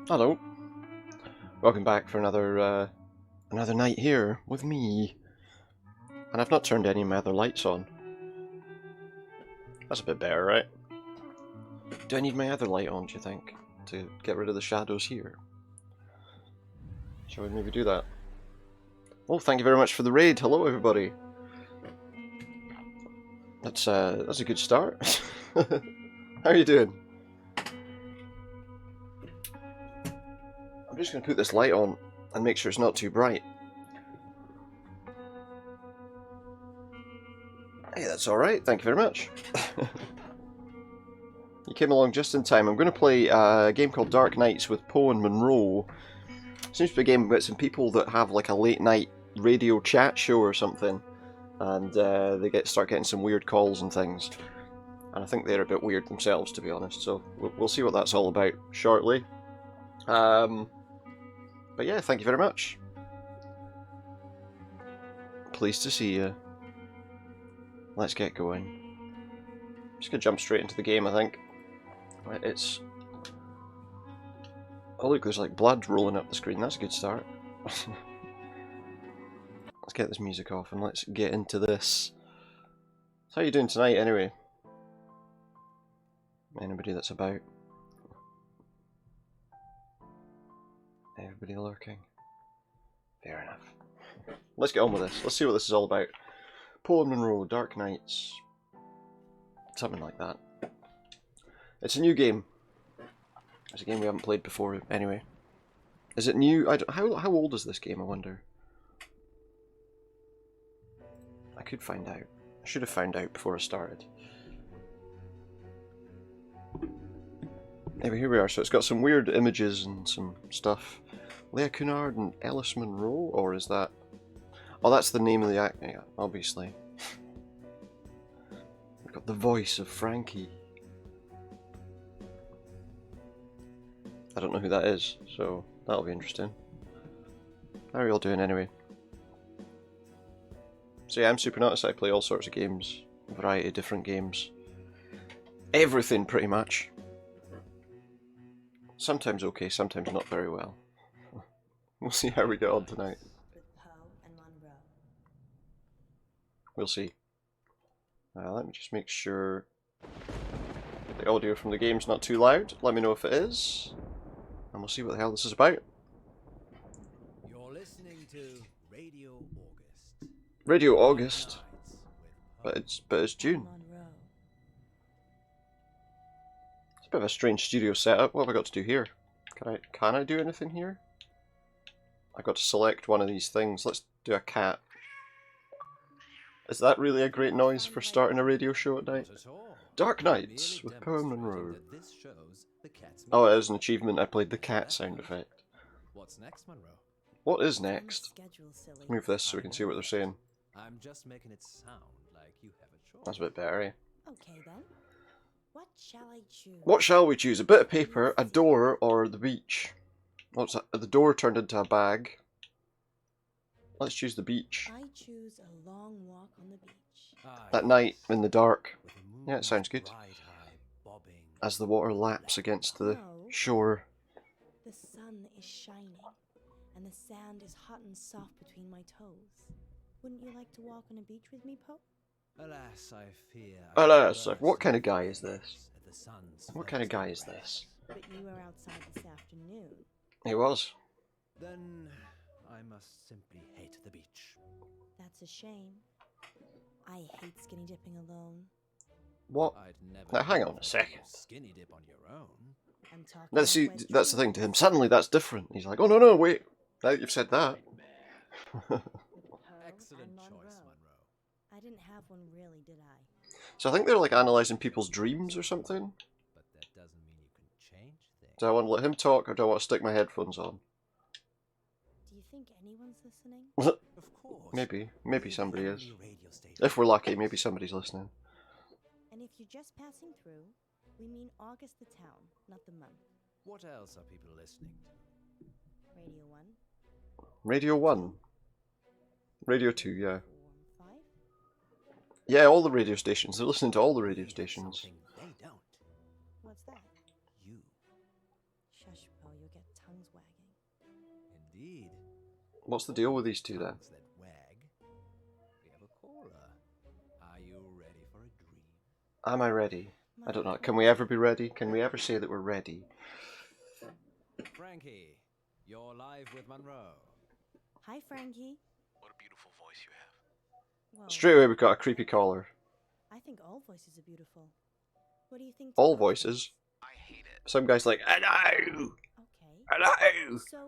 Hello. Welcome back for another night here with me. And I've not turned any of my other lights on. That's a bit better, right? Do I need my other light on, do you think? To get rid of the shadows here? Shall we maybe do that? Oh, thank you very much for the raid. Hello, everybody. That's a good start. How are you doing? I'm just going to put this light on and make sure it's not too bright. Hey, that's alright, thank you very much. You came along just in time. I'm going to play a game called Dark Nights with Poe and Munro. Seems to be a game about some people that have like a late night radio chat show or something. And they start getting some weird calls and things. And I think they're a bit weird themselves, to be honest. So we'll see what that's all about shortly. But yeah, thank you very much. Pleased to see you. Let's get going. Just gonna jump straight into the game, I think. Right, it's... Oh look, there's like blood rolling up the screen. That's a good start. Let's get this music off and let's get into this. So how are you doing tonight, anyway? Anybody that's about? Everybody lurking? Fair enough. Let's get on with this. Let's see what this is all about. Poe and Munro, Dark Nights. Something like that. It's a new game. It's a game we haven't played before, anyway. Is it new? How old is this game, I wonder? I could find out. I should have found out before I started. Anyway, here we are. So it's got some weird images and some stuff. Leah Cunard and Ellis Monroe, or is that... Oh, that's the name of the act. Yeah, obviously. We've got the voice of Frankie. I don't know who that is, so that'll be interesting. How are you all doing anyway? So yeah, I'm Supernautus. I play all sorts of games, a variety of different games. Everything, pretty much. Sometimes okay, sometimes not very well. We'll see how we get on tonight. Poe and Munro. We'll see. Let me just make sure the audio from the game's not too loud. Let me know if it is, and we'll see what the hell this is about. You're listening to Radio August. Radio August, but it's June. Munro. It's a bit of a strange studio setup. What have I got to do here? Can I do anything here? I got to select one of these things. Let's do a cat. Is that really a great noise for starting a radio show at night? Dark Nights with Poe and Munro. Oh, it is an achievement. I played the cat sound effect. What's next, Munro? What is next? Schedule, silly. Move this so we can see what they're saying. I'm just making it sound like you have a choice. That's a bit better, eh? Okay then. What shall I choose? What shall we choose? A bit of paper, a door, or the beach? What's that? The door turned into a bag. Let's choose the beach. I choose a long walk on the beach. At night, in the dark. Yeah, it sounds good. As the water laps against the shore. The sun is shining, and the sand is hot and soft between my toes. Wouldn't you like to walk on a beach with me, Poe? Alas, I fear. Alas, what kind of guy is this? What kind of guy is this? But you were outside this afternoon. He was. Then I must simply hate the beach. That's a shame. I hate skinny dipping alone. What? I'd never Now, hang on a second. Skinny dip on your own. I'm talking. Now, see, that's the thing to him. Suddenly, that's different. He's like, oh, no, wait. Now that you've said that. Excellent choice, Munro. I didn't have one really, did I? So I think they're like analysing people's dreams or something. But that doesn't mean you can change things. Do I want to let him talk or do I want to stick my headphones on? Do you think anyone's listening? Of course. Maybe somebody is. Radio station. If we're lucky, maybe somebody's listening. And if you're just passing through, we mean August the town, not the month. What else are people listening to? Radio 1, Radio 1. Radio 2, yeah. 4, 5. Yeah, all the radio stations. They're listening to all the radio stations. Something they don't. What's that? You. Shush, Poe, you'll get tongues wagging. Indeed. What's the deal with these two then? Tongues that wag. We have a caller. Are you ready for a dream? Am I ready? I don't know. Can we ever be ready? Can we ever say that we're ready? Frankie, you're live with Munro. Hi, Frankie. What a beautiful voice you have. Well, Straight away we've got a creepy caller. I think all voices are beautiful. What do you think? All to Poe's voices. I hate it. Some guy's like, hello! voice? Okay. Hello! So,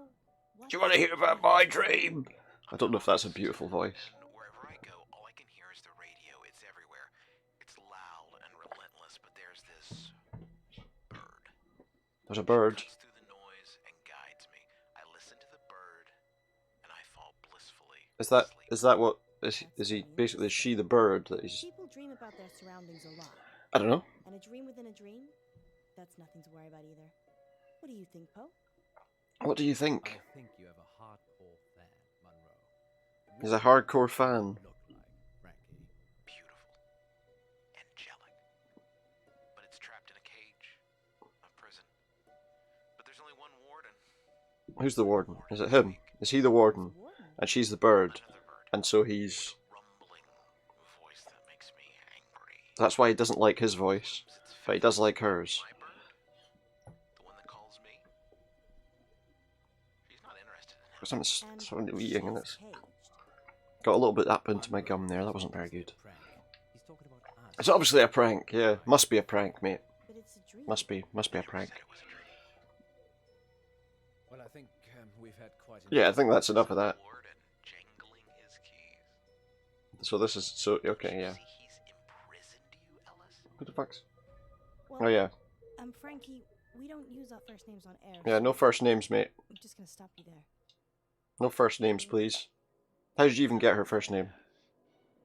Do you want to hear about my dream? I don't know if that's a beautiful voice. And wherever I go, all I can hear is the radio. It's everywhere. It's loud and relentless, but there's this bird. There's a bird. Cuts through the noise and guides me. I listen to the bird, and I fall blissfully asleep. Is that what is he basically is she the bird that he's People dream about their surroundings a lot. I don't know. And a dream within a dream? That's nothing to worry about either. What do you think, Poe? What do you I think? think you have a hardcore fan, Munro. He's a hardcore fan. Look like Frankie. Beautiful. Angelic. But it's trapped in a cage. A prison. But there's only one warden. Who's the warden? Is it him? Is he the warden? Warden. And she's the bird. Another bird. And so he's A rumbling voice that makes me angry. that's why he doesn't like his voice. It's But he does like hers. my bird. The one that calls me. She's not interested in him. Something eating and it's caged. got a little bit up into my gum there. That wasn't very good. Prank. He's talking about us. It's obviously a prank, yeah. Must be a prank, mate. But it's a dream. Must be a prank. Said it was a dream. Well, I think we've had quite. Yeah, I think that's enough of that. Lord and jangling his keys. So this is so okay, yeah. See, he's imprisoned you, Ellis. Who the fuck's? Well, Oh yeah, Frankie, we don't use our first names on air. yeah. No first names, mate. I'm just gonna stop you there. No first names, please. How did you even get her first name?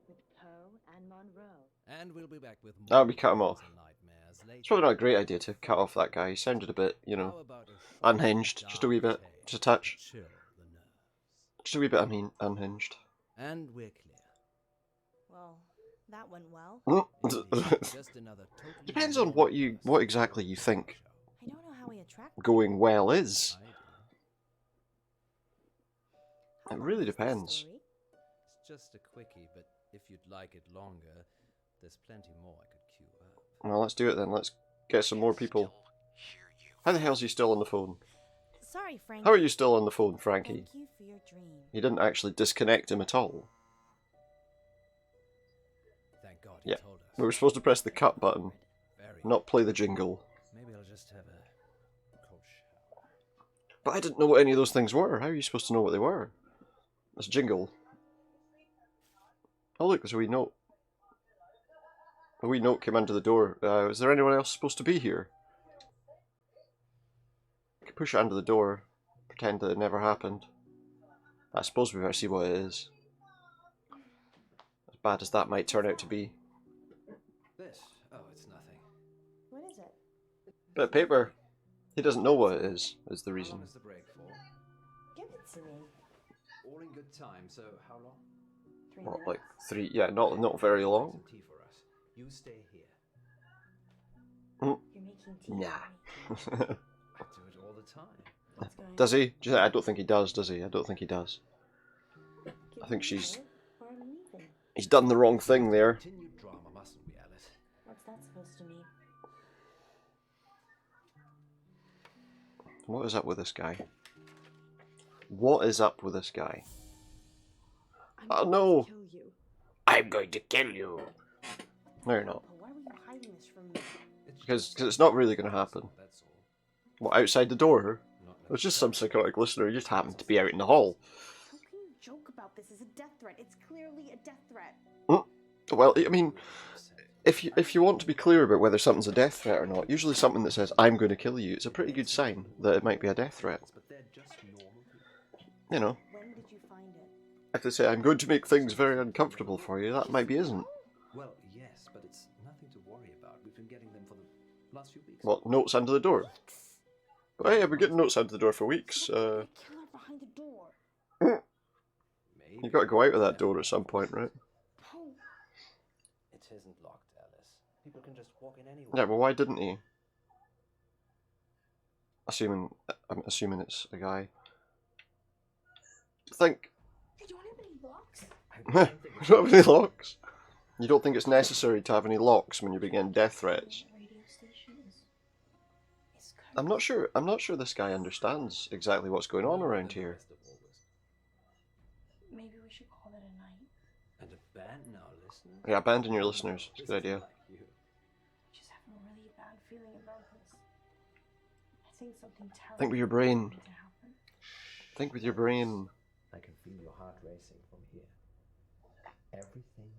With Poe and Munro. And we'll be back with That would be cut him off. nightmares later. It's probably not a great idea to cut off that guy. He sounded a bit, you know, How about a short, unhinged. Just a wee bit, dark just a tale touch. to chill the nerves? Just a wee bit unhinged. And we're clear. Well, that went well. Indeed, just another totally Depends on normal what exactly you think I don't know how we attract. going well is. I do. How It long really is this depends. story? It's just a quickie, but if you'd like it longer, there's plenty more I could queue up. Well, let's do it then. Let's get some more people. Still hear you. How the hell's he still on the phone? Sorry, Frankie. How are you still on the phone, Frankie? Thank you for your dream. He didn't actually disconnect him at all. Thank God he Yeah. told us. We were supposed to press the cut button, Very. not play the jingle. Maybe I'll just have a cold shower. But I didn't know what any of those things were. How are you supposed to know what they were? This jingle. Oh look, there's a wee note. A wee note came under the door. Is there anyone else supposed to be here? I could push it under the door. Pretend that it never happened. I suppose we better see what it is. As bad as that might turn out to be. This? Oh, it's nothing. What is it? Bit of paper. He doesn't know what it is the How reason. long is the break for? Give it to me. All in good time, so how long? 3 What, minutes. like 3? Yeah, not very Make long. some tea for us. You stay here. You're making tea. Nah. for me. I do it all the time. What's going Does on? he? I don't think he does he? I don't think he does. Give I think me she's- more, or I'm leaving. He's done the wrong thing there. Continued drama, mustn't we, Alice? What's that supposed to mean? What is up with this guy? What is up with this guy? I'm Oh, going no. to kill you. I'm going to kill you. No, you're not. Why were you hiding this from me? Because it's not really going to happen. That's all. What, outside the door? Not It's just some psychotic listener who just happened to be out in the hall. How can you joke about this as a death threat? It's clearly a death threat. Well, I mean, if you want to be clear about whether something's a death threat or not, usually something that says, I'm going to kill you, it's a pretty good sign that it might be a death threat. But they're just normal people. You know, When did you find it? if they say, I'm going to make things very uncomfortable for you, that might be isn't. Well, yes, but it's nothing to worry about. We've been getting them for the last few weeks. What, notes under the door? But hey, I've been getting notes under the door for weeks. The killer behind the door. Maybe. You've got to go out of that door at some point, right? Oh, It isn't locked, Alice. People can just walk in anywhere. Yeah, well, why didn't he? I'm assuming it's a guy. Think. Hey, do you want to have any locks? You don't have any locks? You don't think it's necessary to have any locks when you're beginning death threats? The radio station is I'm not sure. I'm not sure this guy understands exactly what's going on around here. Maybe we should call it a night. And abandon our listeners? Yeah, abandon your listeners. It's a good idea. I just have a really bad feeling about this. I think something terrible. Think with your brain. is going to happen. Think with your brain. I can feel your heart racing from here. Everything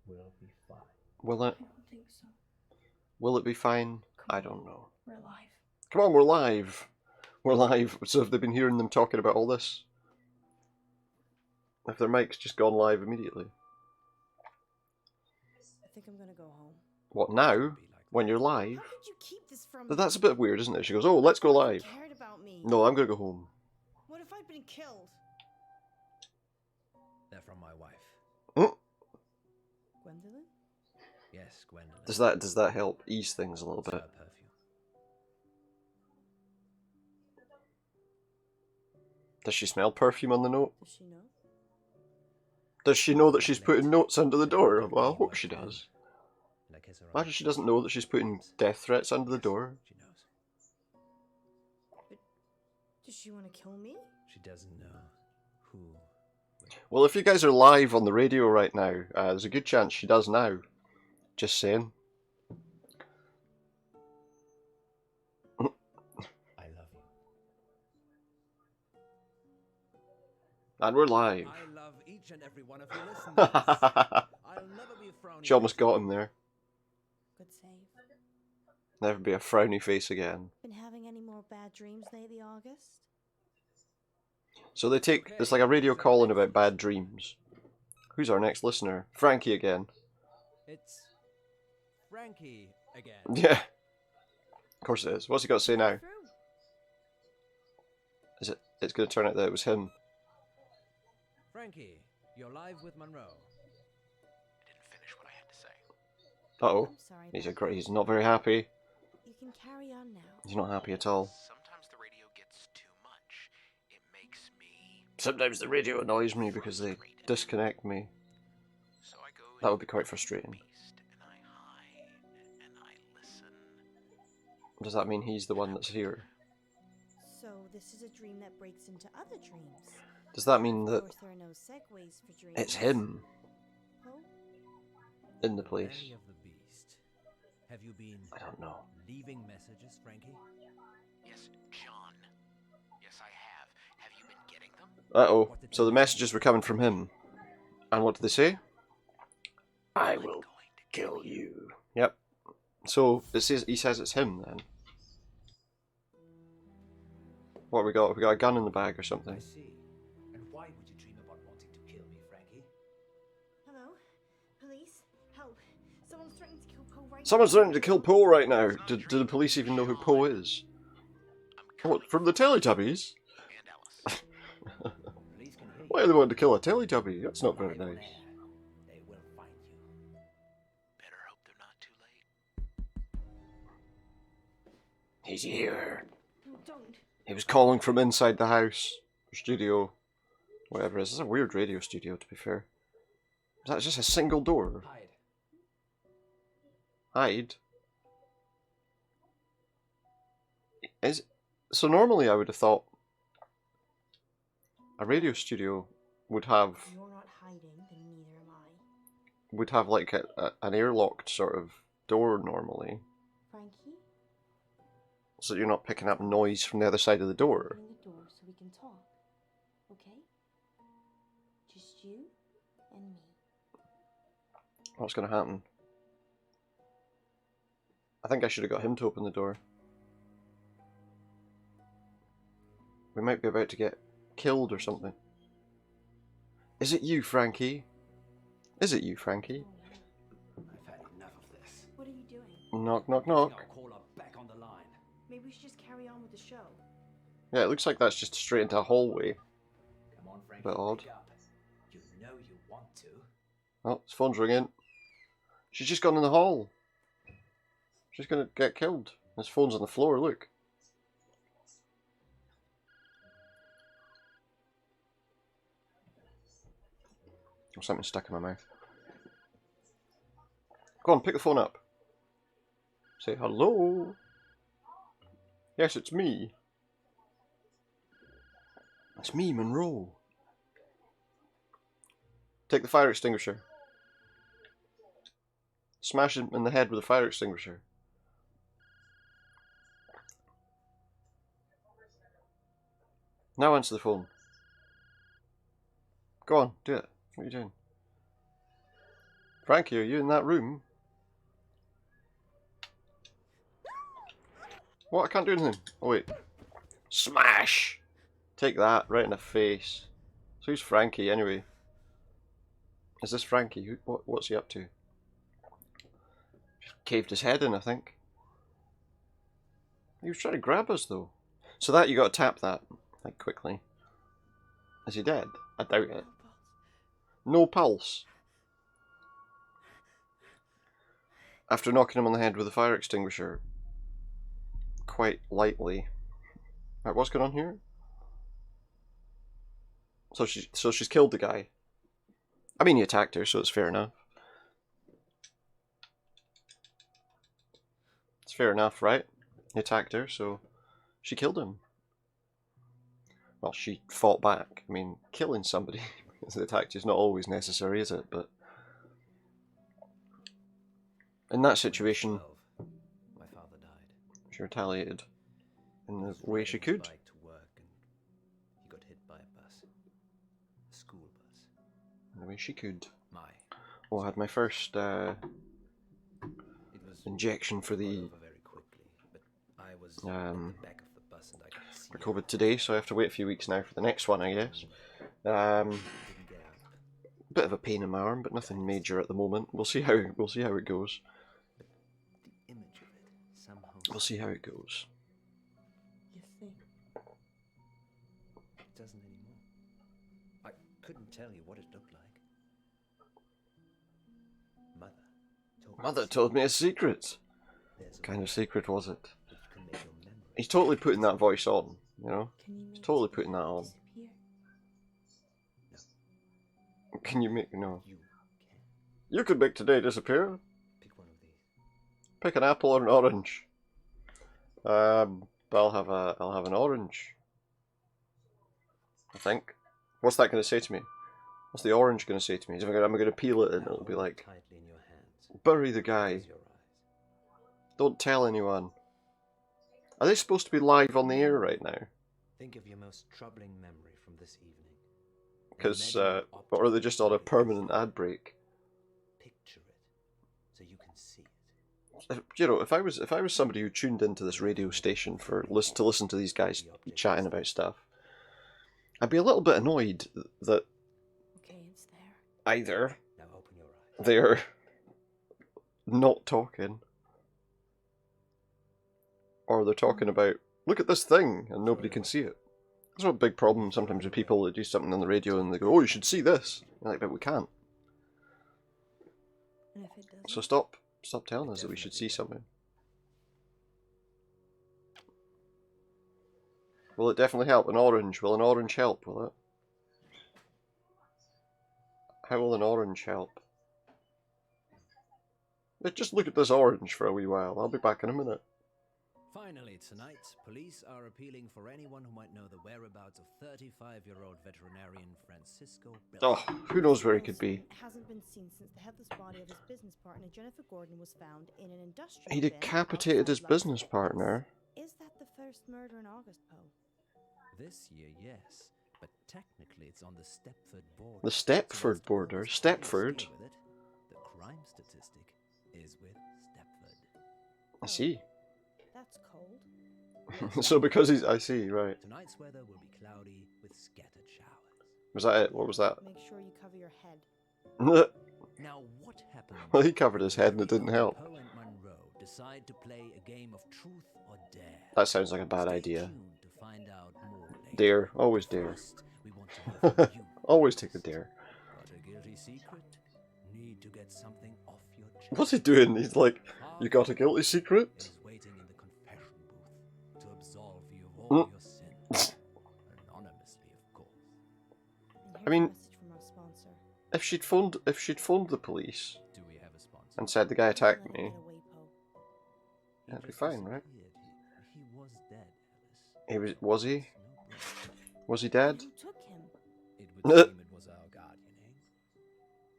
will be fine. Will it? I don't think so. Will it be fine? I don't know. We're alive. Come on, we're live. We're live. So have they been hearing them talking about all this? Have their mics just gone live immediately? I think I'm gonna go home. What, now? When you're live? How did you keep this from But me? that's a bit weird, isn't it? She goes, oh, let's go You live. cared about me. No, I'm going to go home. What if I'd been killed? They're from my wife. Gwendolyn? Yes, Gwendolyn. Does that help ease things a little It's bit? her perfume. Does she smell perfume on the note? Does she know? Does she know that she's putting notes under the door? Well, I hope she does. And I kiss her on Imagine the she cheek. doesn't know that she's putting death threats under the door. She knows. Does she want to kill me? She doesn't know who. Well, if you guys are live on the radio right now, there's a good chance she does now. Just saying. I love you. And we're live. I love each and every one of you listeners. I'll never be frowny. She almost got him there. Good save. Never be a frowny face again. Been having any more bad dreams lately, August? So they take, it's like a radio call-in about bad dreams. Who's our next listener? Frankie again. It's Frankie again. Yeah. Of course it is. What's he got to say now? Through. Is it? It's going to turn out that it was him. Frankie, you're live with Munro. I didn't finish what I had to say. Uh-oh. I'm sorry. He's Beth. he's not very happy. You can carry on now. He's not happy at all. Sometimes the radio gets too much. It makes me Sometimes the radio annoys me because they disconnect me. So I go That would be into quite the frustrating. beast and I hide and I listen. Does that mean he's the one that's here? So this is a dream that breaks into other dreams. Does that mean Of that course, there are no segues for dreams. it's him Poe? in the place? Mary of the Beast. Have you been I don't know. leaving messages, Frankie? Yes, John. Yes, I have. Have you been getting them? Uh-oh. So the messages were coming from him. And what did they say? I I'm will going to kill you. Yep. So it says, he says it's him then. What have we got? We got a gun in the bag or something. I see. And why would you dream about wanting to kill me, Frankie? Hello? Police? Help. Someone's threatening to kill Poe right Someone's now. threatening to kill Poe right now. Do the police even know who Poe is? I'm What, from the Teletubbies? and Alice. Police can hear Why are they wanting to kill a Teletubby? That's not very nice. They will find you. Better hope they're not too late. He's here. No, don't. He was calling from inside the house. Studio. Whatever it is. It's a weird radio studio, to be fair. Is that just a single door? Hide. Hide? Is so normally I would have thought a radio studio would have If you're not hiding, then neither am I. would have like an airlocked sort of door normally, Frankie? so you're not picking up noise from the other side of the door. Open the door so we can talk. Okay? Just you and me. What's going to happen? I think I should have got him to open the door. We might be about to get killed or something. Is it you, Frankie? Is it you, Frankie? I've had enough of this. What are you doing? Knock, knock, I'll knock. call her back on the line. Maybe we should just carry on with the show. Yeah, it looks like that's just straight into a hallway. Come on, Frankie. Bit odd. wake up. You know you want to. Oh, his phone's ringing. She's just gone in the hall. She's gonna get killed. His phone's on the floor, look. Or something stuck in my mouth. Go on, pick the phone up. Say hello. Yes, it's me. It's me, Munro. Take the fire extinguisher. Smash him in the head with a fire extinguisher. Now answer the phone. Go on, do it. What are you doing? Frankie, are you in that room? What? I can't do anything. Oh wait. Smash! Take that right in the face. So who's Frankie anyway? Is this Frankie? What's he up to? Just caved his head in, I think. He was trying to grab us though. So that you got to tap that like quickly. Is he dead? I doubt it. No pulse. After knocking him on the head with a fire extinguisher, quite lightly. Right, what's going on here? So she's killed the guy. I mean, he attacked her, so it's fair enough. It's fair enough, right? He attacked her, so she killed him. Well, she fought back. I mean, killing somebody as an attack is not always necessary, is it? But in that situation, 12, my father died. she retaliated in He the was way riding she his could. bike to work and he got hit by a bus. A school bus. In the way she could. My. Oh, I had my first It was injection for got the over very quickly, but I was at the back of the bus and I could see for COVID today, so I have to wait a few weeks now for the next one, I guess. didn't get up. Bit of a pain in my arm, but nothing major at the moment. We'll see how it goes. The image of it somehow We'll see how it goes. You think? it doesn't anymore. I couldn't tell you what it looked like. Mother told me a secret. There's What kind of secret was it? which can make your memory He's totally putting that voice on, you know? Can you He's make totally it putting that on. disappear? Can you make no? you can You could make today disappear. pick one of these. Pick an apple or an orange. But I'll have an orange. I think. What's that going to say to me? What's the orange going to say to me? Am I going to peel it and it'll be like, Tightly in your hands. bury the guy. Close your eyes. Don't tell anyone. Are they supposed to be live on the air right now? Think of your most troubling memory from this evening. Because, Imagine an or are they object just on a that permanent exists. ad break? Picture it so you can see it. You know, if I was somebody who tuned into this radio station to listen to these guys chatting about stuff, I'd be a little bit annoyed that Okay, it's there. either Now open your eyes. they're not talking, or they're talking about, look at this thing, and nobody can see it. That's a big problem sometimes with people that do something on the radio and they go, oh, you should see this. You're like, but we can't. And if it doesn't? So stop telling us that we should see something. Will it definitely help? An orange. Will an orange help? Will it? How will an orange help? Just look at this orange for a wee while. I'll be back in a minute. Finally, tonight, police are appealing for anyone who might know the whereabouts of 35-year-old veterinarian Francisco Bell. Oh, who knows where he could be? Hasn't been seen since the headless body of his business partner Jennifer Gordon was found in an industrial He bin decapitated his outside business Las Vegas. partner. Is that the first murder in August, Poe? This year, yes, but technically it's on the Stepford border. The Stepford So whilst border? August Stepford? deals with it, the crime statistic is with Stepford. I see. That's cold. So because he's... I see, right. Tonight's weather will be cloudy with scattered showers. Was that it? What was that? Make sure you cover your head. Well, Now, what happened? he covered his head and it didn't help. Poe and Munro decide to play a game of truth or dare. That sounds like a bad Stay idea. tuned to find out more later. Dare. Always dare. First, we want to hear from you. Always take a dare. Got a guilty secret? Need to get something off your chest. What's he doing? He's like, you got a guilty secret? Is waiting in the confession booth to absolve you of Mm. all your sins. Anonymously, of course. And here's I mean- a message from our sponsor. if she'd phoned the police Do we have a sponsor? and said the guy Don't let attacked him me, get away, Poe. that'd be Just fine, right? disappeared. He was dead, Alice. Was he? No blood. Was he dead? Who took him? It would seem it was our guardian, eh?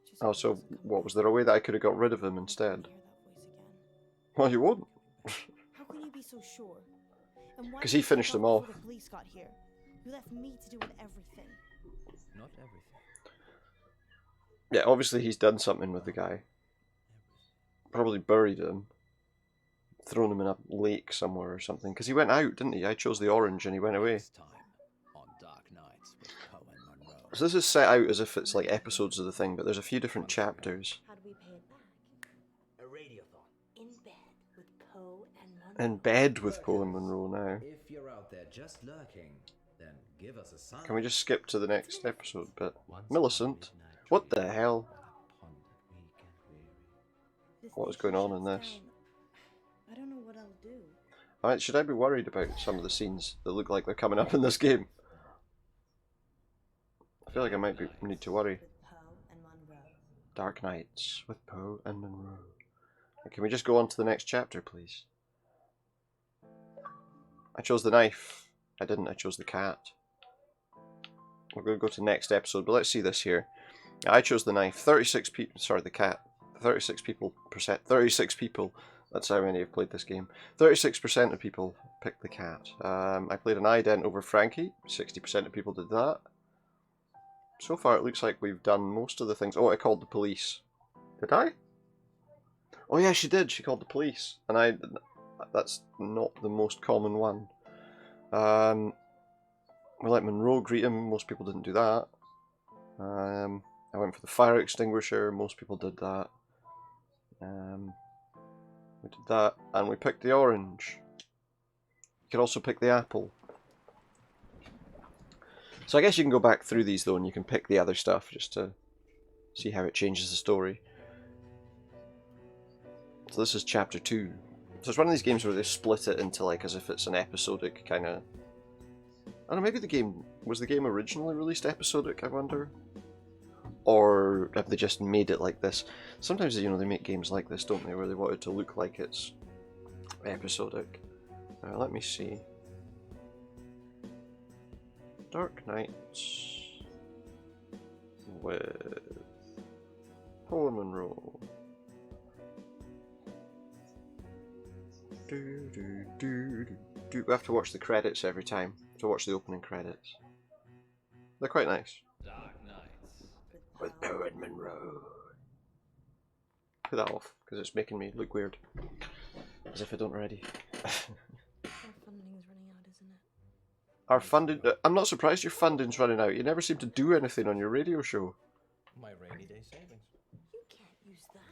Just Oh, hope he so doesn't come what, back. was there a way that I could have got rid of him I don't instead? hear that voice again. Well, you won't. How can you be so sure? And why 'Cause did he you finished take them off off. before the police got here? You left me to do with everything. Not everything. Yeah, obviously he's done something with the guy. Probably buried him. Thrown him in a lake somewhere or something. Because he went out, didn't he? I chose the orange and he went away. Next time on Dark Nights with Poe and Munro. So this is set out as if it's like episodes of the thing, but there's a few different chapters. How do we pay it back? A radiothon. In bed with Poe and Munro. In bed with Poe and Munro now. If you're out there just lurking, then give us a sign. Can we just skip to the next episode bit? Once Millicent? upon a midnight What dream, the hell? upon that weak and weary. The What is station going on in shuts this? down. I don't know what I'll do. Alright, should I be worried about some of the scenes that look like they're coming up in this game? I feel like I might need to worry. With Poe and Munro. Dark Nights with Poe and Munro. Can we just go on to the next chapter, please? I chose the knife. I didn't, I chose the cat. We're going to go to the next episode, but let's see this here. I chose the knife. 36 people, sorry, the cat. 36 people, 36 people. That's how many have played this game. 36% of people picked the cat. I played an ident over Frankie. 60% of people did that. So far, it looks like we've done most of the things. Oh, I called the police. Did I? Oh yeah, she did. She called the police, and that's not the most common one. We let Monroe greet him. Most people didn't do that. I went for the fire extinguisher. Most people did that. We did that, and we picked the orange. You could also pick the apple. So I guess you can go back through these though, and you can pick the other stuff just to see how it changes the story. So this is chapter 2. So it's one of these games where they split it into like as if it's an episodic kind of. I don't know. Maybe was the game originally released episodic? I wonder. Or have they just made it like this? Sometimes, you know, they make games like this, don't they, where they want it to look like it's episodic. Let me see. Dark Nights with Poe and Munro. We have to watch the credits every time. To watch the opening credits. They're quite nice. Dark Nights. With Poe and Munro. Put that off, because it's making me look weird. As if I don't already. Our funding's running out, isn't it? Our funding... I'm not surprised your funding's running out. You never seem to do anything on your radio show. My rainy day savings. You can't use that.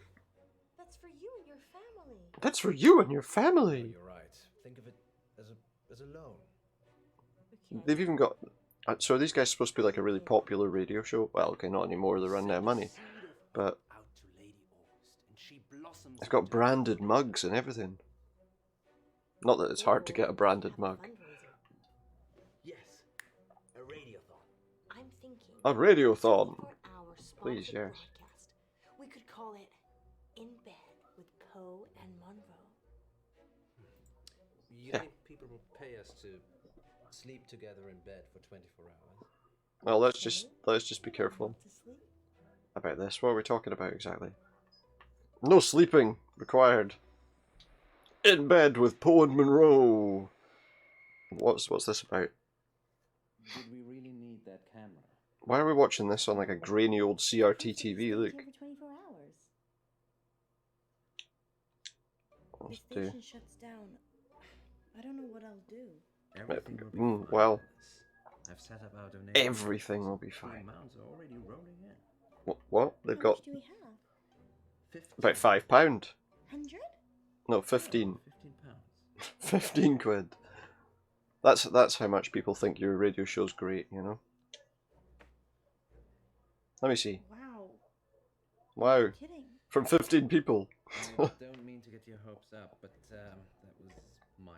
That's for you and your family. That's for you and your Oh, family. you're right. Think of it as a loan. We can't They've even got... So are these guys supposed to be like a really popular radio show? Well, okay, not anymore. They're running out of money. But Out to Lady August, and she blossoms they've got into- branded mugs and everything. Not that it's hard to get a branded mug. Yes, a radiothon. I'm thinking. A radiothon. For our Please, sponsored yes. broadcast, we could call it In Bed with Poe and Munro. You Yeah. think people will pay us to sleep together in bed for 24 hours? Well, let's just be careful To sleep? about this. What are we talking about exactly? No sleeping required. In bed with Poe and Munro. What's this about? Did we really need that camera? Why are we watching this on like a grainy old CRT TV? Here Look. for 24 hours. The Let's do. station shuts down. I don't know what I'll do. Everything will be fine, Well, Alice. I've set up our donation. everything will be The fine. amounts are already rolling in. What? They've How got much do we have? 15. about £5. 100? No, 15. 15 pounds. 15 quid. That's how much people think your radio show's great, you know? Let me see. Wow. Wow. Kidding. From 15 people. I don't mean to get your hopes up, but that was my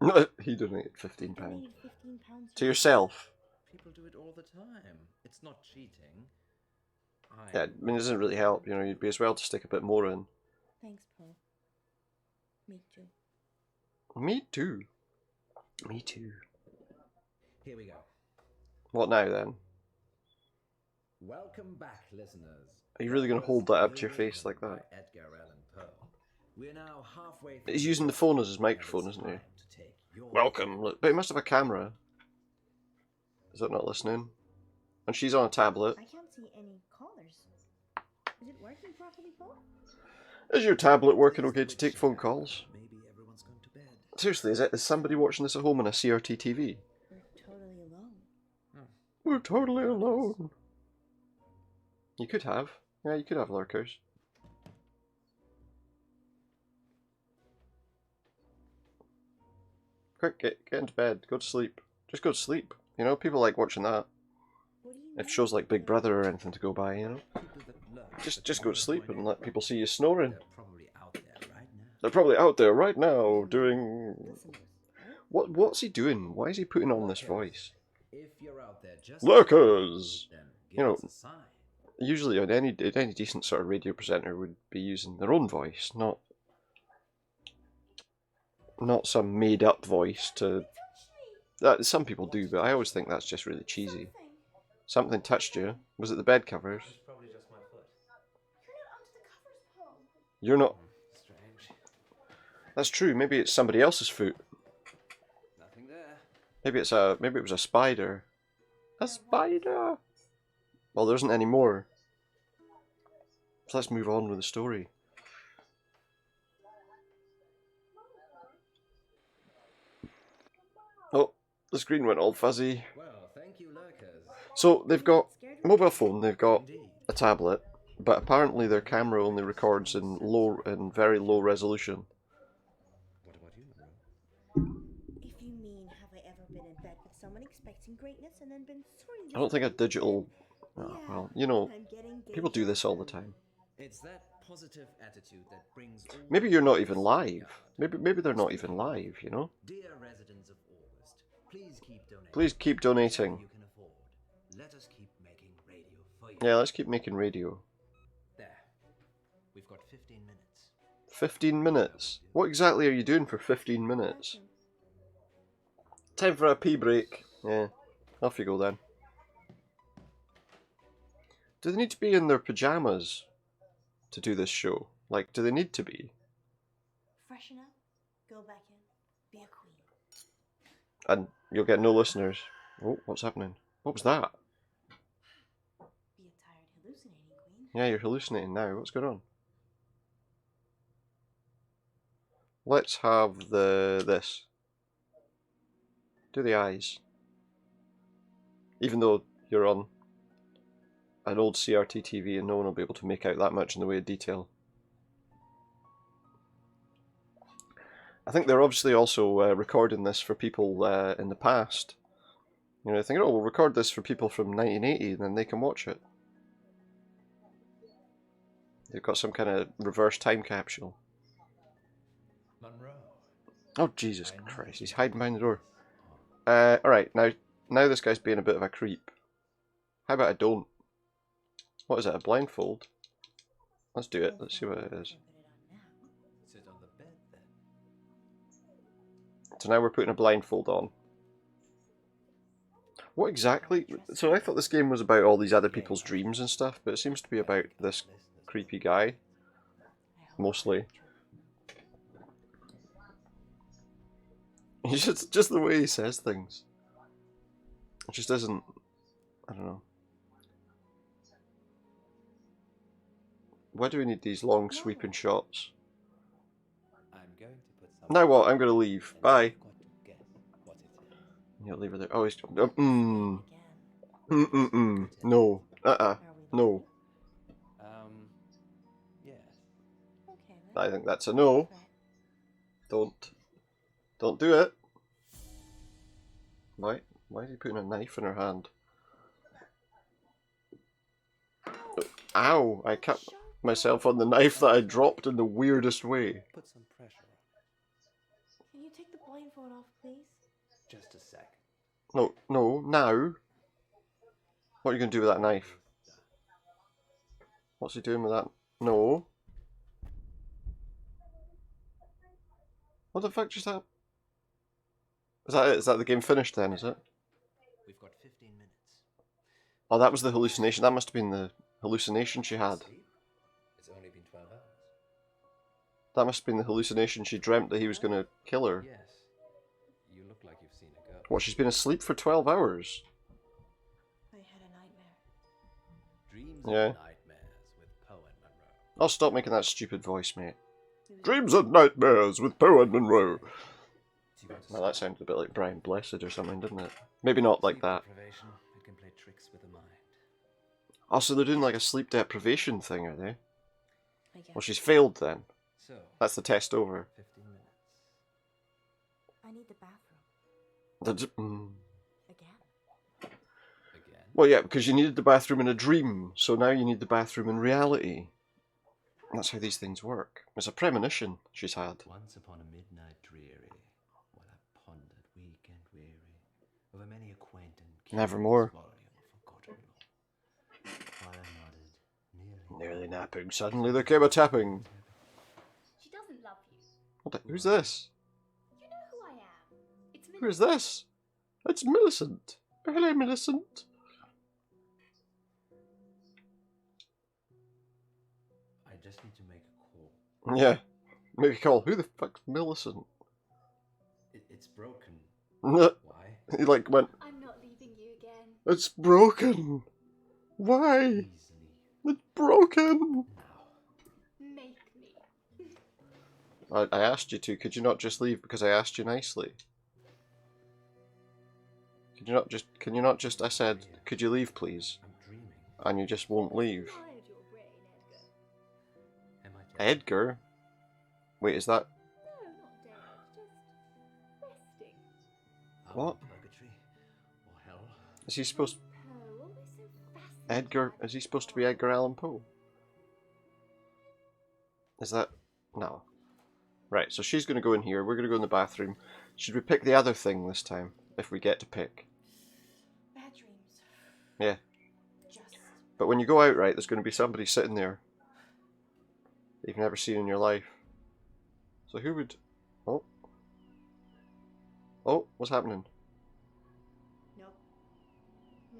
donation. He donated £15. Donated £15 To yourself. People do it all the time. It's not cheating. Yeah, I mean, it doesn't really help, you know, you'd be as well to stick a bit more in. Thanks, Poe. Me too. Me too. Me too. Here we go. What now then? Welcome back, listeners. Are you really going to hold that up to your face like that? By Edgar Allan Poe. We're now halfway He's using the phone as his microphone, isn't he? Welcome. Look, but he must have a camera. Is that not listening? And she's on a tablet. I can't see any callers. Is it working properly, Poe? Is your tablet working okay to take phone calls? Maybe everyone's gone to bed. Seriously, is somebody watching this at home on a CRT TV? We're totally alone. We're totally alone. You could have. Yeah, you could have lurkers. Quick, get into bed. Go to sleep. Just go to sleep. You know, people like watching that. What do you If mean? shows like Big Brother or anything to go by, you know. People that lurk Just go to sleep and let people see you snoring. They're probably out there right now. They're probably out there right now doing... Listeners, right? What's he doing? Why is he putting on this voice? If you're out there just Lurkers! then give You know, us a sign. usually any decent sort of radio presenter would be using their own voice, not some made up voice to... That some people do, but I always think that's just really cheesy. Something touched you. Was it the bed covers? It's probably just my foot. You're not... Strange. That's true, maybe it's somebody else's foot. Nothing there. Maybe it was a spider. A spider! Well, there isn't any more. So let's move on with the story. Oh, the screen went all fuzzy. Well, thank you, lurkers. So they've got Scared a mobile phone, they've got Indeed. a tablet, but apparently their camera only records in very low resolution. What about you, Monroe? If you mean, have I ever been in bed with someone expecting greatness and then been sorely I don't think a disappointed? digital... Oh, Yeah, well, you know, I'm getting people do deja this all the vu. time. It's that positive attitude that brings all Maybe you're not the even best live. out. Maybe they're not even live, you know? Dear residents of August, please keep donating. Please keep Whatever donating. you can afford. Let us keep making radio for you. Yeah, let's keep making radio. There. We've got 15 minutes. 15 minutes? What exactly are you doing for 15 minutes? Awesome. Time for a pee break. Yeah, off you go then. Do they need to be in their pyjamas to do this show? Like, do they need to be? Freshen up, go back in, be a queen. And you'll get no listeners. Oh, what's happening? What was that? Be a tired, hallucinating queen. Yeah, you're hallucinating now. What's going on? Let's have this. Do the eyes. Even though you're on an old CRT TV and no one will be able to make out that much in the way of detail. I think they're obviously also recording this for people in the past. You know, thinking, oh, we'll record this for people from 1980 and then they can watch it. They've got some kind of reverse time capsule. Monroe. Oh, Jesus Christ, he's hiding behind the door. Alright, now this guy's being a bit of a creep. How about I don't? What is it, a blindfold? Let's do it, let's see what it is. Sit on the bed then. So now we're putting a blindfold on. What exactly? So I thought this game was about all these other people's dreams and stuff, but it seems to be about this creepy guy. Mostly. He's just the way he says things. It just isn't... I don't know. Why do we need these long sweeping shots? I'm going to put some. Now what? I'm going to leave. Bye. You've got to guess what it is. You'll leave her there. Oh, he's... Again. No. Are we No. Yes. Okay, then. I think that's a no. Right. Don't do it. Why is he putting a knife in her hand? Ow! I cut myself on the knife that I dropped in the weirdest way. Put some pressure on. Can you take the blindfold off, please? Just a sec. No, now. What are you going to do with that knife? What's he doing with that? No. What the fuck just happened? Is that it? Is that the game finished then, is it? We've got 15 minutes. Oh, that was the hallucination. That must have been the hallucination she had. Sleep? It's only been 12 hours. That must have been the hallucination. She dreamt that he was going to kill her. Yes. You look like you've seen a ghost. What, she's been asleep for 12 hours? I had a nightmare. Dreams Yeah. and nightmares with Poe and Munro. I'll stop making that stupid voice, mate. Dreams and nightmares with Poe and Munro. Do you want to Well, that sounded a bit like Brian Blessed or something, didn't it? Maybe not like Sleep that. deprivation, it can play tricks with the mind. Oh, so they're doing like a sleep deprivation thing, are they? I guess. Well, she's failed then. So, That's the test over. 15 minutes. I need the bathroom. Again. Again. Well, yeah, because you needed the bathroom in a dream, so now you need the bathroom in reality. That's how these things work. It's a premonition she's had. Once upon a midnight dreary, while I pondered weak and weary over many a quaint and Nevermore. curious volume of forgotten lore, while I nodded, Nearly napping. Suddenly there came a tapping. She doesn't love you. What the, who's this? You know who I am. It's Who is this? It's Millicent. Oh, hello, Millicent. I just need to make a call. Yeah. Maybe call. Who the fuck's Millicent? It's broken. Why? Why? He like went, I'm not leaving you again. it's broken. Why? Please leave It's broken. Now. Make me. I asked you to. Could you not just leave because I asked you nicely? Could you not just? Can you not just? I said, could you leave, please? I'm dreaming. And you just won't leave. Tired your brain, Edgar. Am I dead? Edgar. Wait, is that? No, not dead. Just resting. Are What? we in Purgatory or hell? Is he supposed? Poe, always so fascinated Edgar? by Is he supposed to be Edgar Allan Poe? Is that? No. Right. So she's going to go in here. We're going to go in the bathroom. Should we pick the other thing this time? If we get to pick. Bad dreams. Yeah. Just. But when you go out, right, there's going to be somebody sitting there that you've never seen in your life. So who would... Oh. Oh, what's happening? Nope.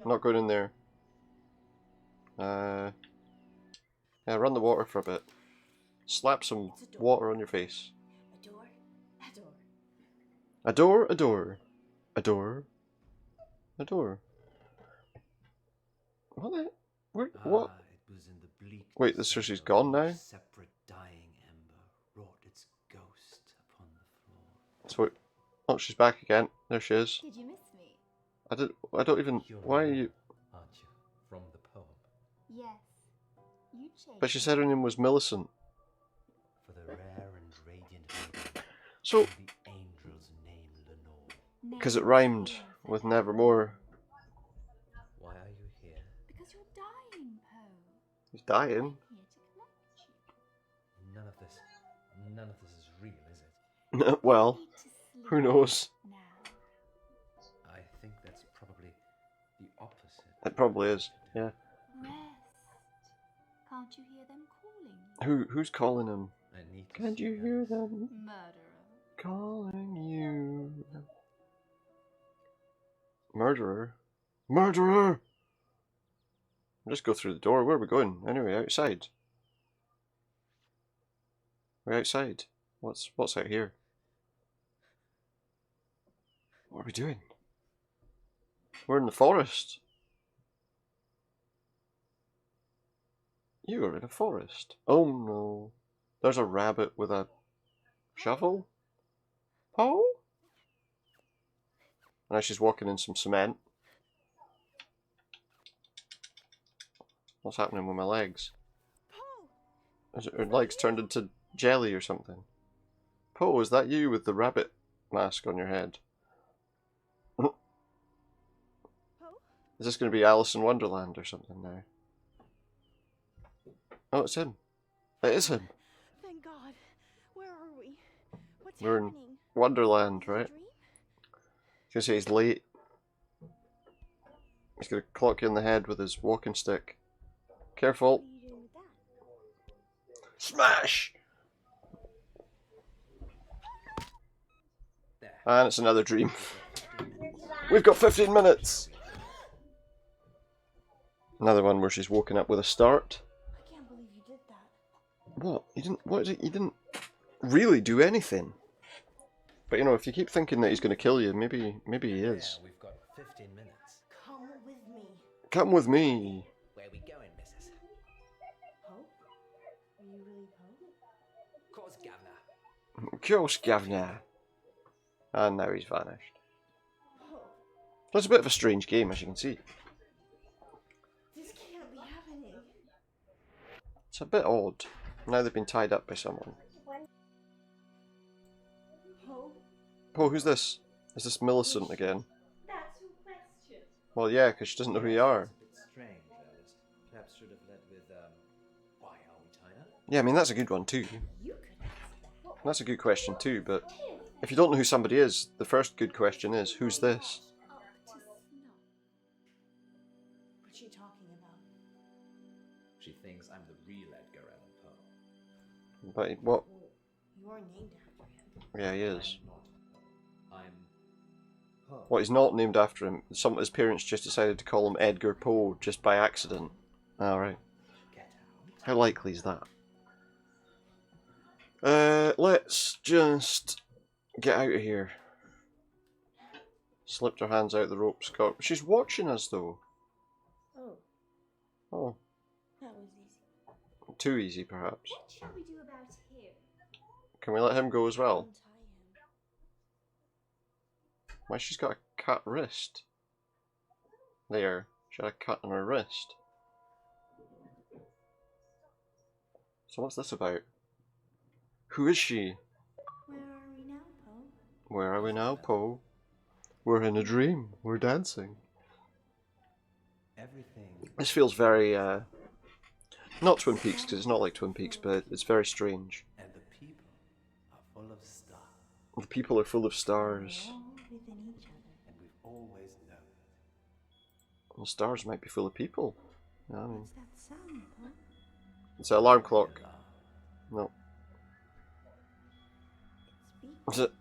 I'm not going in there. Yeah, run the water for a bit. Slap some It's a door. water on your face. A door. A door. A door, a door. A door. A door. What the... Where... What? Ah, it was in the bleak Wait, so she's December gone when now? a separate dying ember wrought its ghost upon the floor. So... Oh, she's back again. There she is. Did you miss me? I don't even... You're Why are Nina, you... aren't you? From the poem. Yes. You changed. But she said her name was Millicent. For the rare and radiant maiden, So... and the angel's name Lenore. Because it rhymed with Nevermore. Why are you here? Because you're dying, Poe. He's dying. Here to collect you. None of this is real, is it? Well, Need to sleep who knows? now. I think that's probably the opposite. It probably is. Yeah. Rest. Can't you hear them calling? Who's calling him? I need to Can't see you hear Alice. them Murderer. calling you? Murderer? Murderer! Just go through the door. Where are we going? Anyway, outside. We're outside. What's out here? What are we doing? We're in the forest. You are in a forest. Oh no. There's a rabbit with a shovel? Oh? Now she's walking in some cement. What's happening with my legs? Is her legs turned into jelly or something? Poe, is that you with the rabbit mask on your head? Is this going to be Alice in Wonderland or something now? Oh, it's him. It is him. Thank God. Where are we? What's We're in happening? Wonderland, Is it a right? dream? He's going to say he's late. He's going to clock you in the head with his walking stick. What Careful. are you doing with that? Smash! There. And it's another dream. We've got 15 minutes! Another one where she's woken up with a start. I can't believe you did that. What? What is it? You didn't really do anything. But you know, if you keep thinking that he's going to kill you, maybe he is. Yeah, we've got 15 minutes. Come with me. Come with me. Where are we going, missus? Poe? Are you really Poe? Course, governor. Of course, Gavna. And now he's vanished. Poe, It's a bit of a strange game, as you can see. this can't be happening. It's a bit odd. Now they've been tied up by someone. Poe? Oh, who's this? Is this Millicent again? That's your question. Well, yeah, because she doesn't know who you are. It's a bit strange, Alice. Perhaps should have led with, why are we tied up? Yeah, I mean, that's a good one too. You could ask that. That's a good question too, but if you don't know who somebody is, the first good question is, who's this? Up to snuff. What's she talking about? She thinks I'm the real Edgar Allan Poe. But what? Well, you're named after him. Yeah, he is. I'm not. I'm Poe. What, he's not named after him? His parents just decided to call him Edgar Poe just by accident. Alright. Get out. How likely is that? Let's just get out of here. Slipped her hands out the ropes. She's watching us though. Oh, Oh, that was easy. too easy perhaps. What shall we do about him? Can we let him go as well? Untie him. Why, she's got a cut wrist. There, she had a cut on her wrist. So what's this about? Who is she? Where are we now, Poe? Where are we now, Poe? We're in a dream. We're dancing. Everything. This feels very, not Twin Peaks, because it's not like Twin Peaks, but it's very strange. And the people are full of stars. The people are full of stars. We're all within each other. And we've always known it. Well, stars might be full of people. Yeah, I mean, What's that sound, Poe? it's an alarm clock. No. It's Is it?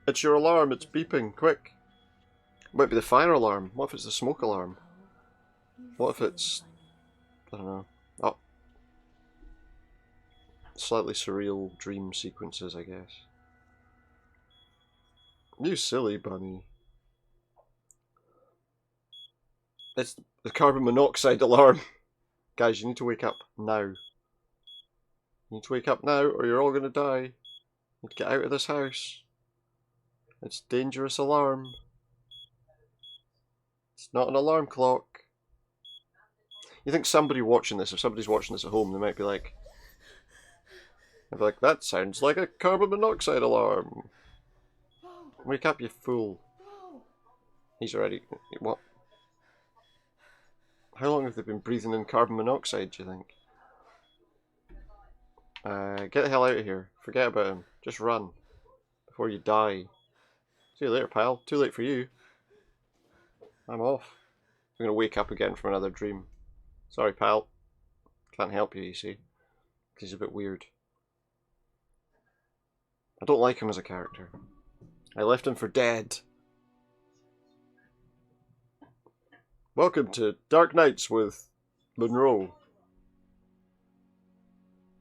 It's your alarm, it's beeping, quick. Might be the fire alarm. What if it's the smoke alarm? What if it's, I don't know. Oh. Slightly surreal dream sequences, I guess. You silly bunny. It's the carbon monoxide alarm. Guys, you need to wake up now. You need to wake up now or you're all gonna die. You need to get out of this house. It's a dangerous alarm. It's not an alarm clock. You think somebody watching this, if somebody's watching this at home, they might be like, that sounds like a carbon monoxide alarm. Wake up, you fool. He's already, what? How long have they been breathing in carbon monoxide, do you think? Get the hell out of here. Forget about him. Just run. Before you die. See you later, pal. Too late for you. I'm off. I'm gonna wake up again from another dream. Sorry, pal. Can't help you, you see. 'Cause he's a bit weird. I don't like him as a character. I left him for dead. Welcome to Dark Nights with Munro.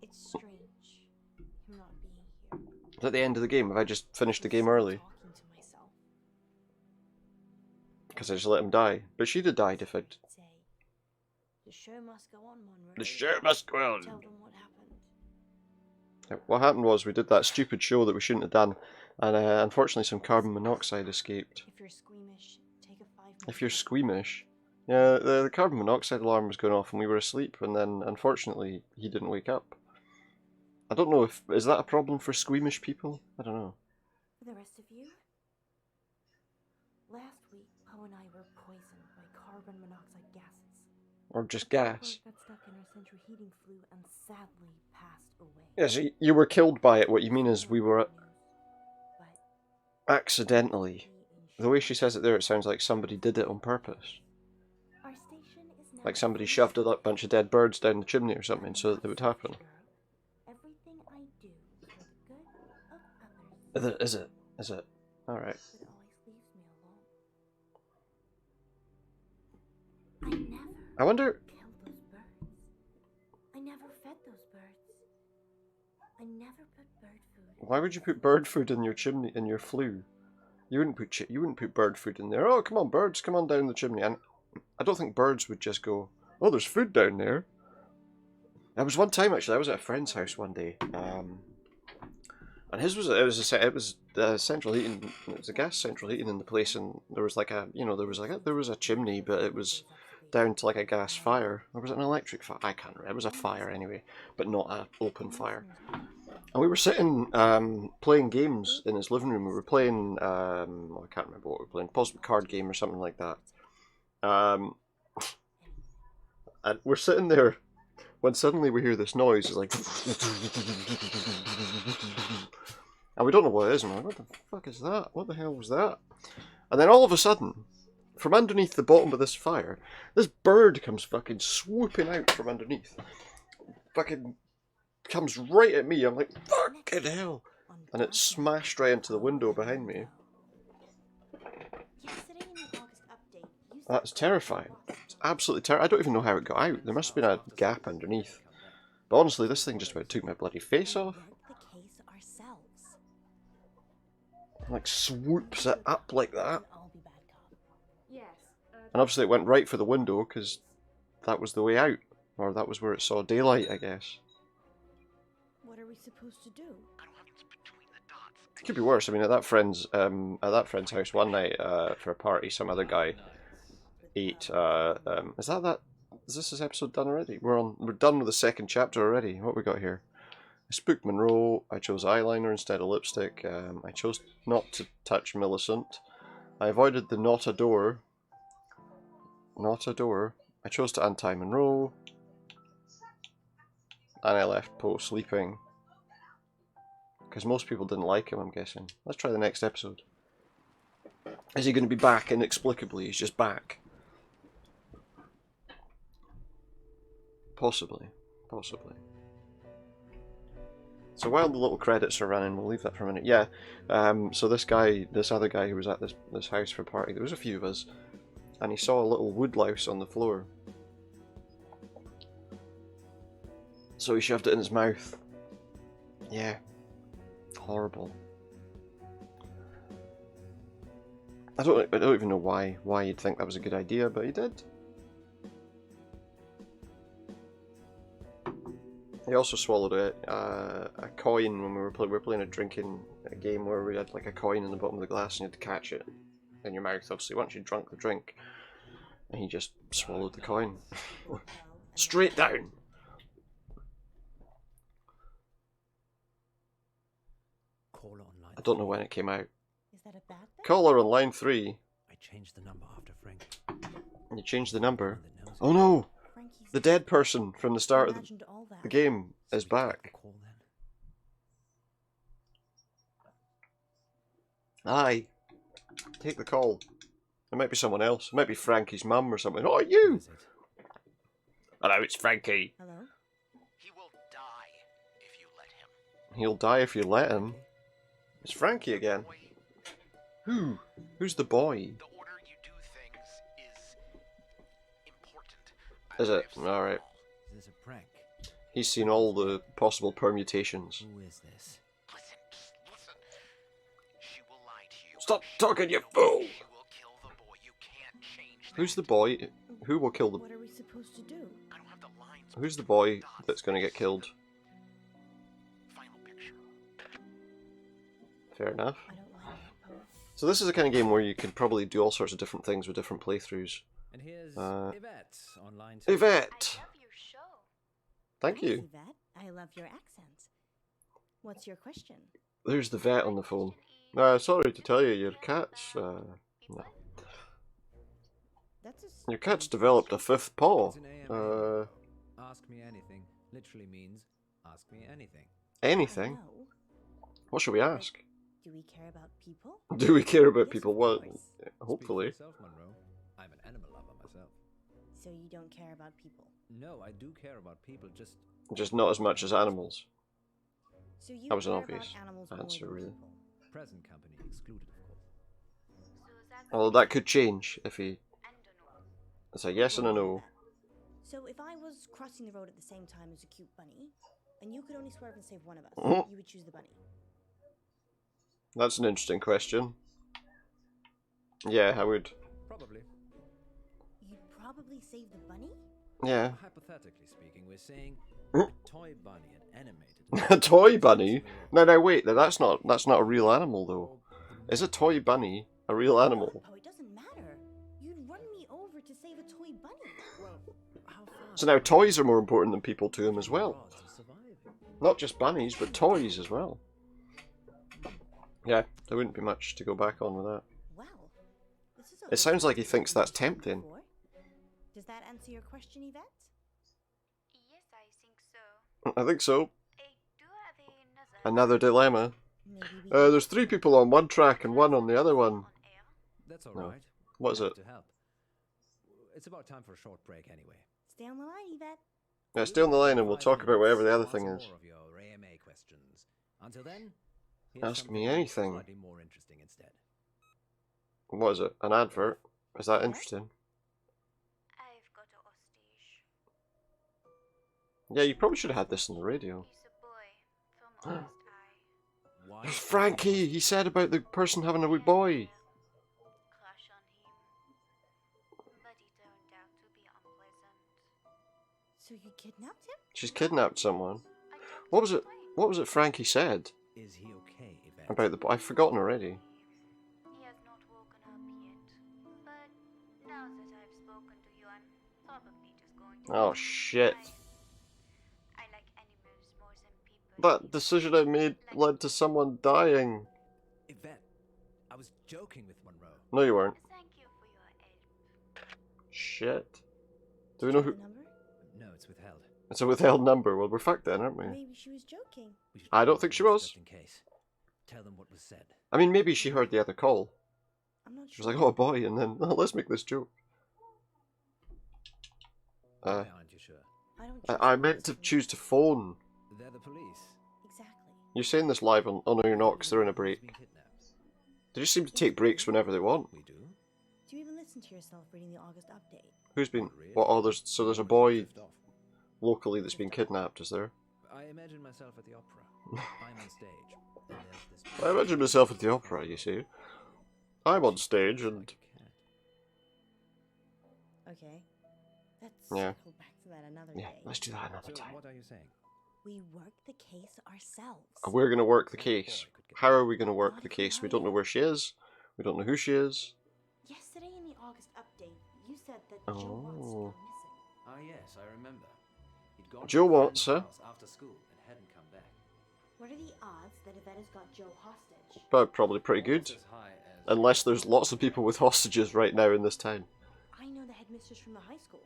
It's strange, him not being here. Is that the end of the game? Have I just finished the game early? Talking to myself. Because I just let him die. But she'd have died if I'd... Say, the show must go on, Munro. The show must go on. Tell them what happened. What happened was we did that stupid show that we shouldn't have done. And unfortunately some carbon monoxide escaped. If you're squeamish, take a 5-minute If you're nap. squeamish... Yeah, the carbon monoxide alarm was going off and we were asleep, and then unfortunately he didn't wake up. I don't know if... Is that a problem for squeamish people? I don't know. For the rest of you, last week Poe and I were poisoned by carbon monoxide gases. Or just The gas. got stuck in our central heating flue and sadly passed away. Yeah, so you were killed by it. What you mean is we were But accidentally. The way she says it there, it sounds like somebody did it on purpose. our station is now Like somebody shoved a bunch of dead birds down the chimney or something so that it would happen. Every Is it? Is it? Alright. It always leaves me alone. I never I wonder... killed those birds. I never fed those birds. I never put bird food. Why would you put bird food in your chimney, in your flue? You wouldn't put bird food in there. Oh, come on, birds, come on down the chimney. And I don't think birds would just go, oh, there's food down there. There was one time, actually, I was at a friend's house one day. And his was, it was central heating, it was a gas central heating in the place, and there was like a, you know, there was a chimney, but it was down to like a gas fire. Or was it an electric fire? I can't remember. It was a fire anyway, but not an open fire. And we were sitting playing games in his living room. We were playing, well, I can't remember what we were playing, possibly card game or something like that. And we're sitting there when suddenly we hear this noise. It's like, and we don't know what it is. And we're like, what the fuck is that? What the hell was that? And then all of a sudden, from underneath the bottom of this fire, this bird comes fucking swooping out from underneath. Fucking comes right at me. I'm like, fucking hell. And it smashed right into the window behind me. Yesterday in the August update, you said That's terrifying. It's absolutely terrifying. I don't even know how it got out. There must have been a gap underneath. But honestly, this thing just about took my bloody face off. we worked the case ourselves. Like, swoops it up like that. I'll be bad cop. Yes. And obviously it went right for the window, because that was the way out. Or that was where it saw daylight, I guess. What are we supposed to do? I don't have it's between the dots. It could be worse. I mean, at that friend's house one night for a party, some other guy ate. Is this episode done already? We're done with the second chapter already. What we got here? I spooked Munro. I chose eyeliner instead of lipstick. I chose not to touch Millicent. I avoided the not a door. Not a door. I chose to untie Munro. And I left Poe sleeping. Because most people didn't like him, I'm guessing. Let's try the next episode. Is he going to be back inexplicably? He's just back. Possibly. Possibly. So while the little credits are running, we'll leave that for a minute. Yeah, so this other guy who was at this house for a party, there was a few of us, and he saw a little woodlouse on the floor. So he shoved it in his mouth. Yeah. Horrible. I don't even know why you'd think that was a good idea, but he did. He also swallowed a coin when we were playing a game where we had like a coin in the bottom of the glass and you had to catch it in your mouth, obviously, once you drunk the drink. And he just swallowed the coin. Straight down! I don't know when it came out. Is that a bad thing? Caller on line 3. I changed the number after Frank. You changed the number. That knows Oh no! Frankie's The dead person from the start of imagined all that. the game So is we can take back. the call then. Aye. Take the call. It might be someone else. It might be Frankie's mum or something. Oh, Who you! is it? Hello, it's Frankie. Hello? He will die if you let him. He'll die if you let him. It's Frankie again. Boy, Who? Who's the boy? the order you do things is important. Is it? I've seen Alright. all. Is this a prank? He's seen all the possible permutations. Who is this? Listen, just listen. She will lie to you. Stop She talking, you will- fool! She will kill the boy. You can't change Who's the that. boy? Who will kill the... What are we supposed to do? I don't have the lines. Who's the between boy dots. that's going to get killed? Final picture. Fair enough. I don't like that, Poe. So this is a kind of game where you can probably do all sorts of different things with different playthroughs. And here's Uh, Yvette on line 2. Yvette! I love your show. Thank Thanks, you. Yvette. I love your accent. What's your question? There's the vet on the phone. Sorry to tell you, your cat's... no. That's a Your cat's strange developed a question. fifth paw. It's an AMA. Uh, Ask me anything. Literally means ask me anything. anything? No. What should we ask? Do we care about people? Do we care about Yes, people? of Well, course. Speak for hopefully. yourself, Munro. I'm an animal lover myself. So you don't care about people. No, I do care about people, just Just not as much as animals. So you That was an care obvious about animals answer, more than really. people. Present company excluded, of course. Although that could change if he... It's a yes and a no. So if I was crossing the road at the same time as a cute bunny, and you could only swerve and save one of us, Mhm. you would choose the bunny. That's an interesting question. Yeah, I would. Probably. You'd probably save the bunny? Yeah. Hypothetically speaking, we're saying Hmm? a toy bunny and animated. A toy bunny? No, wait. That's not a real animal, though. Is a toy bunny a real animal? Oh, it doesn't matter. You'd run me over to save a toy bunny. Well, how far So now toys are more important than people to him as well. odds of surviving? Not just bunnies, but toys as well. Yeah, there wouldn't be much to go back on with that. Well, this is It sounds like he thinks that's tempting. Does that answer your question, Yvette? Yes, I think so. I think so. I do have another. Another dilemma. Maybe we There's 3 people on one track and 1 on the other one. On air. That's all No. right. What is Glad it? To help. It's about time for a short break anyway. stay on the line, Yvette. Yeah, stay on the line and we'll 5 talk about whatever the minutes other to thing answer is. more of your AMA questions. Until then, here's Ask me something anything. Slightly more interesting instead. What is it? An advert? Is that interesting? I've got a hostage. Yeah, you probably should have had this on the radio. He's a boy from August Eye. Why? There's Frankie! He said about the person having a wee boy. Crush on him. But it turned out to be unpleasant. So you kidnapped him? She's kidnapped someone. I can't What was it? explain. What was it Frankie said Is he okay, Yvette? about the boy? I've forgotten already. He has not woken up yet. But now that I've spoken to you, I'm probably just going to. Oh shit. I like animals more than people. That decision I made led to someone dying. Yvette, I was joking with Munro. No, you weren't. Thank you for your help. Shit. Do we know who? The number? No, it's withheld. It's a withheld number. Well, we're fucked then, aren't we? Maybe she was joking. We should I don't call think she police was. Just in case. Tell them what was said. I mean, maybe she heard the other call. I'm not She sure. was like, "Oh boy," and then let's make this joke. Why aren't you sure? I don't. I trust meant to police. choose to phone. They're the police. Exactly. You're saying this live on your knocks. They're in a break. He's been kidnapped. They just seem to take breaks whenever they want. We do. Do you even listen to yourself reading the August update? Who's been? Not really. What? Oh, there's a boy Drift off. locally that's been kidnapped. Is there? I imagine myself at the opera. I'm on stage. And there's this I imagine myself at the opera. You see, I'm on stage and like a cat. Okay. Let's Yeah. circle back to that another yeah, day. let's do that another So, time. what are you saying? We work the case ourselves. We're gonna work the case. How are we gonna work the case? We don't know where she is. We don't know who she is. Yesterday in the August update, you said that Joe Watts Oh. got missing. Ah, yes, I remember. He'd gone Joe to a Watts, friend's huh? house after school and hadn't come back. What are the odds that Yvette has got Joe hostage? But probably pretty Almost good. as high as- Unless there's lots of people with hostages right now in this town. I know the headmistress from the high school.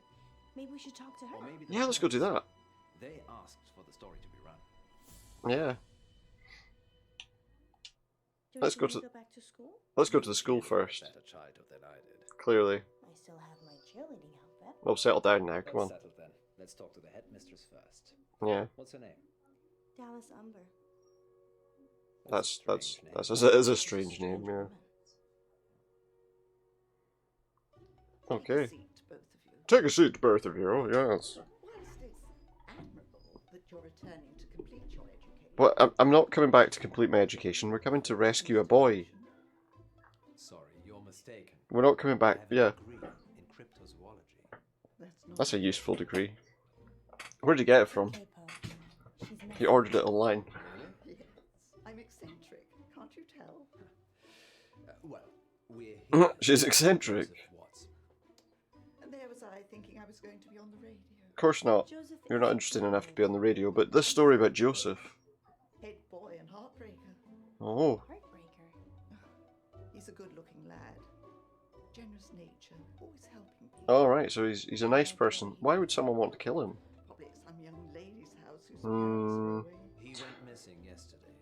Maybe we should talk to her. Or maybe the Yeah, let's go do parents. that. They asked for the story to be run. Yeah. Do let's we go really to- go back to school? Let's go to the school You're a first. better child than I did. Clearly. I still have my cheerleading outfit. Well, settle down now. Come That's on. settled then. Let's talk to the headmistress first. Yeah. What's her name? Dallas Umber. That's a strange name. it is a strange name. Yeah. woman. Okay. Seat, both of you. Take a seat, both of you. Yes. Whilst it's admirable that you're returning to complete your education. But I'm not coming back to complete my education. We're coming to rescue a boy. Sorry, you're mistaken. We're not coming I back. have a Yeah. degree in cryptozoology. That's a useful degree. Where'd you get it from? Okay, Poe. She's missing. You ordered it online. Yes, I'm eccentric, can't you tell? Well, we're Mhm, here. she's eccentric. Joseph Watts. And there was I thinking I was going to be on the radio. Of course not. Joseph You're is not a interested boy. enough to be on the radio. But this story about Joseph. Head boy and heartbreaker. Oh. Heartbreaker. He's a good-looking lad. Generous nature, always helping people. All right. So he's a nice person. Why would someone want to kill him? Probably at some young lady's house whose Hmm. parents are away. He went missing yesterday.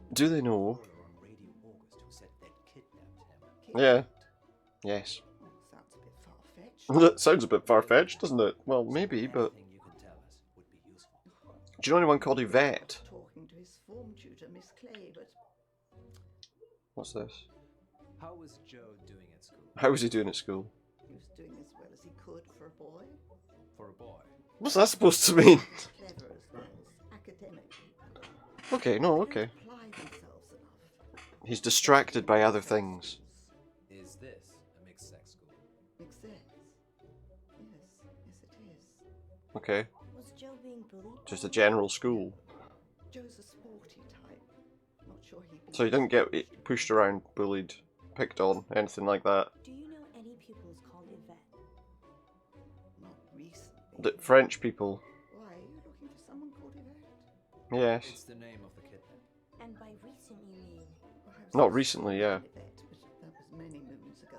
And Do they know? caller on Radio August who said they'd kidnapped him. Yeah. Yes. Well, sounds a bit far-fetched. That sounds a bit far-fetched, doesn't it? Well, maybe, but Anything you can tell us would be useful. do you know anyone called Yvette? Talking to his form tutor, Miss Clay, but What's this? How was Joe doing at school? How was he doing at school? He was doing as well as he could for a boy. For a boy. What's that supposed to mean? Clever as well as academic. Okay, no, They okay. don't apply themselves enough. He's distracted by other things. Is this a mixed sex school? Mixed sex. Yes, it is. Okay, Was Joe being bullied? just a general school. Joe's a sporty type. Not sure he'd be. So he didn't get pushed around, bullied, picked on, anything like that. Do you know any pupils called Yvette? Not recently. The French people. Why, are you looking for someone called Yvette? Yes. It's the name of the kidnap. And by recent you mean? Perhaps Not it's recently, yeah. Yvette, but that was many moons ago.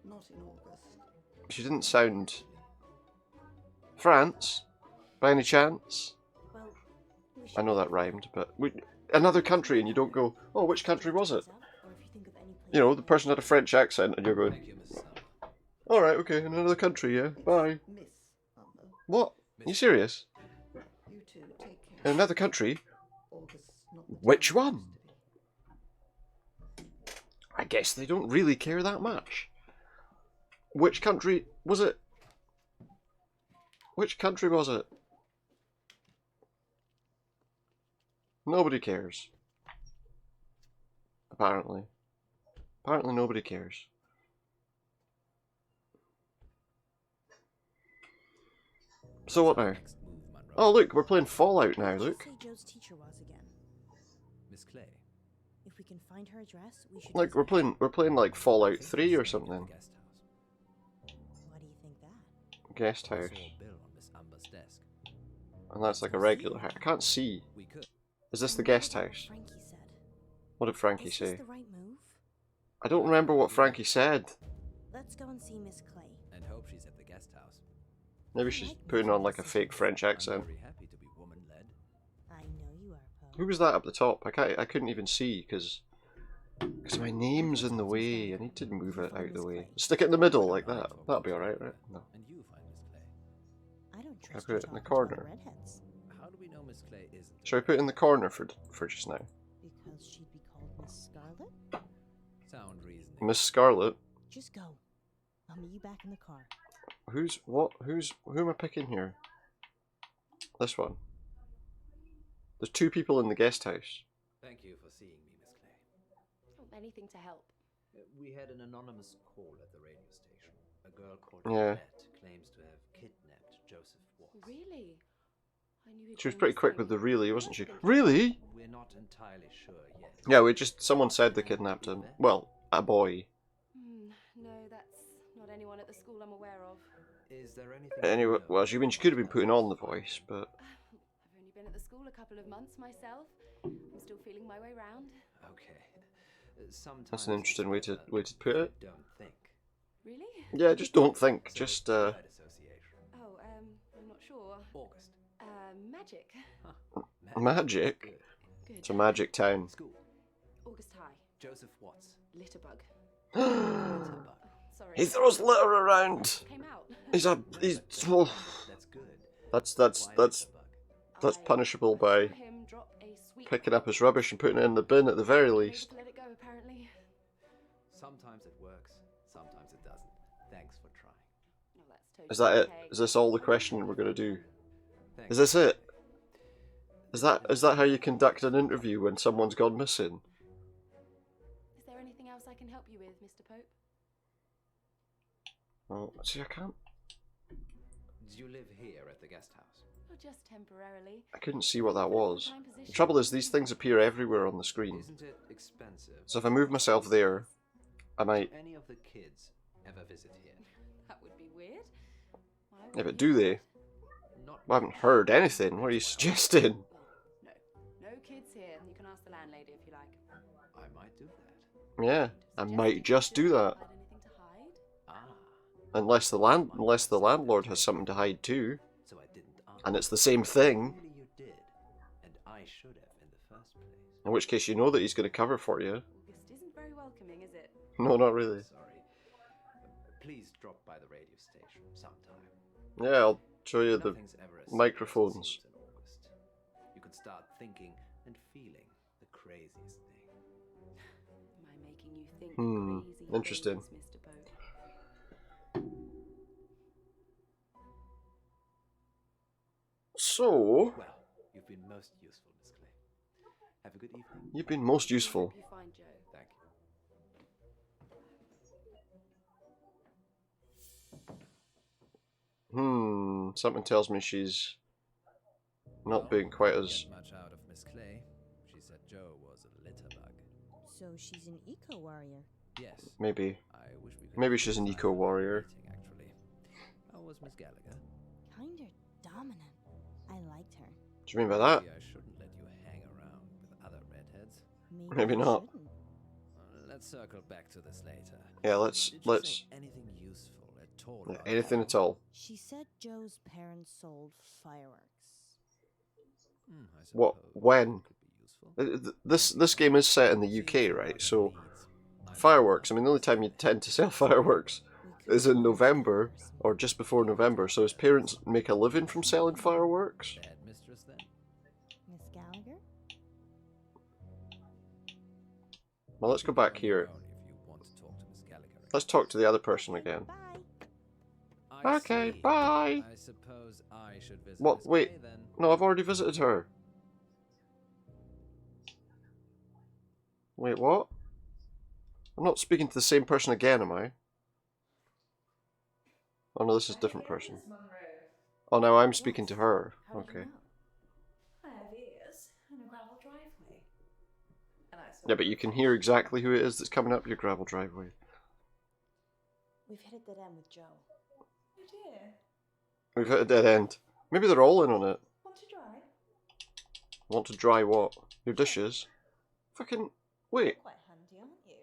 Not in August. She didn't sound France, by any chance? Well, we I know that rhymed, but another country, and you don't go, oh, which country was it? Or if you think of any place You know, the person had a French accent, and you're going, Thank you, Miss Summer. all right, okay, in another country, yeah, bye. Miss Munro. What? Are you serious? You two take In care. another country? August's not the Which time it one? used to be. I guess they don't really care that much. Which country was it? Which country was it? Nobody cares. Apparently. Apparently nobody cares. So what now? Next move, Munro. Oh look, we're playing Fallout now, Who did you look. say Joe's teacher was again? Miss Clay. If we can find her address, we should. Like visit we're playing like Fallout 3 or something. Guest house. Why do you think that? Guest I house. saw a bill on Miss Amber's desk. And that's like a regular house. I can't see. We could. Is this the Remember guest what house? Frankie said. What did Frankie Is say? this the right move? I don't remember what Frankie said. Let's go and see Miss Clay. And hope she's at the guest house. Maybe she's putting on like a fake French I'm accent. very happy to be woman-led. I know you are, Poe. Who was that up the top? I couldn't even see because my name's in the way. I need to move it out of the way. Stick it in the middle like that. That'll be alright, right? No. And you find Miss Clay. I don't trust put you it in the talking to corner. redheads. How do we know Miss Clay isn't? Shall I put it in the corner for just now? Because she'd be called Miss Scarlet? Sound reasoning. Miss Scarlet. Just go. I'll meet you back in the car. Who am I picking here? This one. There's two people in the guest house. Thank you for seeing me, Miss Clay. Oh, anything to help. We had an anonymous call at the radio station. A girl called Yeah. Yvette claims to have kidnapped Joseph Watts. Really? I knew he'd She was been pretty quick missing. with the really, wasn't she? Thinking- Really? We're not entirely sure yet. Yeah, someone said they kidnapped him. Well, a boy. No, that's not anyone at the school I'm aware of. Is there anything? Anyway, you know well, she could have been putting on the voice, but I've only been at the school a couple of months myself. I'm still feeling my way round. Okay. Sometimes that's an interesting way to it's put it. Don't think. Really? Yeah, just don't think. So, Just word association. Oh, I'm not sure. August. Magic. magic. Good. Good. It's a magic town. School. August High. Joseph Watts. Litterbug. He Litterbug. Sorry. throws litter around. Came out. He's oh, That's good. that's Why Litterbug? that's I punishable by saw him drop a sweet picking up his rubbish and putting it in the bin at the very able least. to let it go, apparently. Sometimes it works. Sometimes it doesn't. Thanks for trying. No, that's totally Is that it? okay. Is this all the questioning we're gonna do? Thanks. Is this it? Is that how you conduct an interview when someone's gone missing? Is there anything else I can help you with, Mr. Pope? Oh, see, I can't. Do you live here at the guest house? Or just temporarily? I couldn't see what that was. Full-time The position. trouble is, these things appear everywhere on the screen. Isn't it expensive? So if I move myself there, I might. Any of the kids ever visit here? That would be weird. Why would Yeah, but he do they? Not. I haven't heard anything. What are you suggesting? No. No kids here. You can ask the landlady if you like. I might do that. Yeah, I might just do that. Had anything to hide? Ah, Unless the landlord has something to hide too, so I didn't ask. and it's the same thing. Really, you did, and I should have in the first place. In which case, you know that he's going to cover for you. August isn't very welcoming, is it? No, not really. Sorry. Please drop by the radio station sometime. Yeah, I'll show you the Nothing's ever as microphones. serious as it seems in August. You can start thinking and feeling the craziest thing. crazy Interesting. things, Mr. Poe. So, Well, you've been most useful, Miss Clay. Have a good evening. you've been most I useful. hope you find Joe. Thank you. Something tells me she's not Well, being quite didn't as... get much out of Miss Clay. She said Joe was a litterbug. So she's an eco warrior. Yes. Maybe. I wish we could. Maybe she's an eco warrior. Meeting, actually. How was Miss Gallagher? Kinda dominant. I liked her. What do you mean by that? Maybe I shouldn't let you hang around with other redheads. Maybe I not. shouldn't. Let's circle back to this later. Yeah, let's... Did you say anything useful at all? Yeah, about anything Joe? at all. She said Joe's parents sold fireworks. I What? suppose When? it could be useful. This game is set in the UK, right? So, fireworks. I mean, the only time you tend to sell fireworks is in November, or just before November. So his parents make a living from selling fireworks? Bad mistress then? Miss Gallagher? Well, let's go back here. If you want to talk to Miss Gallagher. Let's talk to the other person again. Bye. I Okay, see. bye. I suppose I should visit What? Miss Wait. Clay then. No, I've already visited her. Wait, what? I'm not speaking to the same person again, am I? Oh no, this is a different person. Oh, now I'm speaking to her. How did you Okay. know? I have ears and a gravel driveway. And I saw Yeah, but you can hear exactly who it is that's coming up your gravel driveway. We've hit a dead end with Joe. Oh dear. We've hit a dead end. Maybe they're all in on it. Want to dry? Want to dry what? Your dishes? Fucking... Wait. Quite handy, aren't you?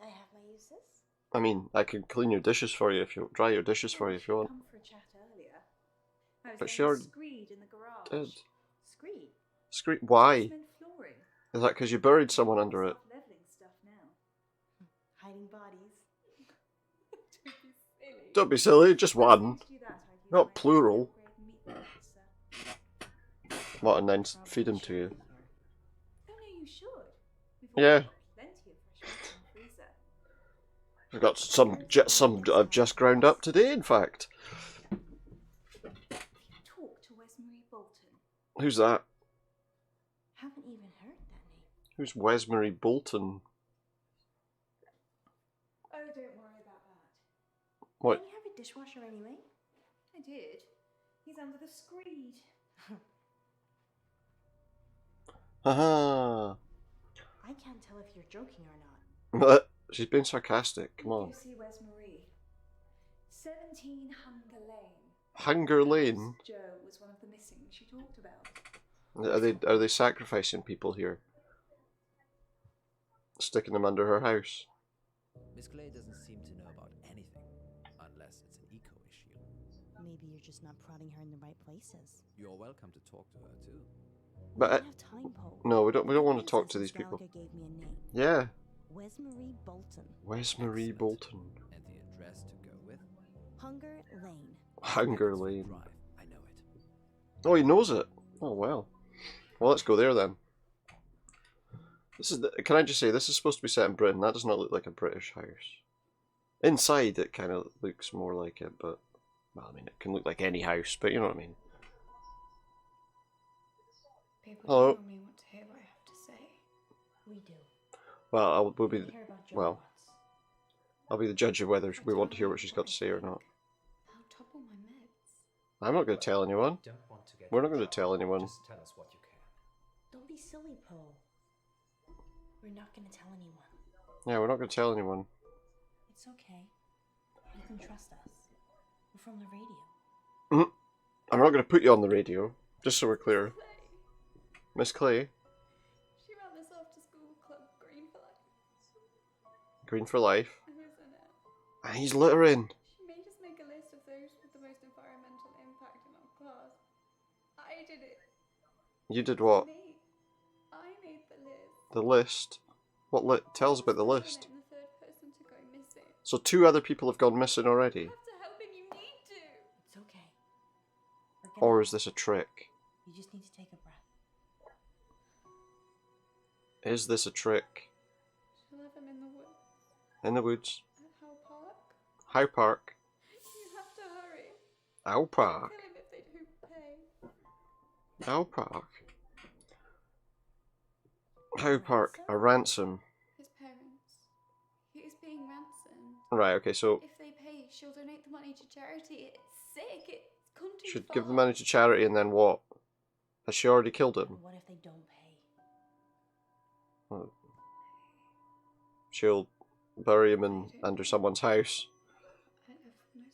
I have my uses. I mean, I can clean your dishes for you if you... Dry your dishes for you if you want. Come for a chat earlier. I was But getting she already screed in the garage. did. Screed? Scream. Why? Cement flooring. Is that because you buried someone under it? Self-leveling stuff now. Hiding bodies. Don't be silly, just one. To do that, I'd use Not my plural. upgrade meat processor. What, and then feed them to you? Oh no, you should. We've Yeah. already got plenty of fresh meat in the freezer. I've got some I've just ground up today, in fact. Talk to Wes Marie Bolton. Who's that? Haven't even heard that name. Who's Wesbury Bolton? Oh, don't worry about that. What? Don't you have a dishwasher anyway? I did. He's under the screed. Haha. I can't tell if you're joking or not. She's being sarcastic. Come You on. see Wes Marie. 17 Hunger Lane. Hunger Lane. Joe was one of the missing she talked about. Are they sacrificing people here? Sticking them under her house. Miss Clay doesn't seem to know about anything, unless it's an eco issue. Maybe you're just not prodding her in the right places. You're welcome to talk to her too. But I don't have time, Poe. no, we don't want to Princess talk to these Miss people. Gallagher gave me a name. Yeah. Wes Marie Bolton. Wesbury Excellent. Bolton. And the address to go with? Hunger Lane. Hunger Beaconsfield Lane. Drive. I know it. Oh, he knows it. Oh well. Well, let's go there then. This is. Can I just say this is supposed to be set in Britain? That does not look like a British house. Inside, it kind of looks more like it, but well, I mean, it can look like any house, but you know what I mean. People Hello. don't normally want to hear what I have to say. We do. Well, we'll We be. hear about Joe well. lots. I'll be the judge of whether we want to hear what she's got to say or not. I'll topple my meds. I'm not going to tell anyone. Don't want to get We're not in going to trouble. tell anyone. Just tell us what you can. Don't be silly, Poe. We're not gonna tell anyone. Yeah, we're not going to tell anyone. It's okay. You can trust us. We're from the radio. I'm not going to put you on the radio, just so we're clear. Miss Clay, She ran this after school club Green for Life. Green for Life. I was in it. And he's littering. She made us make a list of those with the most environmental impact in our class. I did it. You did what? Me. I made the list. The list. What tell us about the I was list. the third person to go missing. So 2 other people have gone missing already. You have to help him. You need to. It's okay. We're gonna Or help. is this a trick? You just need to take a breath. Is this a trick? She left him in the woods. In the woods. At Howe Park? How Park. You have to hurry. How They'll Park. kill him if they don't pay. How Park. How Park. A ransom. His parents. He is being ransomed. Right, okay, so If they pay, she'll donate the money to charity. It's sick. It's gone too should far. give the money to charity and then what? Has she already killed him? What if they don't pay? Well, she'll bury him in under someone's house. I have no sorrow.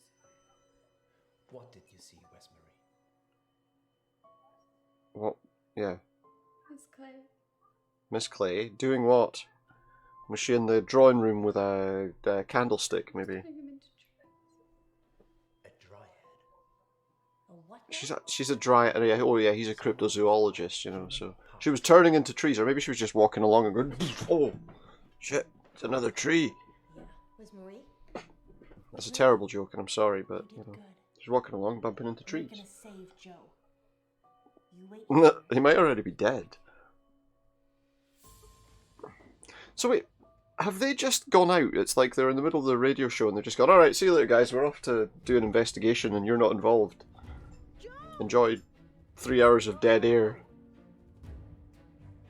What did you see, Westbury? What? Yeah. Miss Clay. Miss Clay. Doing what? Was she in the drawing room with a candlestick, maybe? Turning him into trees. A dryad. A what? She's a dryad. Oh yeah, he's a cryptozoologist, you know, so... She was turning into trees, or maybe she was just walking along and going, oh, shit, it's another tree. Yeah. Was Marie? That's a terrible joke, and I'm sorry, but, You you did know, good. she's walking along, bumping into We're trees. gonna save Joe. You wait here. He might already be dead. So wait, have they just gone out? It's like they're in the middle of the radio show and they've just gone, alright, see you later guys, we're off to do an investigation and you're not involved. Enjoy 3 hours of dead air.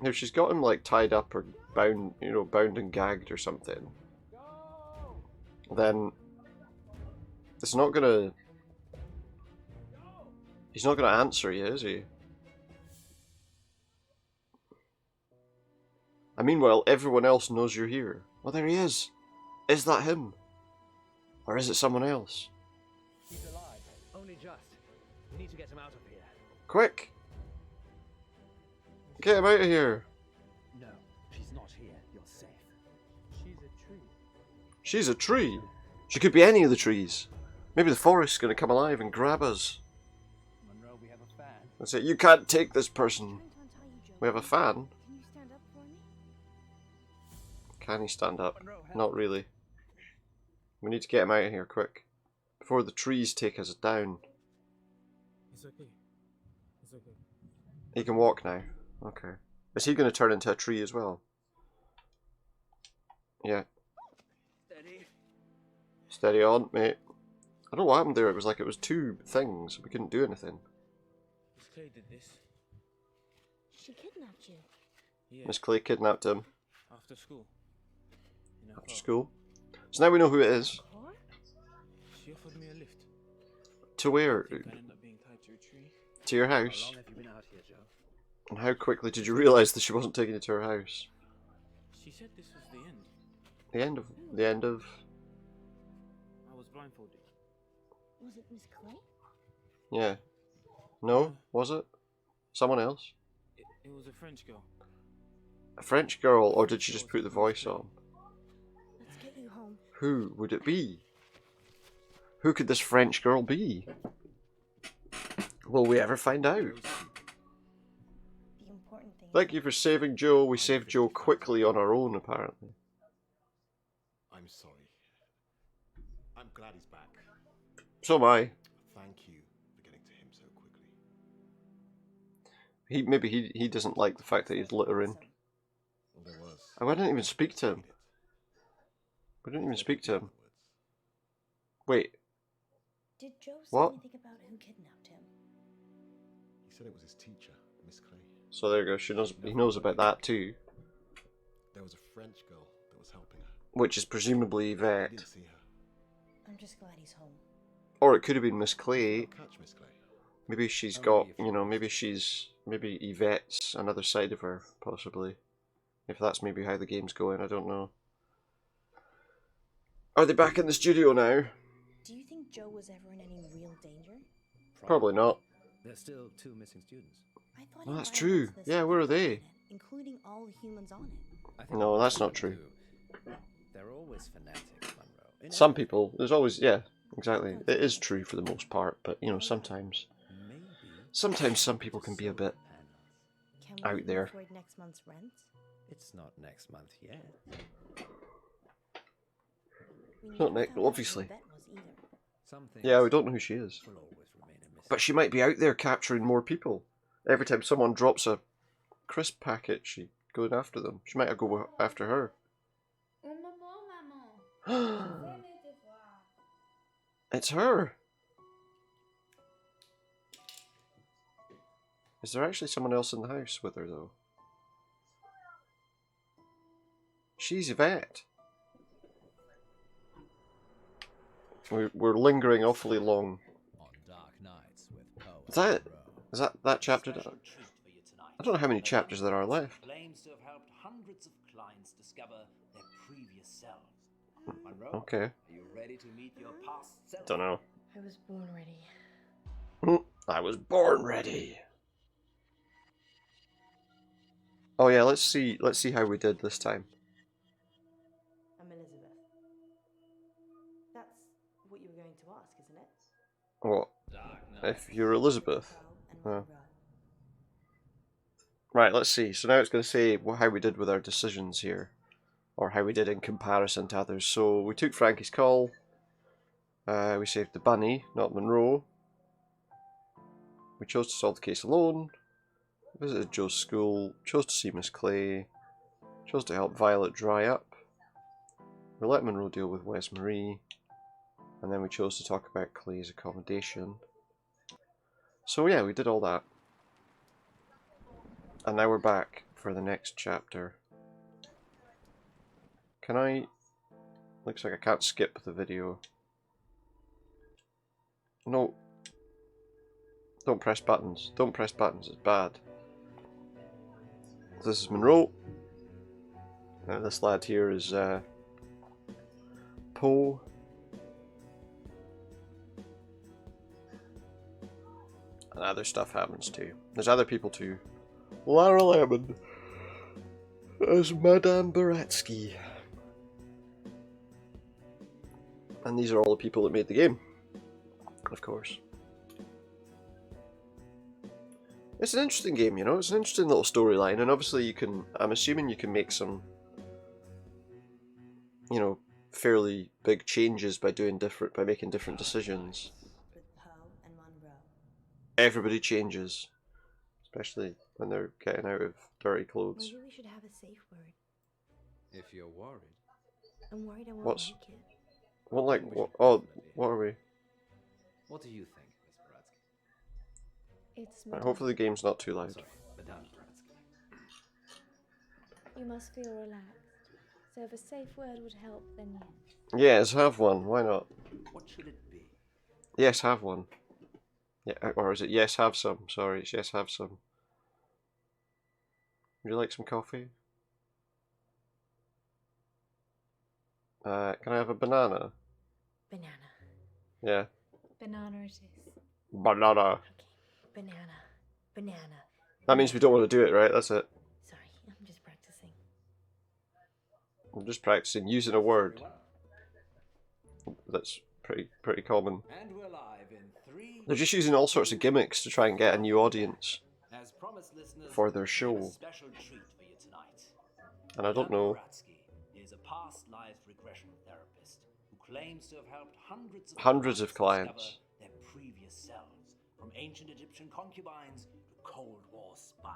If she's got him like tied up or bound, you know, bound and gagged or something, then it's not gonna... He's not gonna answer you, is he? And meanwhile, everyone else knows you're here. Oh, there he is. Is that him? Or is it someone else? He's alive. Only just. We need to get him out of here. Quick! Get him out of here! No, she's not here. You're safe. She's a tree. She's a tree! She could be any of the trees. Maybe the forest's gonna come alive and grab us. Munro, we have a fan. And say, you can't take this person. Trying to untie you, Joe. We have a fan. Can you stand up for me? Can he stand up? Munro, help. Not really. We need to get him out of here quick. Before the trees take us down. It's okay. It's okay. He can walk now. Okay. Is he going to turn into a tree as well? Yeah. Steady. Steady on, mate. I don't know what happened there. It was like it was two things. We couldn't do anything. Miss Clay did this. She kidnapped you. Yeah. Miss Clay kidnapped him After school. In a after car. school. So now we know who it is. Car? She offered me a lift. To where? I ended up being tied to a tree. To your How house. long have you been out here, Joe? And how quickly did you realise that she wasn't taking you to her house? She said this was the end. The end of... The end of... I was blindfolded. Was it Miss Clay? Yeah. No? Was it? Someone else? It was a French girl. A French girl? Or did she just put the voice on? Let's get you home. Who would it be? Who could this French girl be? Will we ever find out? The important thing. Thank you for saving Joe. We saved Joe quickly on our own, apparently. I'm sorry. I'm glad he's back. So am I. Thank you for getting to him so quickly. Maybe he doesn't like the fact that he's let her in. Well, there was. Oh, I didn't even speak to him. We didn't even speak to him. Wait, Did Joe say What? anything about who kidnapped him? He said it was his teacher, Miss Clay. so there you go. He knows about that too, There was a French girl that was helping her. which is presumably I Yvette, didn't see her. I'm just glad he's home. or it could have been Miss Clay. I'll catch Miss Clay. Maybe she's got, you know, maybe Yvette's another side of her, possibly. If that's maybe how the game's going, I don't know. Are they back in the studio now? Do you think Joe was ever in any real danger? Probably not. There's still 2 missing students. I thought Oh, he that's violates true. this Yeah, where are planet, they? including all the humans on it. I think No, most that's of not them true. do. They're always fanatics, Munro. In Some everything. people, there's always, yeah, exactly. It is true for the most part, but, you know, sometimes Maybe some people can be a bit Can we out even there. afford next month's rent? It's not next month yet. We Not never Nick, found out who obviously. Yvette was either. Some things Yeah, we don't know who she is. will always remain a mystery. But she might be out there capturing more people. Every time someone drops a crisp packet, she's going after them. She might go after her. Oh, maman, maman. It's her! Is there actually someone else in the house with her though? She's Yvette. We're lingering awfully long. On dark nights with Poe Is that it? and Munro. Is that chapter? Special treat for you tonight. I don't know how many chapters there are left. Claims to have helped hundreds of clients discover their previous selves. Munro, Okay. are you ready to meet your past self? Don't know. I was born ready. I was born ready. Oh yeah, let's see how we did this time. I'm Elizabeth. That's what you were going to ask, isn't it? What? Dark night. If you're Elizabeth. Poe and Oh. Munro. Right, let's see. So now it's going to say how we did with our decisions here. Or how we did in comparison to others. So we took Frankie's call. We saved the bunny, not Monroe. We chose to solve the case alone. Visited Joe's school. Chose to see Miss Clay. Chose to help Violet dry up. We let Monroe deal with Wes Marie. And then we chose to talk about Clay's accommodation. So yeah, we did all that. And now we're back for the next chapter. Can I... Looks like I can't skip the video. No. Don't press buttons. Don't press buttons, it's bad. This is Munro. And this lad here is Poe. And other stuff happens too. There's other people too. Lara Lemon as Madame Baratsky. And these are all the people that made the game, of course. It's an interesting game, you know, it's an interesting little storyline, and obviously you can, I'm assuming you can make some, you know, fairly big changes by making different decisions. With Poe and Munro. Everybody changes, especially when they're getting out of dirty clothes. Maybe we should have a safe word. If you're worried. I'm worried I won't What's- like it. Well, like, what, oh, what are we? What do you think, Miss Baratsky? It's Right, hopefully the game's not too loud. Sorry, Madame Baratsky. You must feel relaxed. So if a safe word would help, then yes. Yes, have one, why not? What should it be? Yes, have one. Yeah, or is it yes, have some? Sorry, it's yes, have some. Would you like some coffee? Can I have a banana? Banana. Yeah. Banana it is. Banana. Okay. Banana. Banana. That means we don't want to do it, right? That's it. Sorry, I'm just practicing. I'm just practicing using a word. That's pretty common. And we're live in 3. They're just using all sorts of gimmicks to try and get a new audience As promised, listeners, for their we have show. a special treat for you tonight. And I don't Madame know. Baratsky is a past life regression therapist who claims to have helped Hundreds of clients. discover their previous selves, from ancient Egyptian concubines to Cold War spies.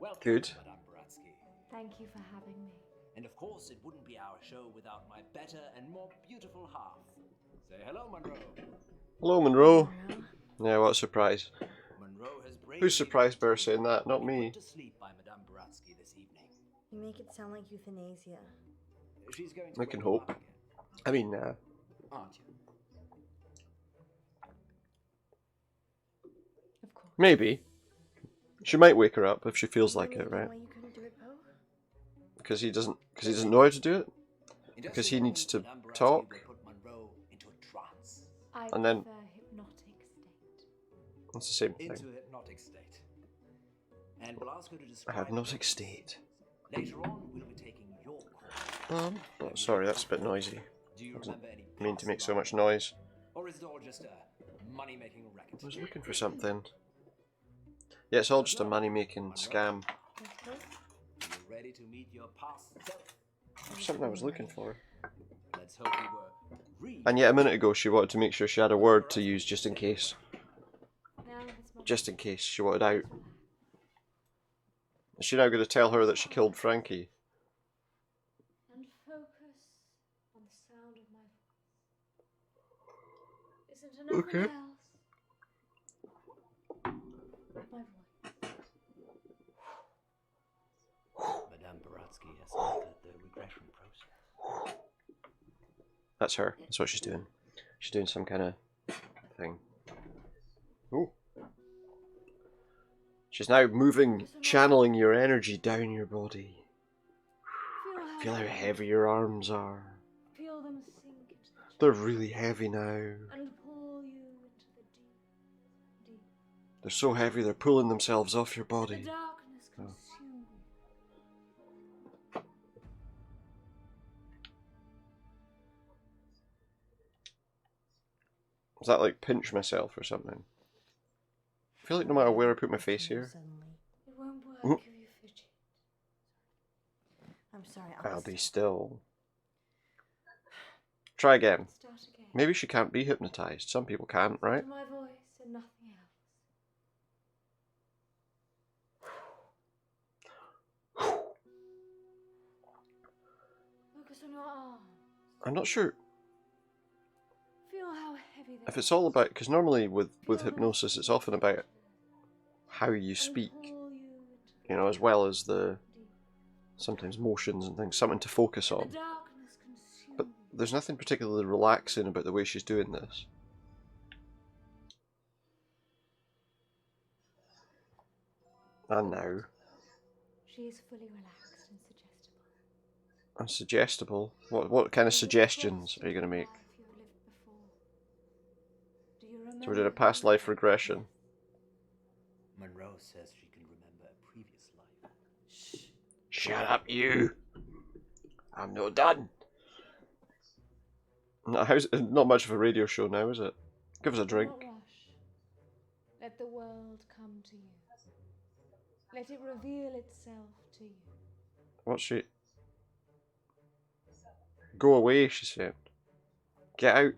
Welcome, Good. Madame Baratsky. Thank you for having me. And of course, it wouldn't be our show without my better and more beautiful half. Say hello, Munro. Hello, Monroe. Munro? Yeah, what a surprise. Munro has bravely Who's surprised by her been saying that? Not me. put to sleep by Madame Baratsky this evening. You make it sound like euthanasia. She's going to I can wake you hope. up again, I mean, aren't you? Of course. maybe. She might wake her up if she feels like it, right? Why you couldn't do it, Poe? Because he doesn't know how to do it. In just Because a he needs moment, to Madame Baratsky talk. will put Munro into a trance. I And then- prefer hypnotic state. It's the same Into thing. a hypnotic state. And we'll ask her to A describe hypnotic those. state. Later on, we'll be taking your call. Oh, sorry, that's a bit noisy. Do you Doesn't remember any I mean to past make so much lives? noise. Or is it all just a money-making racket? I was looking for something. Yeah, it's all just a money-making scam. Yes, Poe? Are you ready to meet your past self? There's something I was looking for. Let's hope you were read. And yet a minute ago she wanted to make sure she had a word to use just in case. Now it's my Just in case she wanted out. Is she now going to tell her that she killed Frankie? And focus on the sound Okay. Madame Baratsky has started the regression process. That's her. That's what she's doing. She's doing some kind of thing. Ooh. She's now moving, channeling your energy down your body. Feel how heavy your arms are. Feel them sink into the They're really heavy now. and pull you into the deep. They're so heavy they're pulling themselves off your The body. darkness Oh. consume you. Is that like pinch myself or something? I feel like no matter where I put my face here. It won't work Mm. if you fidget. I'm sorry, I'll be still. Try again. Start again. Maybe she can't be hypnotized. Some people can't, right? To my voice and nothing else. Focus on your arms. I'm not sure Feel how heavy they if it's all about, because normally with hypnosis it's often about how you and speak, pull you into you know, as well as the the deep. sometimes motions and things, something to focus The on. darkness consume But you. there's nothing particularly relaxing about the way she's doing this. And now, She is fully relaxed and suggestible. and suggestible. What kind of suggestions are you going to make? So we did a past life regression. Munro says she can remember a previous life. Shh. Shut up, you! I'm no done. No, not much of a radio show now, is it? Give us a drink. Do not rush. Let the world come to you. Let it reveal itself to you. What's she? Go away, she said. Get out.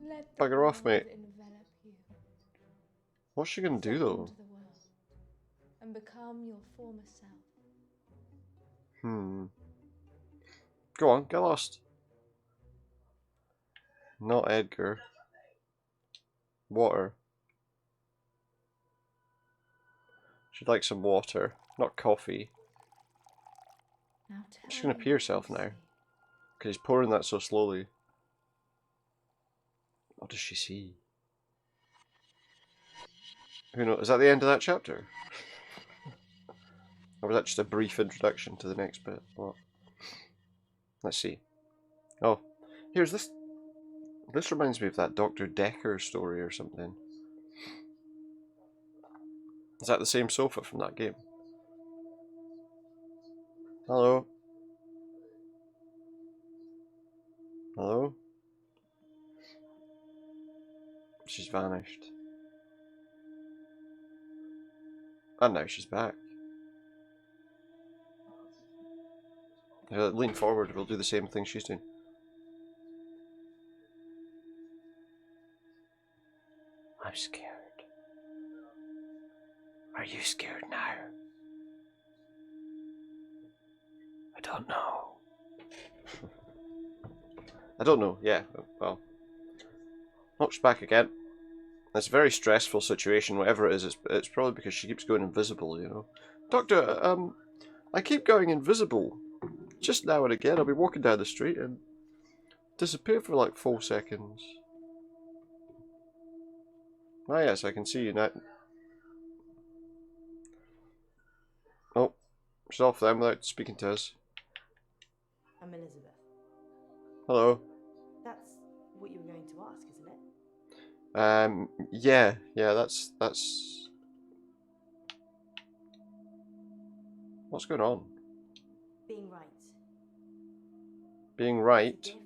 Let the Bugger off, world mate. envelop you. What's she gonna do Step though? into the world and become your former self. Go on, get lost. Not Edgar. Water. She'd like some water, not coffee. Now tell She's gonna me pee herself what you now. see. Because he's pouring that so slowly. What does she see? Who knows? Is that the end of that chapter? Or was that just a brief introduction to the next bit? What? Let's see. Oh, here's this. This reminds me of that Dr. Decker story or something. Is that the same sofa from that game? Hello? Hello? She's vanished. And now she's back. Lean forward, we'll do the same thing she's doing. I'm scared. Are you scared now? I don't know. I don't know, yeah, well. Oh, she's back again. It's a very stressful situation, whatever it is. It's probably because she keeps going invisible, you know. Doctor, I keep going invisible. Just now and again, I'll be walking down the street and disappear for like 4 seconds. Ah yes, I can see you now. Oh, she's off then without speaking to us. I'm Elizabeth. Hello. That's what you were going to ask, isn't it? Yeah, that's... What's going on? Being right. Being It's a right? gift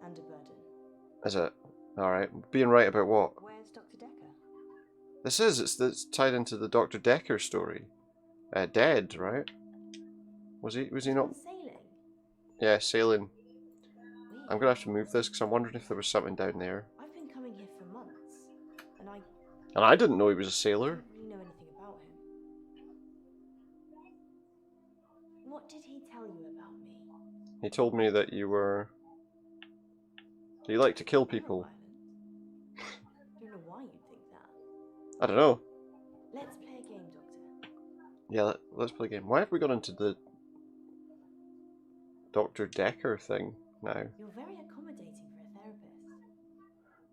and a burden. Is it? Alright. Being right about what? Where's Dr. Decker? It's tied into the Dr. Decker story. Dead, right? Was he not? Sailing? Yeah, sailing. Weird. I'm gonna have to move this because I'm wondering if there was something down there. I've been coming here for months, and I And I didn't know he was a sailor. don't really know anything about him. What did he tell you about me? He told me that you were Do you like to kill I'm not people? violent. Don't know why you'd think that. I don't know. Let's play a game, Doctor. Yeah, let's play a game. Why have we gone into the Dr. Decker thing now? You're very accommodating for a therapist.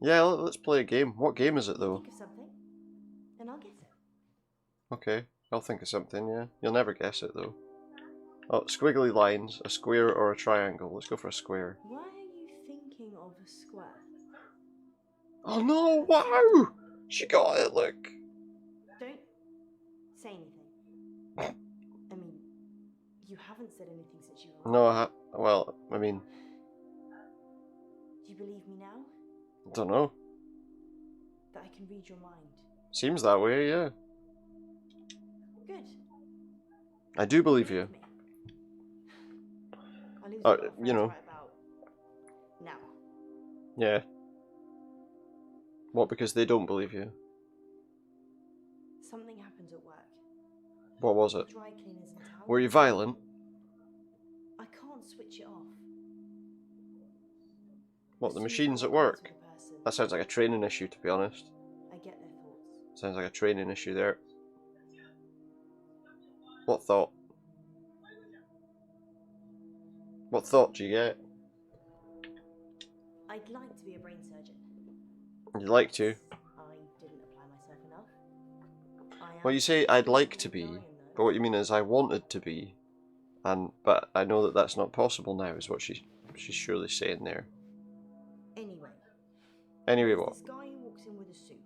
Yeah, let's play a game. What game is it though? Think of something, and I'll guess it. Okay, I'll think of something, yeah. You'll never guess it though. Oh, squiggly lines, a square or a triangle. Let's go for a square. Why are you thinking of a square? Oh no, wow! She got it, look! Don't say anything. I mean, you haven't said anything since you were. No, well, I mean, Do you believe me now? I don't know. That I can read your mind? Seems that way, yeah. Good. I do believe you. Me. I'll lose Oh, a lot of you friends know. right about now. Yeah. What, because they don't believe you? Something happened at work. What was it? Dry cleaners in town. Were you violent? I can't switch it off. What, As the soon as machines I at walk work? into a person, That sounds like a training issue, to be honest. I get their thoughts. Sounds like a training issue there. What thought? What thought do you get? I'd like to be a brain surgeon. You'd like to. I didn't apply myself enough. Well, you say I'd like to be, but what you mean is I wanted to be, but I know that that's not possible now. Is what she's surely saying there. Anyway. Anyway, there's what? This guy who walks in with a suit.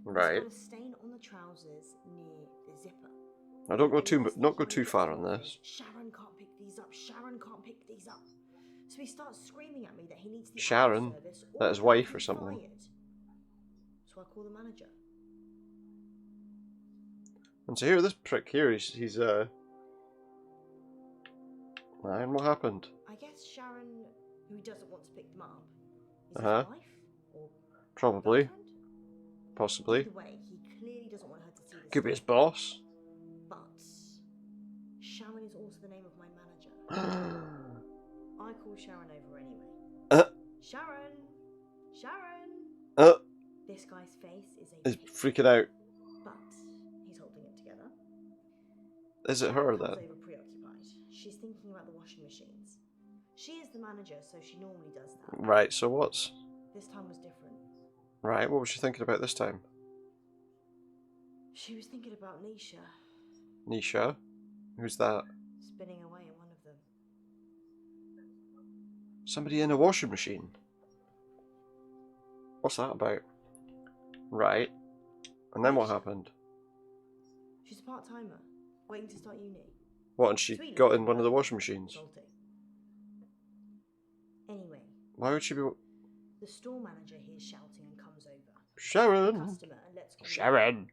Right. He's got a stain on the trousers near the zipper. Now don't go And too he's not go thinking too far when on he this. gets to the office, Sharon can't pick these up. Sharon can't pick these up. So he starts screaming at me that he needs the Sharon? hour service or That his he'll wife be or something? fired. So I call the manager. And so here, this prick here, he's and what happened? I guess Sharon, who doesn't want to pick them up, is Uh-huh. his wife or Probably, girlfriend? possibly. Either way, he clearly doesn't want her to see this. Could be his boss. But Sharon is also the name of my manager. I call Sharon over anyway. Sharon! Sharon! This guy's face is a He's picture, freaking out. but he's holding it together. Is it her Sharon then? comes over preoccupied. She's thinking about the washing machines. She is the manager, so she normally does that. Right. So what's This time was different. right? What was she thinking about this time? She was thinking about Nisha Nisha, who's that? spinning away in one of them. Somebody in a washing machine. What's that about? Right. And then what happened? She's a part-timer, waiting to start uni. What? And she Sweet got little in one of the girl. washing machines. Salty. Anyway, Why would she be? the store manager hears shouting and comes over. The Sharon. customer, and let's call him Sharon.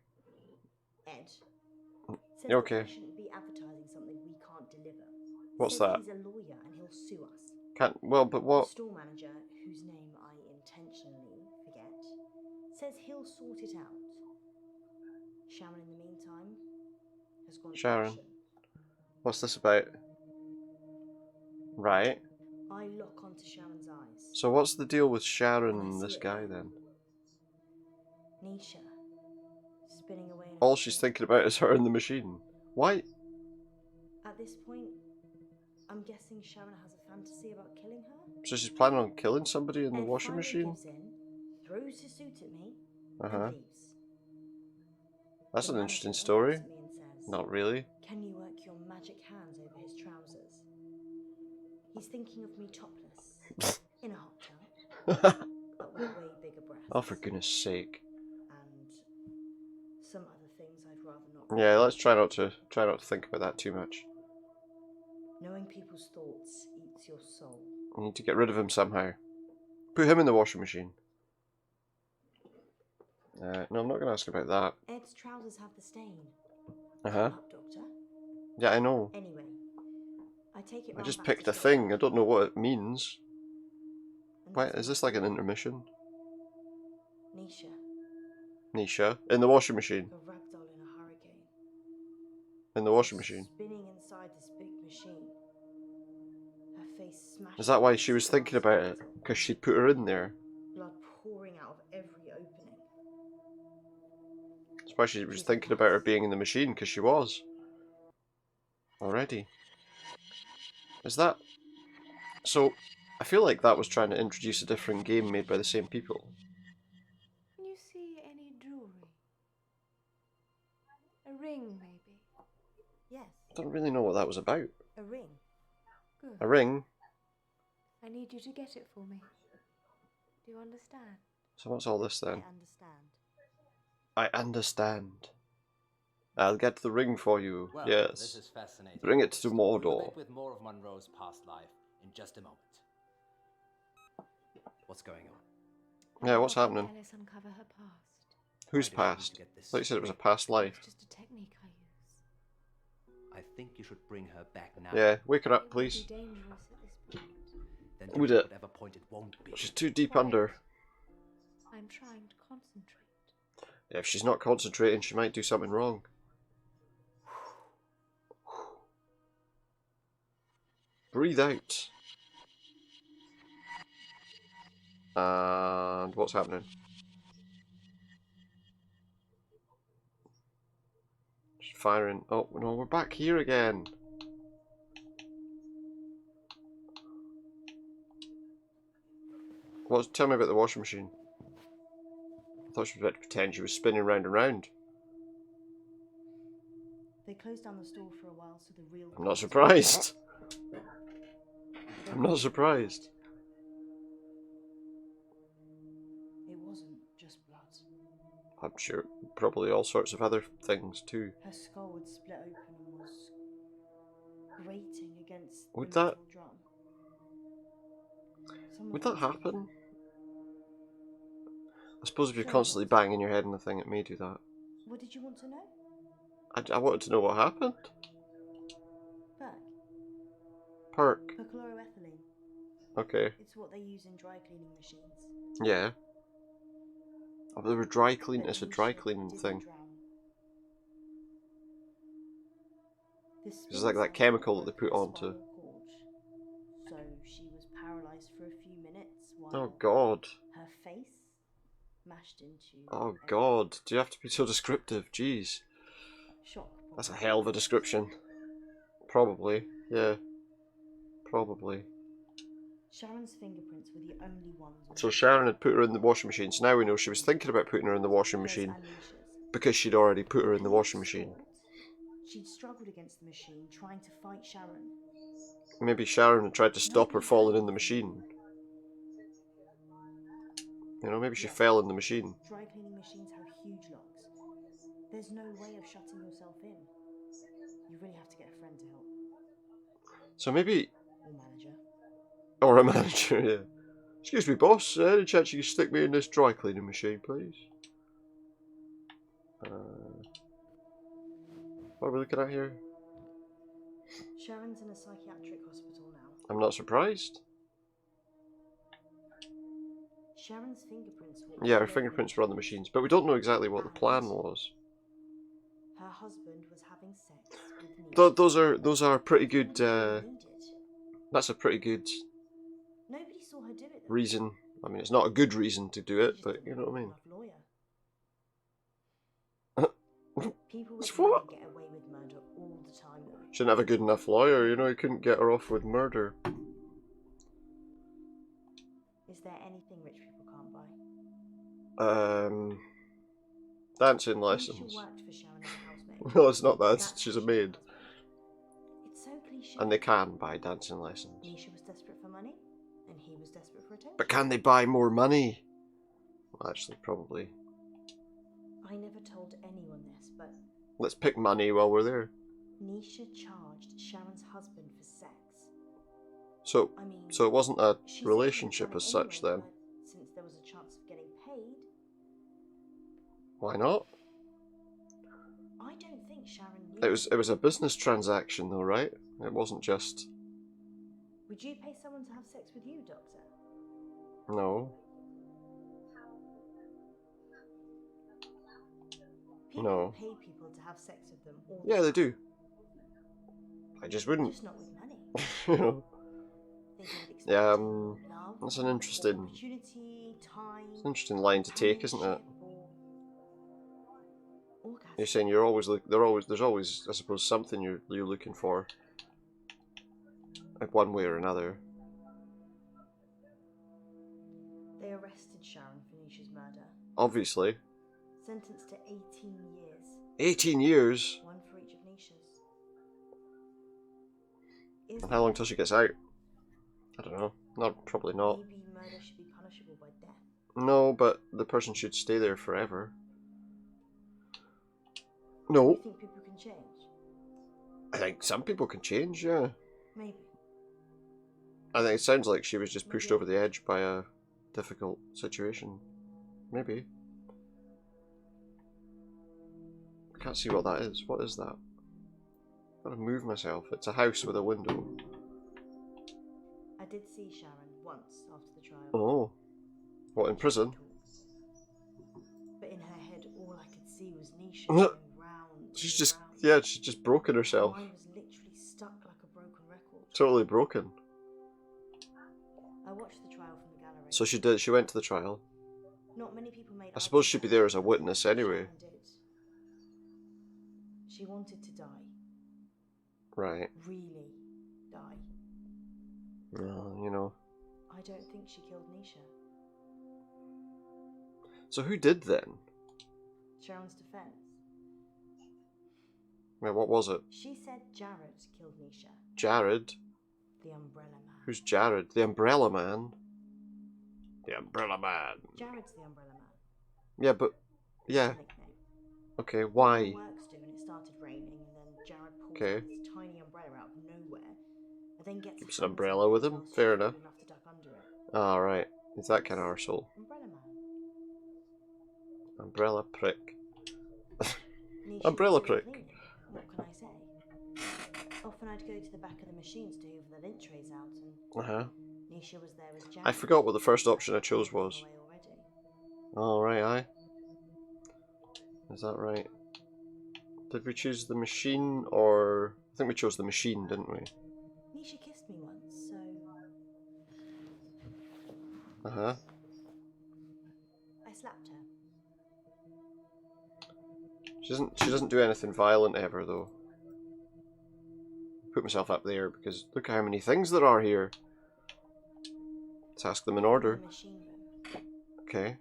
Ed, says You okay? that we shouldn't be advertising something we can't deliver. What's Says that? He's a lawyer and he'll sue us. Can't. Well, but The what? store manager, whose name I intentionally forget, says he'll sort it out. Sharon, in the meantime, has gone to Sharon. action. What's this about? Right. I lock onto Sharon's eyes. So what's the deal with Sharon and this guy then? Nisha, spinning away. In All a she's tree. thinking about is her in the machine. Why? At this point, I'm guessing Sharon has a fantasy about killing her. So she's planning on killing somebody in the Ed washing finally machine? gives in, throws his suit at me, Uh-huh. and leaves. That's The an manager interesting looks story. at me and says, Not really. "Can you work your magic hands over his trousers?" He's thinking of me topless, in a hot tub, but with way bigger breasts. Oh, for goodness sake. And some other things I'd rather not. Yeah, let's try not to think about that too much. Knowing people's thoughts eats your soul. We need to get rid of him somehow. Put him in the washing machine. No, I'm not going to ask about that. Ed's trousers have the stain. Uh-huh. Up, Doctor. Yeah, I know. Anyway, I take it. I round just back picked to a shop, thing. I don't know what it means. and Why, that's is when this like an intermission? Nisha, Nisha? In the washing machine. a ragdoll in a hurricane. In the washing machine. Spinning inside this big machine. Her face smashed. Is that why she was thinking about it? Because she'd put her in there? Blood pouring out of every opening. That's why she was thinking about her being in the machine, because she was. Already. Is that... So, I feel like that was trying to introduce a different game made by the same people. Can you see any jewelry? A ring, maybe? Yes. I don't really know what that was about. A ring. Good. A ring? I need you to get it for me. Do you understand? So what's all this then? I understand. I understand. I'll get the ring for you. Well, yes. this is fascinating. Bring it to We'll Mordor. connect with more of Munro's past life in just a moment. What's going on? Yeah, what's Helping happening? Alice uncover her past. Who's Why do you need past? to get this Like you said, it was a straight? past life. It's just a technique I use. I think you should bring her back now. Yeah, wake her It up, would please. be dangerous at this point. Then Would do it? whatever point it won't be. She's too deep under. I'm trying to concentrate. Yeah, if she's not concentrating, she might do something wrong. Breathe out. And what's happening? She's firing. Oh, no, we're back here again. Tell me about the washing machine. I thought she was about to pretend she was spinning round and round. They closed down the store for a while, so the real... I'm not surprised. I'm not surprised. It wasn't just blood. I'm sure probably all sorts of other things too. Her skull would split open and was grating against Would the that- metal drum. Some of Would it that was happen? I suppose if you're constantly banging your head on the thing, it may do that. What did you want to know? I wanted to know what happened. Perk. Perk. Perchloroethylene. Okay. It's what they use in dry cleaning machines. Yeah. Oh, but they were dry clean. But It's a Nisha dry cleaning didn't thing. drown. This It's like that spin chemical that they cycle put broke onto. her spinal cord. So she was paralysed for a few minutes while Oh God. her face mashed into Oh a God. Do you have to be so descriptive? Jeez. shock. That's a hell of a description. Probably. Yeah. Probably. Sharon's fingerprints were the only ones. on So the Sharon had put her in the washing machine. So now we know she was thinking about putting her in the washing Hers machine and Nisha's. because she'd already put her in the washing Police machine. thought she'd struggled against the machine, trying to fight Sharon. Maybe Sharon had tried to stop her falling in the machine. You know, maybe she fell in the machine. Dry cleaning machines have huge locks. There's no way of shutting yourself in. You really have to get a friend to help. So maybe... Or manager. Or a manager, yeah. Excuse me, boss. Any chance you can stick me in this dry cleaning machine, please? What are we looking at here? Sharon's in a psychiatric hospital now. I'm not surprised. Sharon's fingerprints were... Yeah, all her over fingerprints were on the machines, but we don't know exactly what the plan was. Her husband was having sex with Nisha. Those are pretty good. Needed. That's a pretty good Nobody saw her do it. Though. reason. I mean, it's not a good reason to do She it, just but didn't you have know what I mean. enough lawyer. People It's would what? get away with murder all the time. Though. She didn't have a good enough lawyer, you know. He couldn't get her off with murder. Is there anything rich people can't buy? Dancing Nisha lessons. worked for Sharon as a housemaid. No, it's not that. That's She's what a she maid, does. It's so cliche. and they can buy dancing lessons. Nisha was desperate for money, and he was desperate for attention. But can they buy more money? Well, actually, probably. I never told anyone this, but Let's pick money while we're there. Nisha charged Sharon's husband for sex. So, I mean, so it wasn't a she said she'd relationship done as it such anyway, then. but since there was a chance of getting paid, Why not? I don't think Sharon knew. It was a business transaction though, right? It wasn't just... Would you pay someone to have sex with you, Doctor? No. People No. pay people to have sex with them all Yeah, the they time, do. I just wouldn't. just not with money. You know. Yeah, Love, that's an interesting, opportunity, time, it's an interesting line to take, isn't it? companionship, or orgasm. You're saying you're always there's always, I suppose, something you're looking for, like one way or another. They arrested Sharon for Nisha's murder. Obviously. Sentenced to 18 years. 18 years? One for each of Nisha's. Is And how long till she gets out? I don't know. Probably not. Maybe murder should be punishable by death. No, but the person should stay there forever. Do No. you think people can change? I think some people can change, yeah. Maybe. I think it sounds like she was just pushed over the edge by a difficult situation. Maybe. I can't see what that is. What is that? I've got to move myself. It's a house with a window. I did see Sharon once after the trial. Oh. What, in prison? But in her head, all I could see was Nisha She's going round. just, round. yeah, she's just broken herself. Mine was literally stuck like a broken record. Totally broken. I watched the trial from the gallery. So she went to the trial. Not many people made I suppose she'd be there as a witness anyway. Sharon did. She wanted to die. Right. Really die. Well, you know. I don't think she killed Nisha. So who did then? Sharon's defense. Well, what was it? She said Jared killed Nisha. Jared? The Umbrella Man. Who's Jared? The Umbrella Man? The Umbrella Man. Jared's the Umbrella Man. Yeah, but... Yeah. That's a nickname. Okay, why? The works do, and it started raining, and then Jared pulls this tiny umbrella out of nowhere, and then gets Keeps an umbrella with him. Fair enough. enough to duck under it. Ah, right. He's that kind of arsehole. Umbrella Man. Umbrella prick. Nisha Umbrella was doing prick. cleaning. What can I say? Often I'd go to the back of the machines to hoover the lint trays out, and Uh-huh. Nisha was there as Jared. I forgot what the first option I chose was. Oh, right, aye. Is that right? Did we choose the machine, or... I think we chose the machine, didn't we? Nisha kissed me once, so Uh-huh. I slapped her. She doesn't do anything violent ever, though. Put myself up there, because look how many things there are here. Let's ask them in order. The machine room. Okay.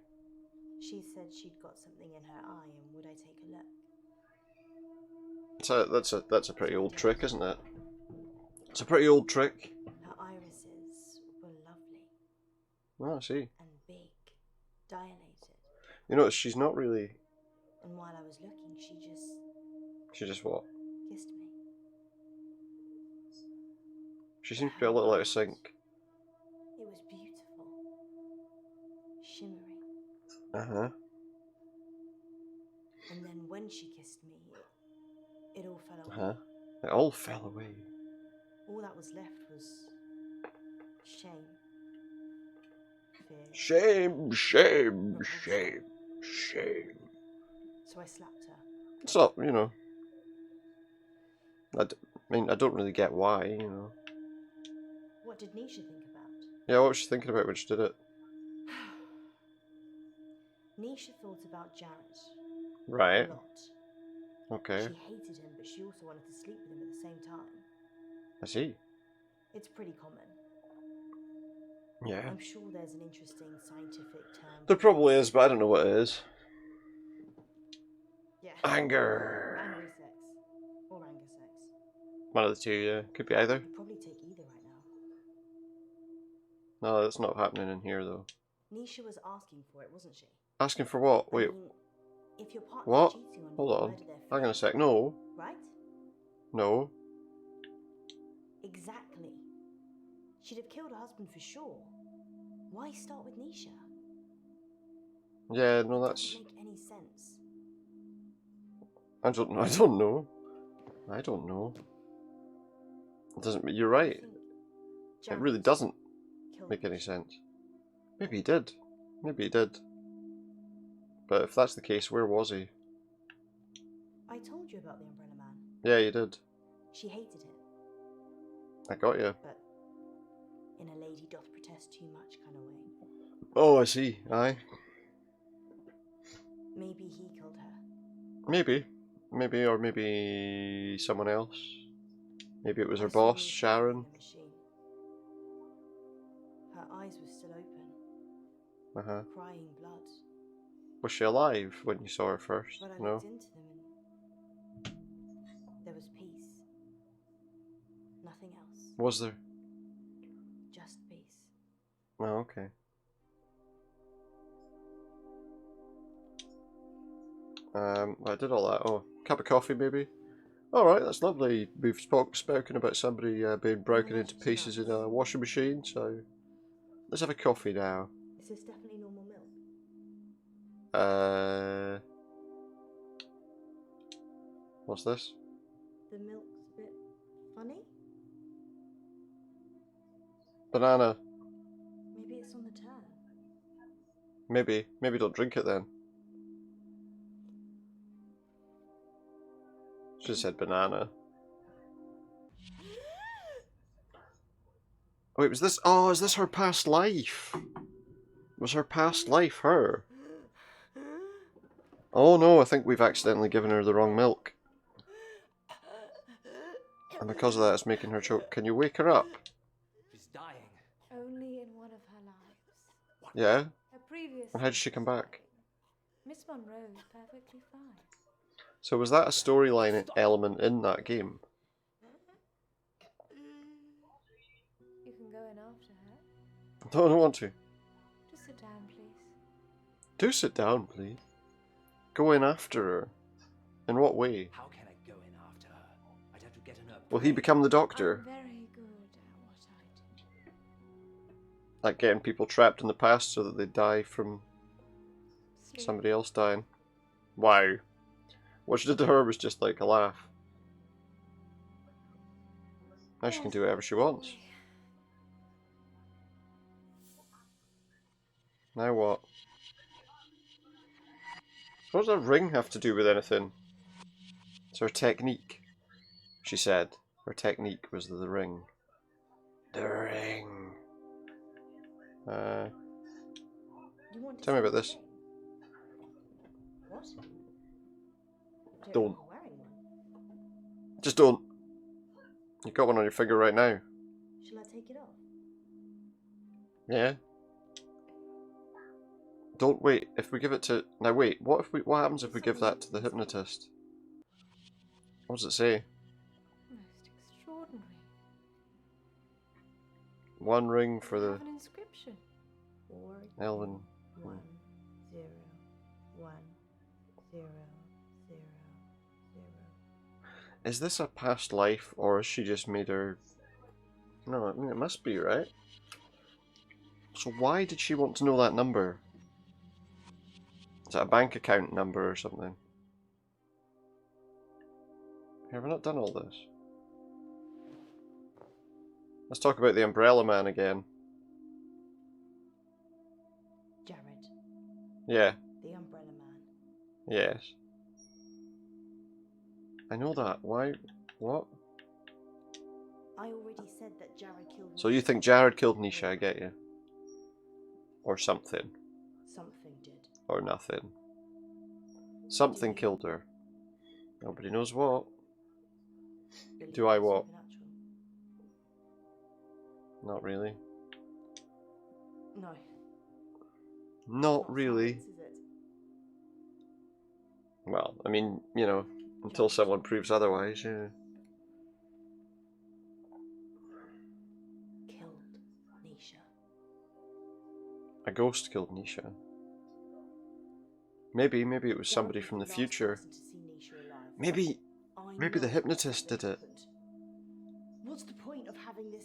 She said she'd got something in her eye, and would I take a look? That's a pretty old trick, isn't it? It's a pretty old trick. Her irises were lovely Oh, I see. and big, dilated. You notice she's not really... And while I was looking, She just what? kissed me. She seems to be a little out of sync. It was beautiful, shimmering. Uh-huh. And then when she kissed me, it all fell away. Uh-huh. It all fell away. All that was left was shame, fear. Shame, shame, shame, shame. So I slapped her. It's not, you know... I mean, I don't really get why, you know. What did Nisha think about? Yeah, what was she thinking about when she did it? Nisha thought about Jared. Right. A lot. Okay. She hated him, but she also wanted to sleep with him at the same time. I see. It's pretty common. Yeah. I'm sure there's an interesting scientific term. There probably is, but I don't know what it is. Yeah. Anger. Angry sex. Or anger sex. One of the two, yeah. Could be either. I'd probably take either right now. No, that's not happening in here, though. Nisha was asking for it, wasn't she? Asking for what? Wait, I mean, if your partner's what? cheating on you, Hold you on. murder their Hang on a friend, sec. No. right? No. Exactly. She'd have killed her husband for sure. Why start with Nisha? Yeah, no, It that's... doesn't make any sense. I don't know. I don't know. It doesn't... You're I right. think It Jared really doesn't killed make any Nisha. sense. Maybe he did. Maybe he did. But if that's the case, where was he? I told you about the Umbrella Man. Yeah, you did. She hated him, I got you. but In a lady doth protest too much kind of way. Oh, I see. Aye. Maybe he killed her. Maybe. Maybe, or maybe someone else. Maybe it was her I saw boss, him Sharon. in the machine. Her eyes were still open, Uh-huh. crying blood. Was she alive when you saw her first? But I No? looked into them and there was peace. Nothing else. Was there? Just peace. Oh, okay. I did all that. Oh, cup of coffee maybe? Alright, that's lovely. We've spoken about somebody being broken into pieces in a washing machine, so let's have a coffee now. Is this definitely normal milk? What's this? The milk's a bit funny? Banana. Maybe it's on the turn. Maybe. Maybe don't drink it then. Should have said banana. Wait, was this... Oh, is this her past life? Was her past life her? Oh no, I think we've accidentally given her the wrong milk. And because of that, it's making her choke. Can you wake her up? She's dying. Only in one of her lives. Yeah? Her previous And how did she life come was back? fine. Miss Monroe is perfectly fine. So was that a storyline element in that game? You can go in after her. No, I don't want to. Just sit down, please. Do sit down, please. Go in after her. In what way? How can I go in after her? I'd have to get in her. Will he become the Doctor? I'm very good at what I do. Like getting people trapped in the past so that they die from Sleep. somebody else dying? Wow. What she did to her was just like a laugh. Now she can do whatever she wants. Now what? So what does a ring have to do with anything? It's her technique, she said. Her technique was the ring. The ring. You want to Tell me see about the this. ring? What? Don't. Remember wearing one. Just don't. You've got one on your finger right now. Shall I take it off? Yeah. Don't wait. If we give it to... Now wait, what happens if we give that to the hypnotist? What does it say? Most extraordinary. One ring Does for it the have an inscription? 4 Elven. 1 0 1 0 0 0. Is this a past life, or has she just made her... No, I mean it must be, right? So why did she want to know that number? Is that a bank account number or something? Have we not done all this? Let's talk about the Umbrella Man again. Jared, Yeah, the Umbrella Man. yes. I know that. Why? What? I already said that Jared killed. So you think Jared killed Nisha, I get you. Or something. Something did. Or nothing. Something killed her. Nobody knows what. Believe Do I in what? supernatural? Not really. No. Not really. Science, is it? Well, I mean, you know, until someone proves otherwise, yeah. Killed Nisha. A ghost killed Nisha. Maybe it was somebody from the future. Maybe the hypnotist did it. What's the point of having this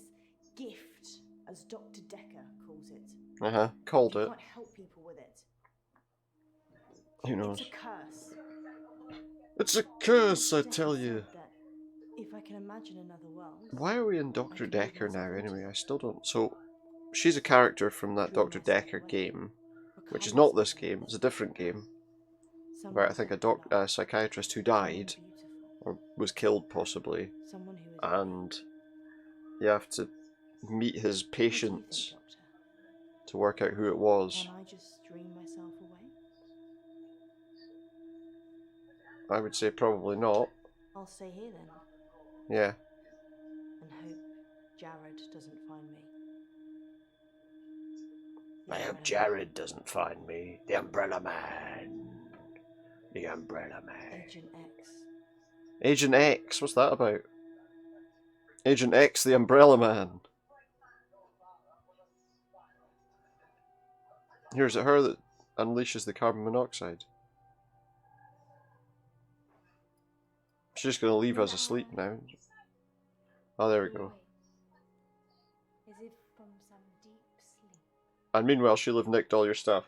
gift, as Dr. Decker calls it? Called You it. can't help people with it. Who knows? It's a curse. It's a curse, I Decker tell said you. that if I can imagine another world. Why are we in Dr. Decker now, anyway? I still don't... So, she's a character from that Dr. Decker game, which is not this game, it's a different game, where I think a psychiatrist who died, or was killed possibly, and you have to meet his What do you think, patience Doctor? to work out who it was. Can I just dream myself away? I would say probably not. I'll stay here then, Yeah. and hope Jared doesn't find me. I The hope Umbrella Jared doesn't find me. The Umbrella Man. The Umbrella Man, Man. Agent X. Agent X, what's that about? Agent X, the Umbrella Man. Here, is it her that unleashes the carbon monoxide? She's just going to leave us asleep now. Oh, there we go. As if from some deep sleep. And meanwhile, she'll have nicked all your stuff.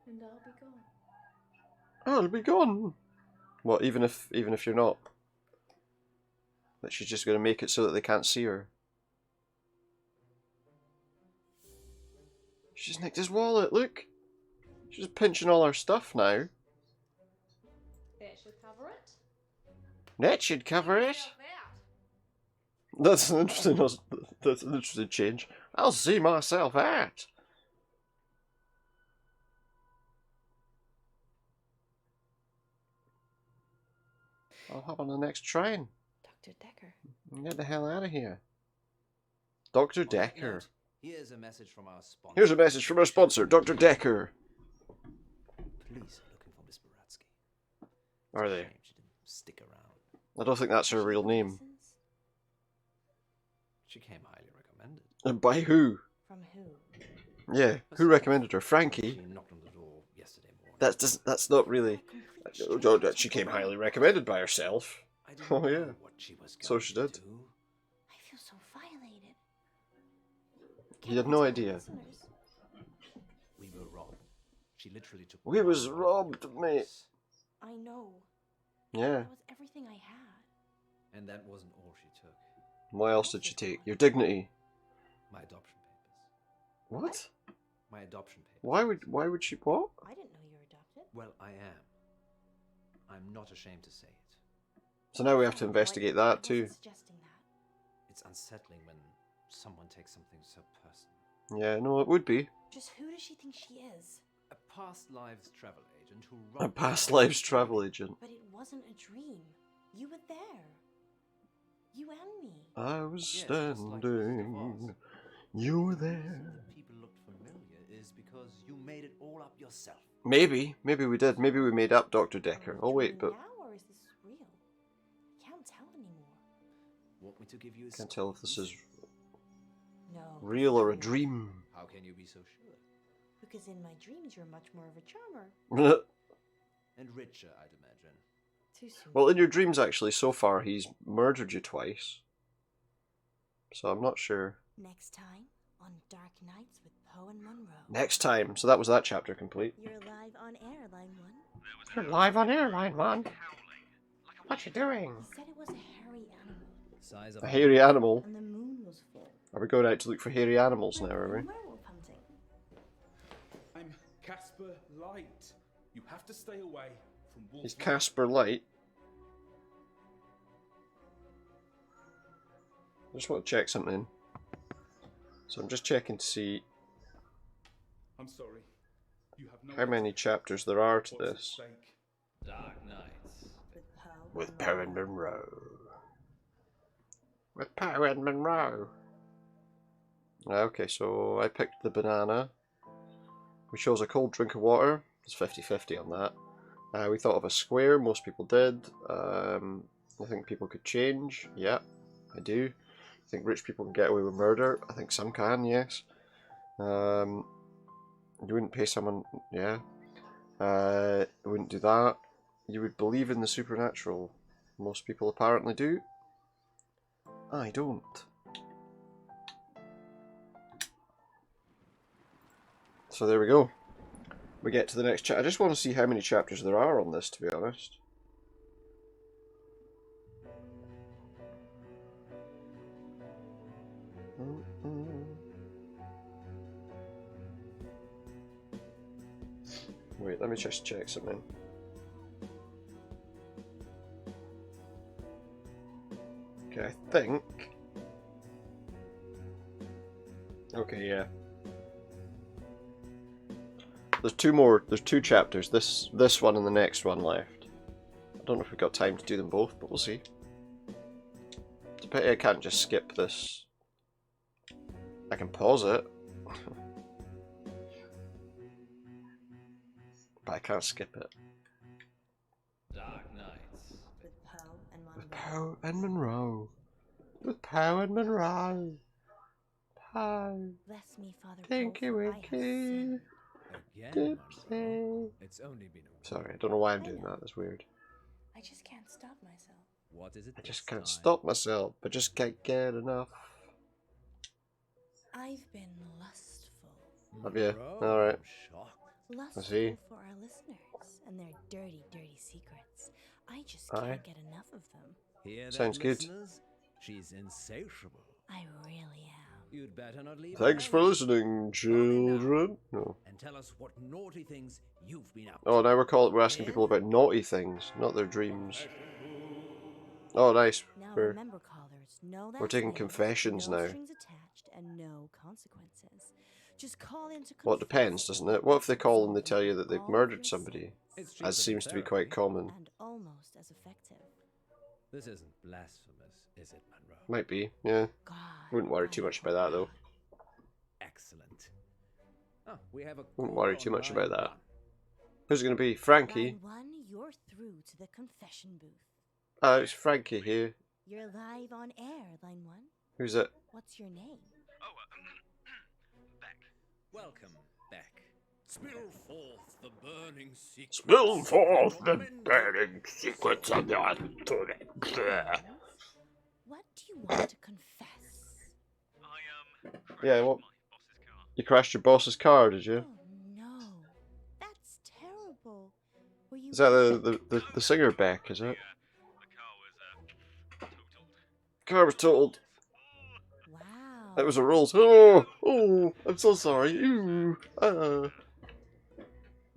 And I'll be gone. Oh, it'll be gone. What, even if you're not? That she's just going to make it so that they can't see her. She's nicked his wallet, look! She's pinching all our stuff now. That should cover it. That should cover it. That's an interesting change. I'll see myself out. I'll hop on the next train. Dr. Decker. And get the hell out of here. Dr. Decker. Here's a message from our sponsor. Here's a message from our sponsor, Dr. Decker. Police are looking for Miss Baratsky. Are they? Shame she didn't stick around. I don't think that's her real name. She came highly recommended. And by who? From who? Yeah, who recommended her? Frankie? She knocked on the door yesterday morning. That's not really... She came highly recommended by herself. I didn't Oh know yeah. what she was So going she to did. do. I feel so violated. You had no idea. We were robbed. She literally took. We was robbed, mate. I know. Yeah. That was everything I had. And that wasn't all she took. What else did she take? Your dignity. My adoption papers. What? My adoption papers. Why would she what? I didn't know you were adopted. Well, I am. I'm not ashamed to say it. So now we have to investigate that too. Suggesting that. It's unsettling when someone takes something so personal. Yeah, no, it would be. Just who does she think she is? A past lives travel agent who A robbed past her lives husband. travel agent. But it wasn't a dream. You were there. You and me. I was Yes, just like Mr. standing. Voss. You were The reason there. that people looked familiar is because you made it all up yourself. Maybe we did. Maybe we made up Dr. Decker. Are we Oh wait, dreaming but now, or is this real? I can't tell anymore. Want me to give you a can't tell if this is No. real or a it's dream. How can you be so sure? Because in my dreams, you're much more of a charmer. And richer, I'd imagine. Too soon. Well, in your dreams, actually, so far he's murdered you twice. So I'm not sure. Next time on Dark Nights with Poe and Munro. Next time. So that was that chapter complete. You're live on air, Line 1. You're live on air, Line 1. What you doing? He said it was a hairy animal, Size of A hairy animal. and the moon was full. Are we going out to look for hairy animals now, are we? Werewolf hunting. I'm Casper Light. You have to stay away from wolves. He's Casper Light. I just want to check something. So I'm just checking to see I'm sorry. You have no how many chapters there are to What's at this. stake? Dark Nights. With Poe. With Poe and Munro. With Poe and Munro. Okay, so I picked the banana. We chose a cold drink of water. It's 50-50 on that. We thought of a square. Most people did. I think people could change. Yeah, I do. I think rich people can get away with murder. I think some can, yes. You wouldn't pay someone... Yeah. You wouldn't do that. You would believe in the supernatural. Most people apparently do. I don't. So there we go. We get to the next chapter. I just want to see how many chapters there are on this, to be honest. Wait, let me just check something. Okay, I think. Okay, yeah. There's two more. There's two chapters. This one and the next one left. I don't know if we've got time to do them both, but we'll see. It's a pity I can't just skip this. I can pause it. But I can't skip it. Dark Nights. With Poe and Munro. With Poe and Munro. With Poe and Munro. Poe. Bless me, Father Tinky Poe, for I have Winky. sinned. Again, Munro. Dipsy. It's only been a week. Sorry, I don't know why I'm doing that. That's weird. I just can't stop myself. What is it? I just this can't time? stop myself, but just can't get enough. I've been lustful. Have you? Munro, Alright. I'm shocked. Lustful see. for our listeners and their dirty, dirty secrets. I just Aye. can't get enough of them. Hear that, Sounds good. listeners? She's insatiable. I really am. You'd better not leave. Thanks her for alone. listening, children. No. And tell us what naughty things you've been up Oh, to. now we're asking people about naughty things, not their dreams. Oh, nice. Now We're remember, callers, no last taking names, confessions no now. strings attached, and no consequences. Just call in to Well, it confess depends, doesn't it? What if they call and they tell you that they've all of murdered your somebody? It's cheaper As than seems to be therapy. quite common. and almost as effective. This isn't blasphemous, is it, Munro? Might be, yeah. God, Wouldn't worry I too much hope about that, though. not. Excellent. Oh, we have a Wouldn't caller worry too on much line about that. one. Who's it going to be? Frankie? Line 1, you're through to the confession booth. It's Frankie here. You're live on air, line 1. Who's it? What's your name? Beck. Welcome, Beck. Spill forth the burning secrets. Spill forth of the your tormented- burning secrets of your torment. What do you want to confess? Yeah, well, you crashed your boss's car, did you? Oh no, that's terrible. Were you Is that the singer Beck, is it? Car was totaled. Wow. It was a rolls. Oh, I'm so sorry. Ooh,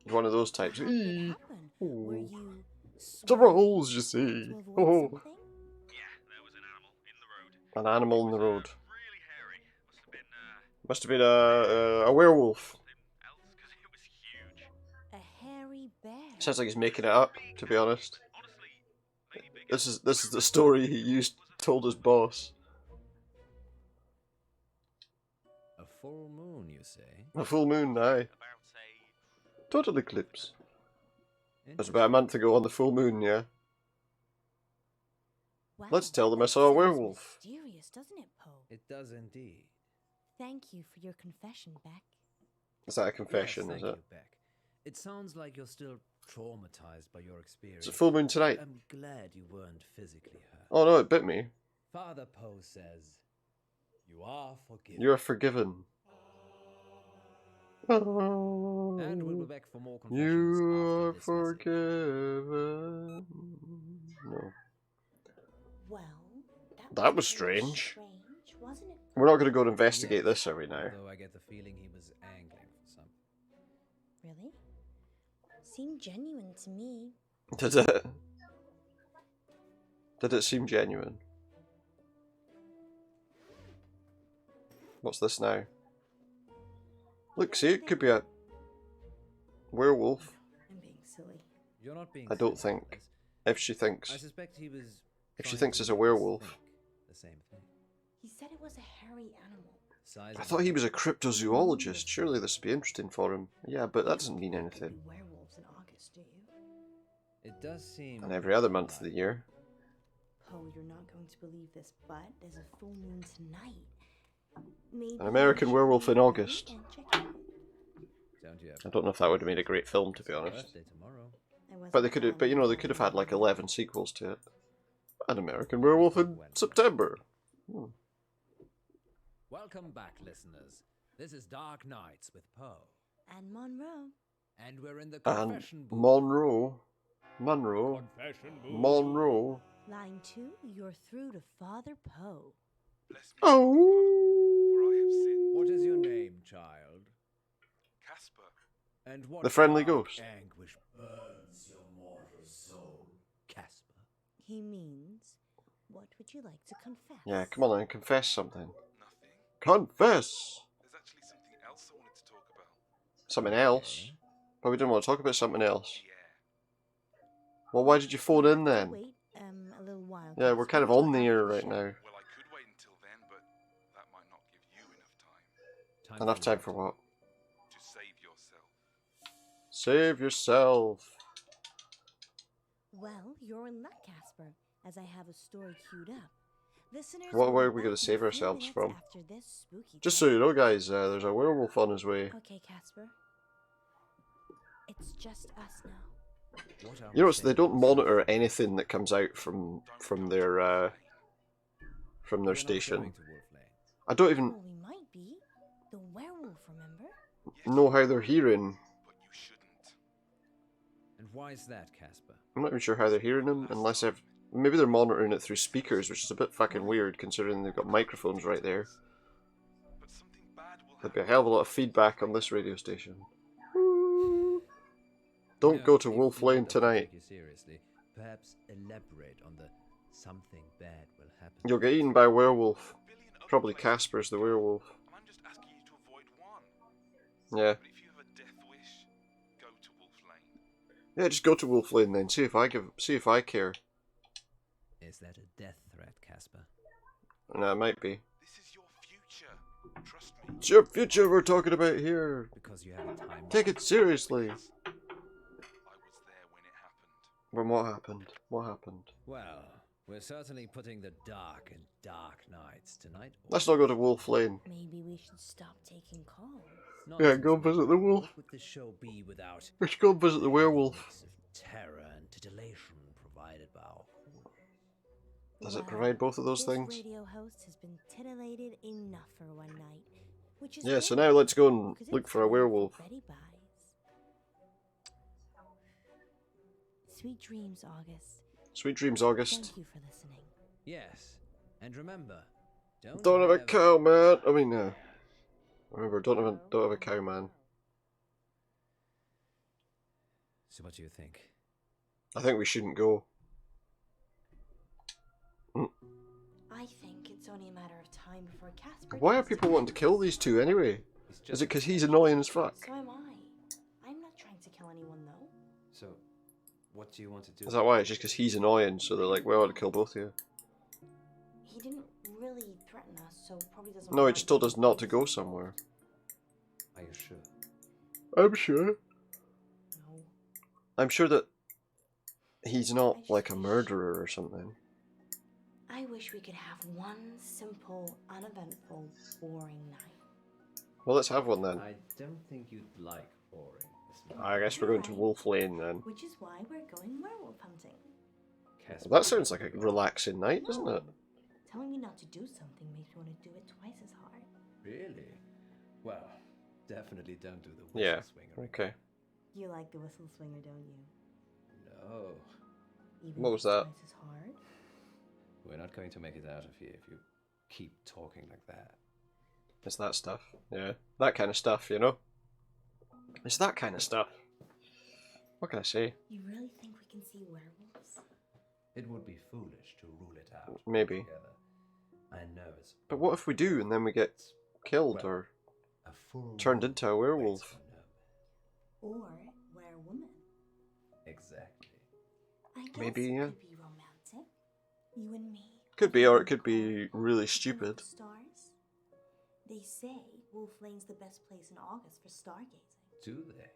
one of those types. How did it Eee. happen? Were Ooh. you It's the rolls, you see. to avoid Oh, something? Yeah, there was an animal in the road. an animal in the road. Really hairy. Must have been a werewolf. Else because it was huge. A hairy bear. Sounds like he's making it up, to be honest. Honestly, maybe bigger. This is the story he told his boss. A full moon, you say? A full moon, aye. About say Total eclipse. It was about a month ago on the full moon, yeah. Wow, Let's tell them I that saw a sounds werewolf. Mysterious, doesn't it, Poe? It does indeed. Thank you for your confession, Beck. Is that a confession, Yes, is thank it? you, Beck. It sounds like you're still traumatized by your experience. It's a full moon tonight. I'm glad you weren't physically hurt. Oh no, it bit me. Father Poe says, "You are forgiven." You're forgiven. And we'll be back for more confessions You are after this message. forgiven. No. Well, That was very strange. wasn't it? We're not going to go and investigate Yes, this every now. Although I get the feeling he was angling for something. Really? Seemed genuine to me. Did it? Did it seem genuine? What's this now? Look, see, it could be a werewolf. I'm being silly. You're not being I don't silly, think. Liz. If she I thinks. suspect he was. If she trying thinks to it's a make us werewolf. think the same thing. He said it was a hairy animal. Size I of thought he was a man. cryptozoologist. Surely this would be interesting for him. Yeah, but that doesn't mean There anything. be werewolves in August, do you? It does seem. And every other month of the year. Poe, you're not going to believe this, but there's a full moon tonight. Maybe An American we should Werewolf go in out August. and check it out. Don't you have I don't know if that would have made a great film, to It's be your honest. birthday tomorrow. I wasn't But they could have. But you know, they could have had like 11 sequels to it. An American Werewolf in September. Hmm. Welcome back, listeners. This is Dark Nights with Poe, And Monroe. and we're in the And confession booth. Monroe. Confession booth. Monroe. Line 2, you're through to Father Poe. bless me, Oh. for I have sinned. What is your name, child? Casper. And what The friendly dark ghost. anguish burns your mortal soul, Casper? He means, What would you like to confess? Yeah, come on then, confess something. Nothing. Confess! There's actually something else I wanted to talk about. Something else? Okay. But we didn't want to talk about something else. Yeah. Well, why did you phone in We'll then? wait a little while. Yeah, we're Casper, kind of until on the after air the right show. now. Well, I could wait until then, but that might not give you enough time. Enough time for what? To save yourself. Save yourself. Well, you're in luck, Casper, as I have a story queued up. Listeners, What will way be are we going back to in a save few ourselves minutes from? after this spooky Just so tale. you know, guys, there's a werewolf on his way. Okay, Casper. It's just us now. You notice they don't monitor anything that comes out from their station. I don't even Well, we might be. The werewolf, remember? know how they're hearing. But you shouldn't. And why is that, Casper? I'm not even sure how they're hearing them, unless maybe they're monitoring it through speakers, which is a bit fucking weird considering they've got microphones right there. But something bad will There'd be a happen. hell of a lot of feedback on this radio station. Don't go to Wolf Lane tonight. Take you seriously. Perhaps elaborate on the something bad will happen. You'll get eaten by a werewolf. A billion other Probably places Casper's the to go, werewolf. and I'm just asking you to avoid one. Yeah. But if you have a death wish, go to Wolf Lane. Yeah, just go to Wolf Lane then. See if I care. Is that a death threat, Casper? No, it might be. This is your future. Trust me. It's your future we're talking about here. Because you have a time. Take it seriously. I was there when it happened. When what happened? What happened? Well, we're certainly putting the dark in dark nights tonight. Let's not go to Wolf Lane. Maybe we should stop taking calls. Yeah, go visit the wolf. What would the show be without We should go visit the werewolf. elements of terror and titillation provided by our Does it provide both of those this things? radio host has been titillated enough for one night, which is Yeah, so good, now let's go and because look it's for a time werewolf. Betty buys. Sweet dreams, August. Sweet dreams, August. Thank you for listening. Yes, and remember, Don't have a cow, man. I mean, remember, don't have a cow, man. So what do you think? I think we shouldn't go. I think it's only a matter of time before Casper. Why are gets to people wanting to kill these two anyway? Is it because he's annoying as fuck? So am I. I'm not trying to kill anyone, though. So, what do you want to do? Is that why? It's just because he's annoying, so they're like, well, I want to kill both of you. He didn't really threaten us, so probably doesn't. No, he want just told to us not to go somewhere. Are you sure? I'm sure. No. I'm sure that he's not like a murderer or something. I wish we could have one simple, uneventful, boring night. Well, let's have one then. I don't think you'd like boring. I guess we're going to Wolf Lane then. Which is why we're going werewolf hunting. Well, that sounds like a relaxing night, doesn't it? Telling me not to do something makes me want to do it twice as hard. Really? Well, definitely don't do the Yeah. whistle swinger. Okay. You like the whistle swinger, don't you? No, Even What if was it's that? twice as hard? we're not going to make it out of here if you keep talking like that. It's that stuff. Yeah. That kind of stuff, you know? It's that kind of stuff. What can I say? You really think we can see werewolves? It would be foolish to rule it out. Maybe. Together. I know it's. But what if we do and then we get killed Well, or a full turned into a waits werewolf? for no man. Or werewoman? Exactly. I guess Maybe, it yeah. could be romantic. You and me. Could be, or it could having be a really look at stupid. the stars. They say Wolf Lane's the best place in August for stargazing. Do they?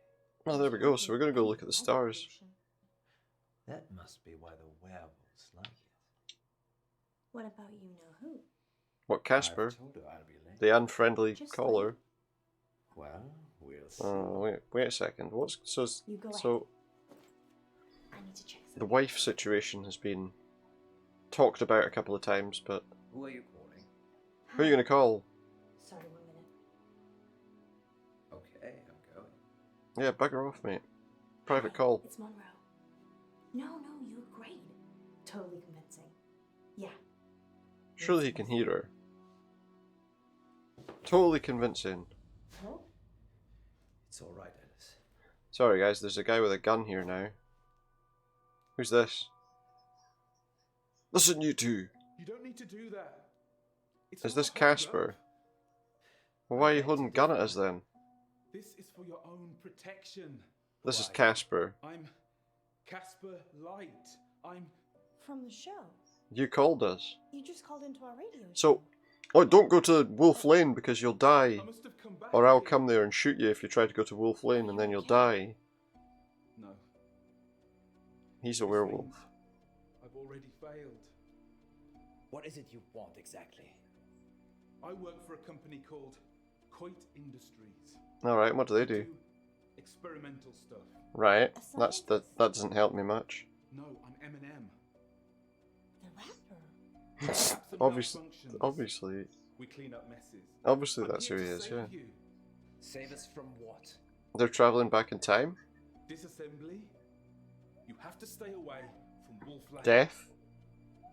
Oh, there we go. So we're going to go look at the stars. That must be why the werewolves like it. What about you know who? What, Casper? I've told her I'll be late. The unfriendly Just caller. Well, we'll see. Oh, wait a second. What's You go so I need to check the something. wife situation has been talked about a couple of times, but Who are you calling? who are you going to call? Sorry, 1 minute. Okay, I'm going. Yeah, bugger off, mate. Private Hi, call. It's Munro. No, you're great. Totally convincing. Yeah. Surely he can hear her. Totally convincing. Hello? It's all right, Alice. Sorry, guys. There's a guy with a gun here now. Who's this? Listen, you two. You don't need to do that. It's Is not this a hold-up. Casper? Well, why are you holding a gun at us then? This is for your own protection. This is Why? Casper. I'm Casper Light. I'm From the show. You called us. You just called into our radio So, oh, don't go to Wolf Lane because you'll die. I must have come back Or I'll here. come there and shoot you if you try to go to Wolf Lane and then you'll die. No. He's a this werewolf. means I've already failed. What is it you want exactly? I work for a company called Coit Industries. Alright, what do they do? Experimental stuff. Right, that doesn't help me much. No, I'm Eminem. The rapper. Perhaps some Obviously, malfunctions. obviously, We clean up messes. obviously I'm that's who here he to is, save yeah. you. Save us from what? They're travelling back in time? Disassembly. You have to stay away from Wolf Lane. Death?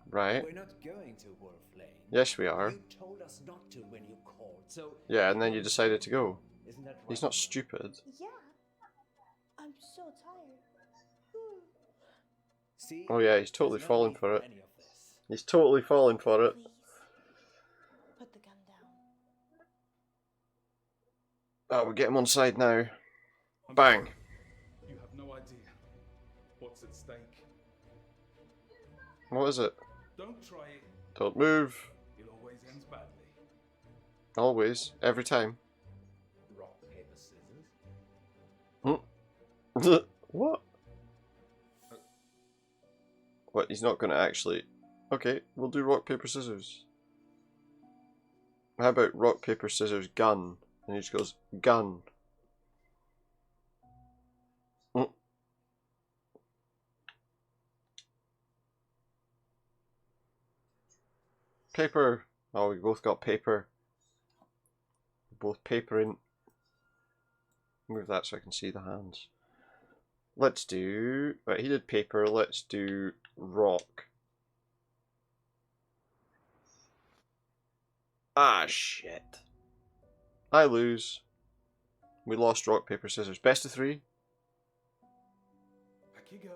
Right. We're not going to Wolf Lane. Yes, we are. You told us not to when you called, so... Yeah, and then you decided to go. Isn't that right? He's not stupid. Yeah. I'm so tired. See? Oh yeah, he's totally There's no falling need for it. any of this. He's totally falling for it. Please. Put the gun down. Oh, we get him on side now. Bang. You have no idea what's at stake. What is it? Don't try it. Don't move. It always ends badly. Always. Every time. Rock, paper, scissors. What? What, he's not going to actually... Okay, we'll do rock, paper, scissors. How about rock, paper, scissors, gun? And he just goes, gun. Paper. Oh, we both got paper. Both papering. Move that so I can see the hands. Let's do... Right, he did paper. Let's do rock. Ah, shit. I lose. We lost rock, paper, scissors. Best of 3. Back you go.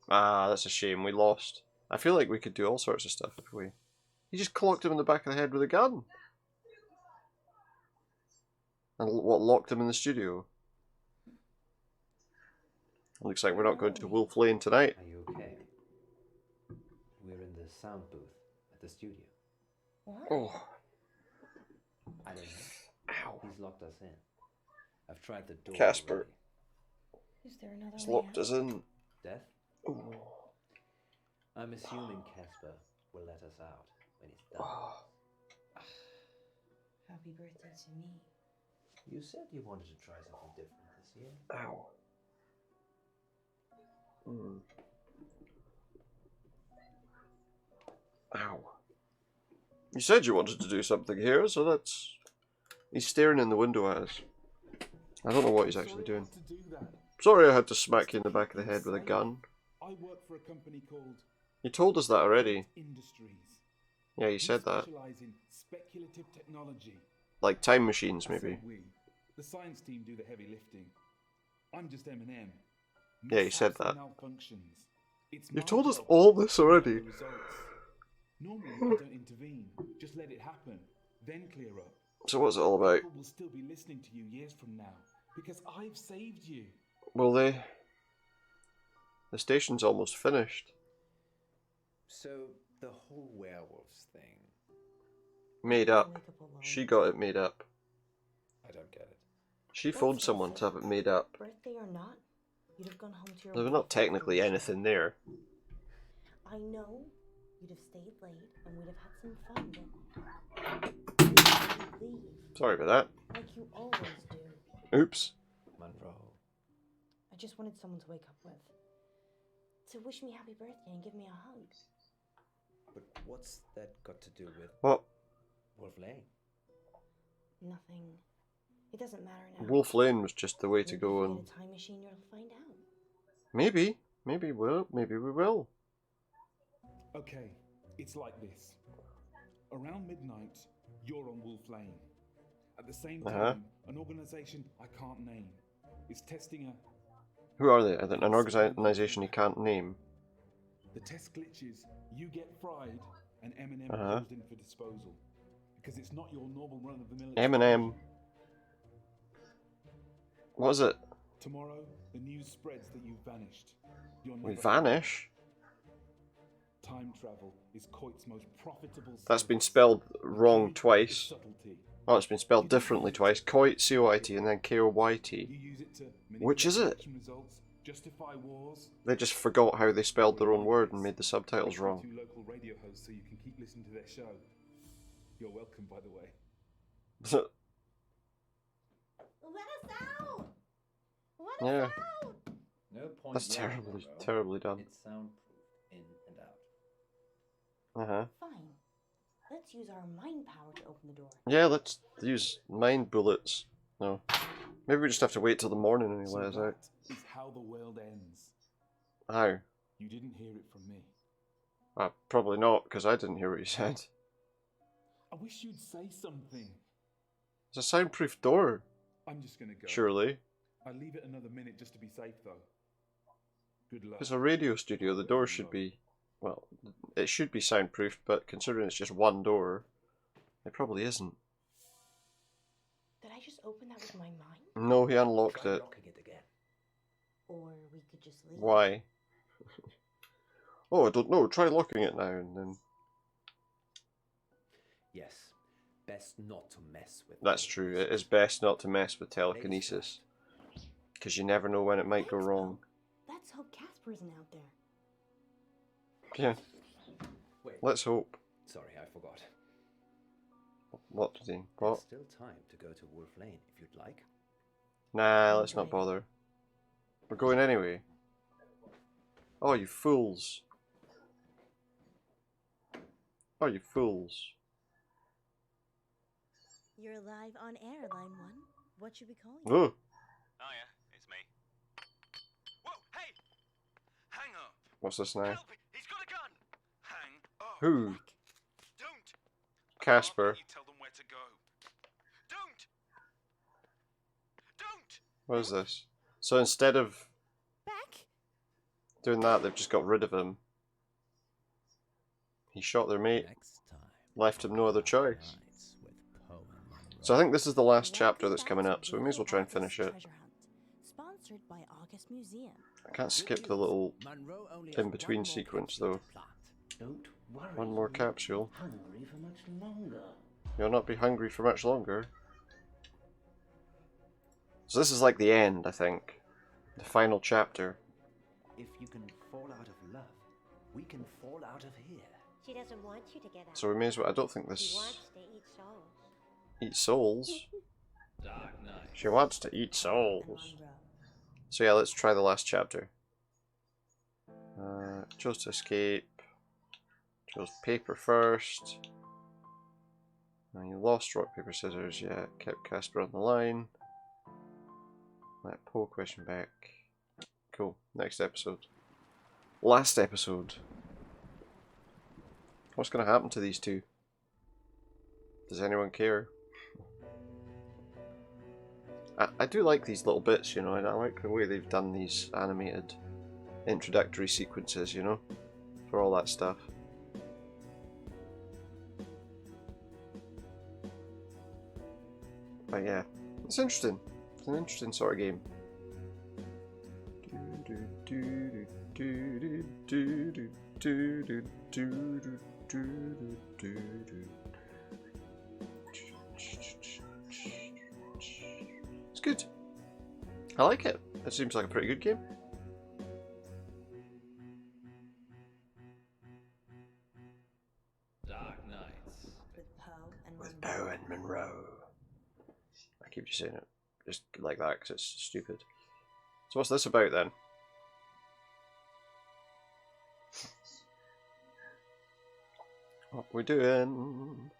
Ah, that's a shame. We lost. I feel like we could do all sorts of stuff if we... He just clocked him in the back of the head with a gun. And what, locked him in the studio? Looks like we're not going to Wolf Lane tonight. Are you okay? We're in the sound booth at the studio. What? Oh. I don't know. Ow. He's locked us in. I've tried the door. Casper. already. Is there another He's way locked out? us in. Death? Ooh. I'm assuming Casper will let us out when he's done. Happy birthday to me. You said you wanted to try something different this year. Ow. Ow. You said you wanted to do something here, so that's... He's staring in the window at us. I don't know what he's actually doing. To do that. Sorry I had to smack you in the back of the head with a gun. I work for a company called You told us that already. Industries. Yeah, you said that. We specialize in speculative technology. Like time machines, I maybe. said we. The science team do the heavy lifting. I'm just M&M. Yeah, you said Mishaps and that. malfunctions. It's You my told us job all to this check already. the results. Normally, I don't intervene. Just let it happen. Then clear up. So what's it all about? People will still be listening to you years from now because I've saved you. Will they? The station's almost finished. So, the whole werewolves thing. Made up. Wake up alone. She got it made up. I don't get it. She Let's phoned face someone it, to have it made up. Birthday or not, you'd have gone home to your There was wife not technically and anything there. I know you'd have stayed late and we'd have had some fun, but you'd leave Sorry about that. like you always do. Oops. Munro. I just wanted someone to wake up with. To wish me happy birthday and give me a hug. But what's that got to do with What? Wolf Lane? Nothing. It doesn't matter now. Wolf Lane was just the way to Maybe go if you and... get a time machine, you'll find out. Maybe. Maybe we'll. Maybe we will. Okay, it's like this. Around midnight, you're on Wolf Lane. At the same time, an organization I can't name is testing a... Who are they? An organisation he can't name. The test glitches, you get fried, and M&M Uh-huh. called in for disposal. Because it's not your normal run-of-the-mill M&M. What is it? Tomorrow, the news spreads that you've vanished. You're We never vanish? Time travel is Coit's most profitable That's been service. spelled wrong Key is twice. subtlety. Oh, it's been spelled differently twice. Coit, C-O-I-T, and then You K-O-Y-T. use it to Which is manipulate it? election results, justify wars. They just forgot how they spelled their own word and made the subtitles Make them wrong. 2 local radio hosts so you can keep listening to their show. You're welcome, by the way. Let us out! Let Yeah. us out! No point. That's yelling, terribly, Munro. terribly done. It's soundproofed in and out. Uh-huh. Fine. Let's use our mind power to open the door. Yeah, let's use mind bullets. No. Maybe we just have to wait till the morning and he let us out. That is how the world ends. How? You didn't hear it from me. Probably not, because I didn't hear what you said. I wish you'd say something. It's a soundproof door, I'm just gonna go. surely. I'll leave it another minute just to be safe, though. Good luck. It's a radio studio, the door should be... Well, it should be soundproof, but considering it's just one door, it probably isn't. Did I just open that with my mind? No, he unlocked Try it. locking it again. Or we could just leave. Why? Oh, I don't know. Try locking it now and then. Yes. Best not to mess with. That's true. It is best not to mess with telekinesis. Because you never know when it might go Thanks, wrong. Bo. Let's hope Casper isn't out there. Yeah, Wait. let's hope. Sorry, I forgot. What did he? There's What? still time to go to Wolf Lane if you'd like. Nah, let's not bother. We're going anyway. Oh, you fools. Oh, you fools. You're live on air, Line 1. What should we call you? Oh, Oh yeah, it's me. Whoa, hey! Hang up! what's this now? Help! He's got a gun! Hang up! Who? Don't! Casper. You tell them where to go. Don't! Don't! What is this? So instead of Back? doing that, they've just got rid of him. He shot their mate. Next time. Left him no other choice. Nights with Poe and Munro. So I think this is the last chapter Welcome that's back coming to up, so we may as well try and finish it. Treasure Hunt, sponsored by August Museum. I can't skip the little Munro only has in-between one more sequence, capsule though. to plant. Don't worry. One more capsule. Hungry for much longer. You'll not be hungry for much longer. So this is like the end, I think. The final chapter. If you can fall out of love, we can fall out of here. She doesn't want you to get out. So we may as well... I don't think She this... wants to eat souls. Eat souls? Dark night. She wants to eat souls. Munro. So yeah, let's try the last chapter. Chose to escape. Chose paper first. And you lost rock, paper, scissors. Yeah, kept Casper on the line. Let Poe question back. Cool. Next episode. Last episode. What's going to happen to these two? Does anyone care? I do like these little bits, you know, and I like the way they've done these animated introductory sequences, you know, for all that stuff. But yeah, it's interesting. It's an interesting sort of game. It's good. I like it. It seems like a pretty good game. Dark nights. With Poe and Munro. With Poe and Munro. I keep just saying it just like that because it's stupid. So what's this about then? What we doing?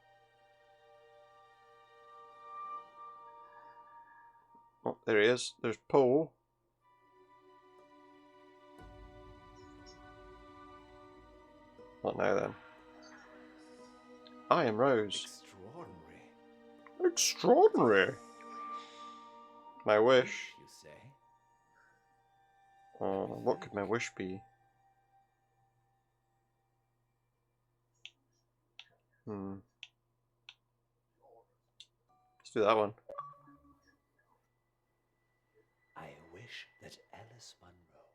Oh, there he is. There's Poe. What now then? I am Rose. Extraordinary. Extraordinary. My wish. You say? Oh, what could my wish be? Let's do that one. I wish that Alice Munro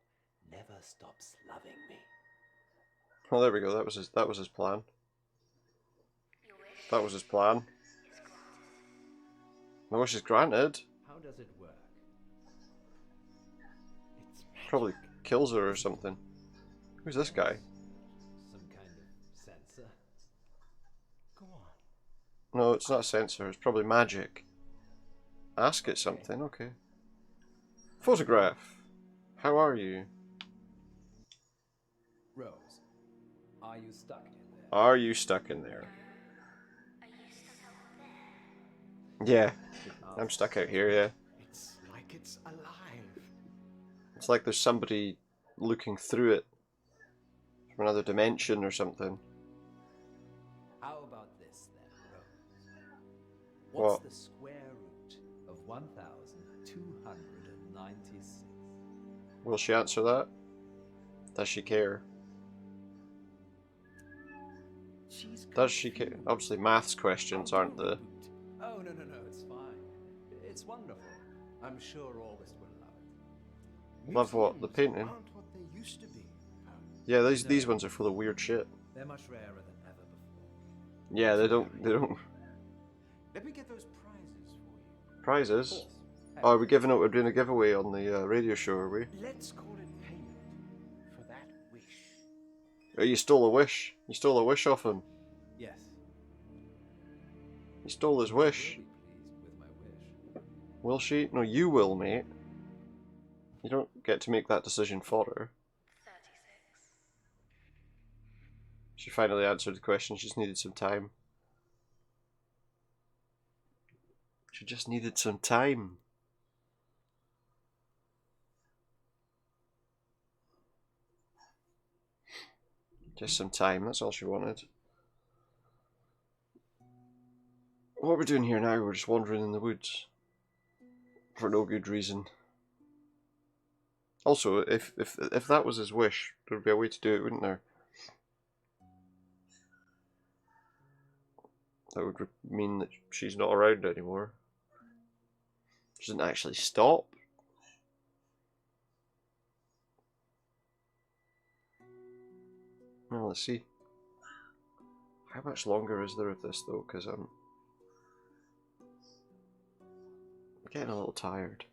never stops loving me. Oh, there we go. That was his plan. That was his plan. My wish is granted. How does it work? Probably kills her or something. Who's this guy? Some kind of sensor. Go on. No, it's not a sensor. It's probably magic. Ask it something. Okay. Photograph. How are you? Rose, are you stuck in there? Are you stuck in there? Yeah, I'm stuck out here, yeah. It's like it's alive. It's like there's somebody looking through it from another dimension or something. How about this then, Rose? What? What's the square root of 1,296? Will she answer that? Does she care? Does she care? Obviously maths questions aren't the... Oh, no, it's fine. It's wonderful. I'm sure August will love it. Love what? The painting? Aren't what they used to be. Yeah, these ones are full of weird shit. They're much rarer than ever before. Yeah, they don't... Let me get those prizes for you. Prizes? Oh, are we giving out? We're doing a giveaway on the radio show, are we? Let's call it payment for that wish. Oh, you stole a wish. You stole a wish off him. Yes. You stole his wish. With my wish. Will she? No, you will, mate. You don't get to make that decision for her. 36. She finally answered the question. She just needed some time. She just needed some time. Just some time, that's all she wanted. What are we doing here now? We're just wandering in the woods. For no good reason. Also, if that was his wish, there'd be a way to do it, wouldn't there? That would mean that she's not around anymore. She doesn't actually stop. Well, let's see. How much longer is there of this though? Because I'm getting a little tired.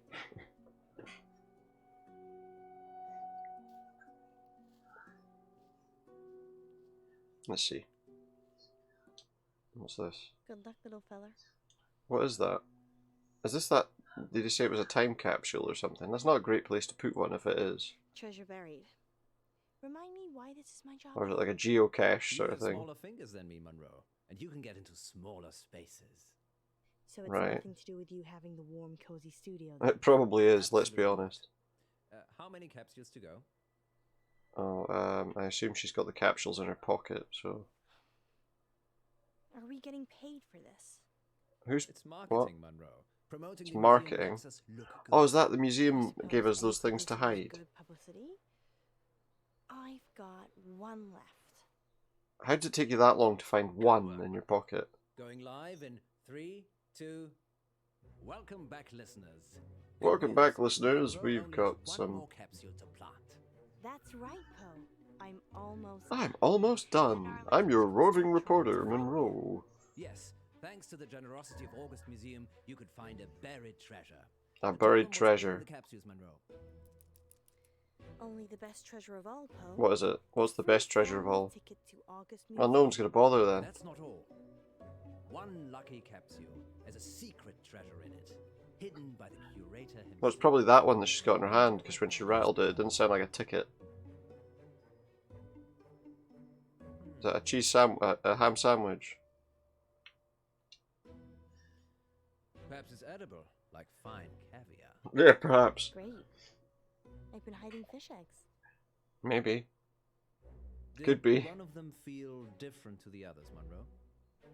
Let's see. What's this? Good luck, little fella. What is that? Is this that? Did you say it was a time capsule or something? That's not a great place to put one if it is. Treasure buried. Remind me why this is my job. Or is it like a geocache sort You of have thing? smaller fingers than me, Munro, and you can get into smaller spaces. So it's Right. nothing to do with you having the warm, cozy studio. It probably is, let's be honest. How many capsules to go? Oh, I assume she's got the capsules in her pocket, so... Are we getting paid for this? Who's... It's marketing, what? Munro. Promoting It's your museum marketing. makes us look good. Oh, is that the museum gave us those things to hide? Good publicity. I've got one left. How did it take you that long to find one in your pocket? Going live in 3, 2... Welcome back, listeners. Welcome back, listeners. Munro We've only got has one some... more capsule to plant. That's right, Poe. I'm almost. I'm almost done. I'm your roving reporter, Munro. Yes, thanks to the generosity of August Museum, you could find a buried treasure. A Tell buried them what's treasure. in the capsules, Munro. Only the best treasure of all, Poe. What is it? What's the best treasure of all? Ticket to August Well, no one's going to bother then. That's not all. One lucky capsule has a secret treasure in it, hidden by the curator himself. Well, it's probably that one that she's got in her hand, because when she rattled it, it didn't sound like a ticket. Is that a ham sandwich? Perhaps it's edible, like fine caviar. Yeah, perhaps. Great. I've been hiding fish eggs. Maybe. Did Could be. one of them feel different to the others, Munro?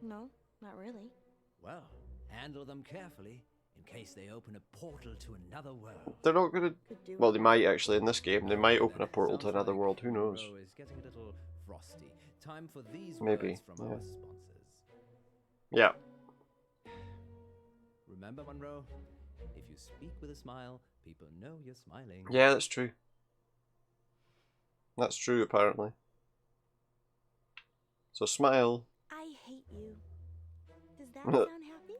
No, not really. Well, handle them carefully, in case they open a portal to another world. They're not going to... Well, they might actually in this game. They might open a portal to another world. Who knows? Munro is getting a little frosty. Time for these Maybe, words from yeah. our sponsors. Yeah. Remember, Munro? If you speak with a smile, people know you're smiling. Yeah, that's true. That's true, apparently. So smile. I hate you. Does that sound happy?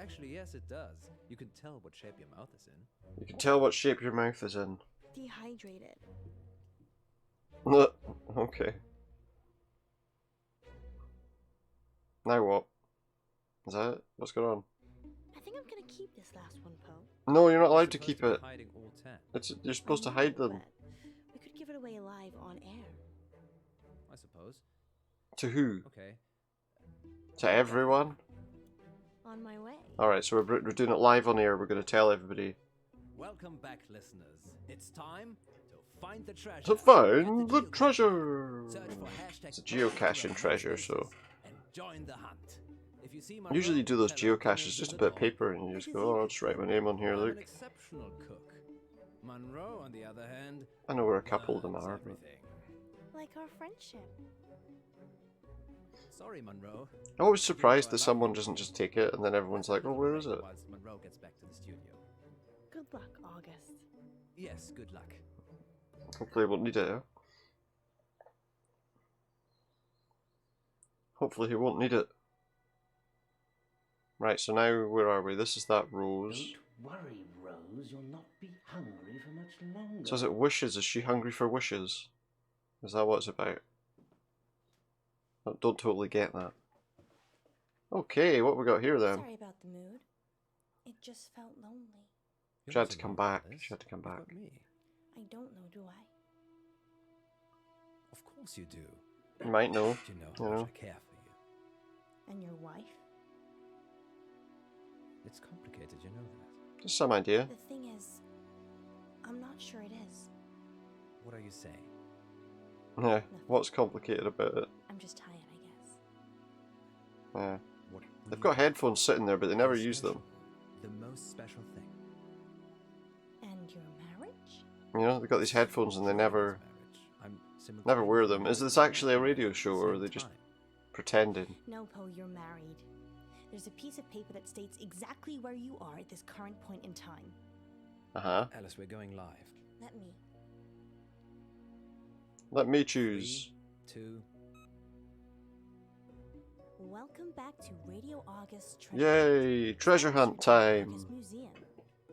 Actually, yes, it does. You can tell what shape your mouth is in. You can tell what shape your mouth is in. Dehydrated. Okay. Now what? Is that it? What's going on? I think I'm gonna keep this last one, Poe. No, you're not allowed to keep it. Hiding all 10. You're supposed to hide them. We could give it away live on air. I suppose. To who? Okay. To everyone? On my way. Alright, so we're doing it live on air. We're going to tell everybody. Welcome back, listeners. It's time to find the treasure. To find the treasure! Search for hashtag It's a geocaching treasure, so... and join the hunt. If you see my Usually you do those geocaches, just a bit of paper, and you just go, oh, I'll just write my name on here, I'm look. an exceptional cook. Munro, on the other hand, I know where a couple of them are, but... Like our friendship. Sorry, Munro. I'm always surprised that someone doesn't just take it, and then everyone's like, oh, where is it? Once Munro gets back to the studio. Good luck, August. Yes, good luck. Hopefully he won't need it, yeah? Hopefully he won't need it. Right, so now, where are we? This is that Rose. Don't worry, Rose. You'll not be hungry for much longer. So is it wishes? Is she hungry for wishes? Is that what it's about? I don't totally get that. Okay, what we got here then? Sorry about the mood. It just felt lonely. She had to come back. She had to come back. I don't know, do I? Of course you do. You might know. You know You how know. much I care for you. And your wife? It's complicated, you know that. Just some idea. The thing is, I'm not sure it is. What are you saying? Yeah, what's complicated about it? I'm just tired, I guess. Yeah. What They've got headphones sitting there, but they never use them. The most special thing. And your marriage? You know, they've got these headphones and they never I'm wear them. Is this actually a radio show, or are they just pretending? No, Poe, you're married. There's a piece of paper that states exactly where you are at this current point in time. Uh-huh. Alice, we're going live. Let me. Let me choose. 3, 2. Welcome back to Radio August Yay! Treasure hunt time! Museum.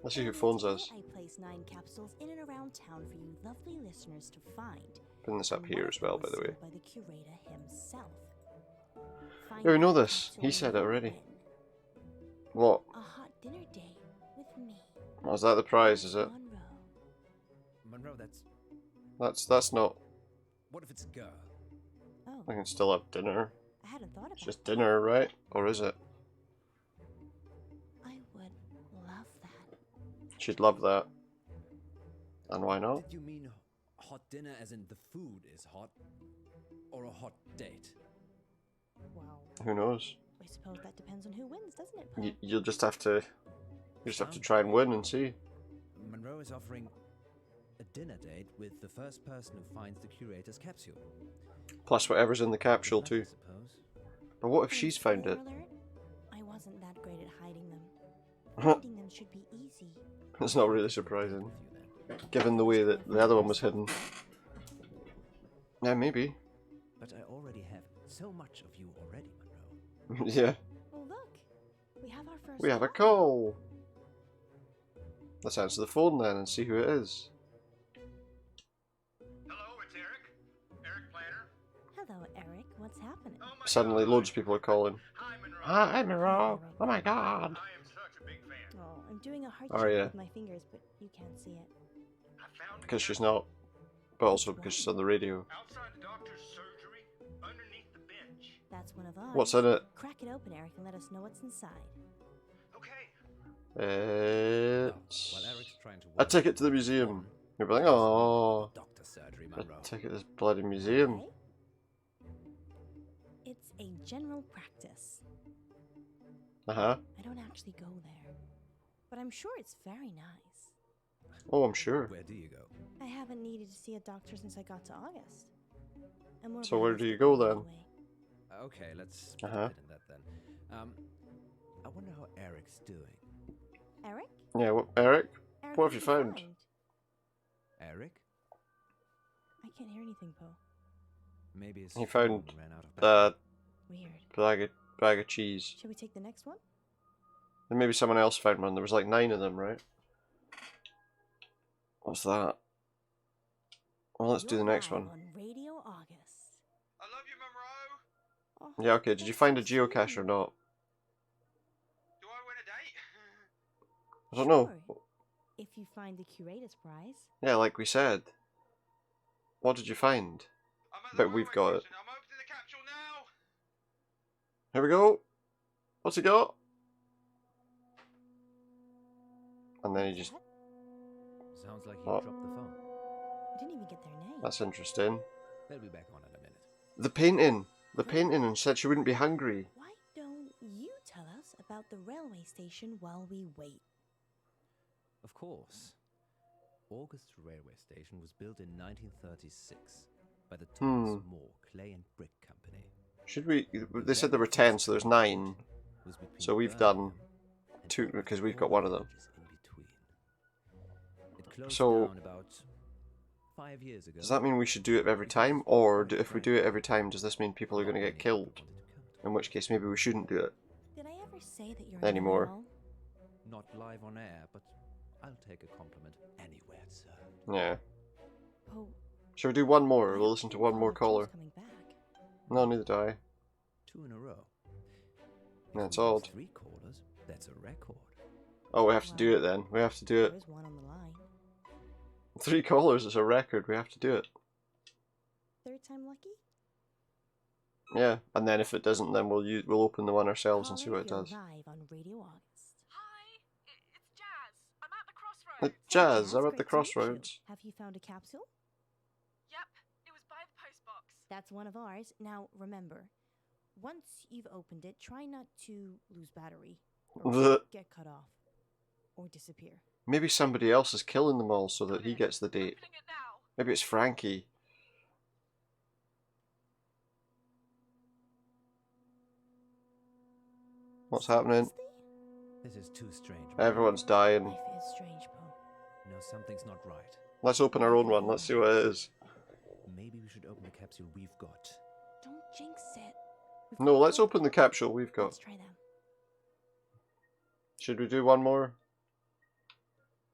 Let's see who phones us. I place 9 capsules in and around town for you lovely listeners to find. Pin this up here as well, by the way. By the curator himself. Yeah, we know this. He said it already. What? A hot dinner date with me. Oh, is that the prize, is it? Munro, That's not... what if it's a girl? Oh. I can still have dinner. I hadn't thought about It's just dinner, right? Or is it? I would love that. She'd love that. And why not? Did you mean hot dinner as in the food is hot? Or a hot date? Wow. Who knows? I suppose that depends on who wins, doesn't it, Poe? You'll just have to... You just have to try and win and see. Munro is offering a dinner date with the first person who finds the curator's capsule. Plus whatever's in the capsule too. But what if she's found it? Spoiler alert, I wasn't that great at hiding them. Finding them should be easy. It's not really surprising. Given the way that the other one was hidden. Yeah, maybe. But I already have so much of you already, Munro. Yeah. Oh look, we have our first. We have a call! Let's answer the phone then and see who it is. Hello, Eric. What's happening? Suddenly loads of people are calling. Hi, Munro! Oh my god! Oh, I'm doing a heart Are shape ya? with my fingers, but you can't see it. Because she's not. But also because she's on the radio. That's one of ours. What's in it? Crack it open, Eric, and let us know what's inside. It's While Eric's trying to a ticket to the museum. You'll be like, oh, doctor surgery, a Munro. ticket to this bloody museum. It's a general practice. Uh-huh. I don't actually go there, but I'm sure it's very nice. Oh, I'm sure. Where do you go? I haven't needed to see a doctor since I got to August. I'm more So of a where do you holistic go person then? anyway. Okay, let's Uh-huh. put it in that then. I wonder how Eric's doing. Eric? Yeah, what, Eric? Eric, What have you found? Eric? I can't hear anything, Poe. Maybe his He phone found ran out of Weird. bag of cheese. Shall we take the next one? Then maybe someone else found one. There was like 9 of them, right? What's that? Well, let's do the next one. On Radio August. I love you, Munro. Oh, Yeah, okay. Did you find a geocache or not? Do I win a date? I don't know. Sure, if you find the curator's prize. Yeah, like we said. What did you find? But we've got it. I'm opening the capsule now. Here we go. What's he got? And then he just... Sounds like he Oh. dropped the phone. I didn't even get their name. That's interesting. They'll be back on in a minute. The painting. The painting, and said she wouldn't be hungry. Why don't you tell us about the railway station while we wait? Of course. August Railway Station was built in 1936 by the Thomas More Clay and Brick Company. Should we... They said there were 10, so there's 9. So we've done 2, because we've got one of them. It closed So... down about 5 years ago. Does that mean we should do it every time? Or if we do it every time, does this mean people are going to get killed? In which case, maybe we shouldn't do it Did I ever say that you're anymore. not Not live on air, but I'll take a compliment anywhere, sir. Yeah. Oh, Shall we do one more? We'll listen to one more caller. coming back. No, neither do I. 2 in a row. That's We have odd. 3 callers. That's a record. Oh, we have to do it then. We have to do it. There is one on the line. 3 callers is a record. We have to do it. Third time lucky? Yeah, and then if it doesn't, then we'll open the one ourselves and see what it Caller, does. you're live on Radio August. Hi, it's Jazz. I'm at the crossroads. Jazz, Jazz, I'm at great the to meet you. crossroads. Have you found a capsule? Yep, it was by the postbox. That's one of ours. Now, remember, once you've opened it, try not to lose battery, or get cut off, or disappear. Maybe somebody else is killing them all so that he gets the date. Maybe it's Frankie. What's happening? This is too strange. Everyone's dying. Life is strange, Poe. No, something's not right. Let's open our own one. Let's see what it is. Maybe we should open the capsule we've got. Don't jinx it. No, let's open the capsule we've got. Let's try them. Should we do one more?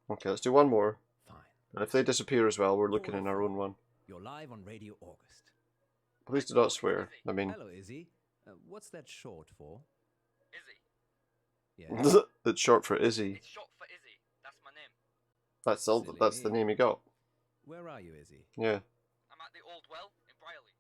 Okay, let's do one more. Fine. And if they disappear as well, we're looking in our own one. You're live on Radio August. Please do not swear. I mean, Hello, Izzy. What's that short for? Izzy. Yeah. it's short for Izzy. It's short for Izzy. That's my name. That's the name he got. Where are you, Izzy? Yeah. I'm at the old well in Briley.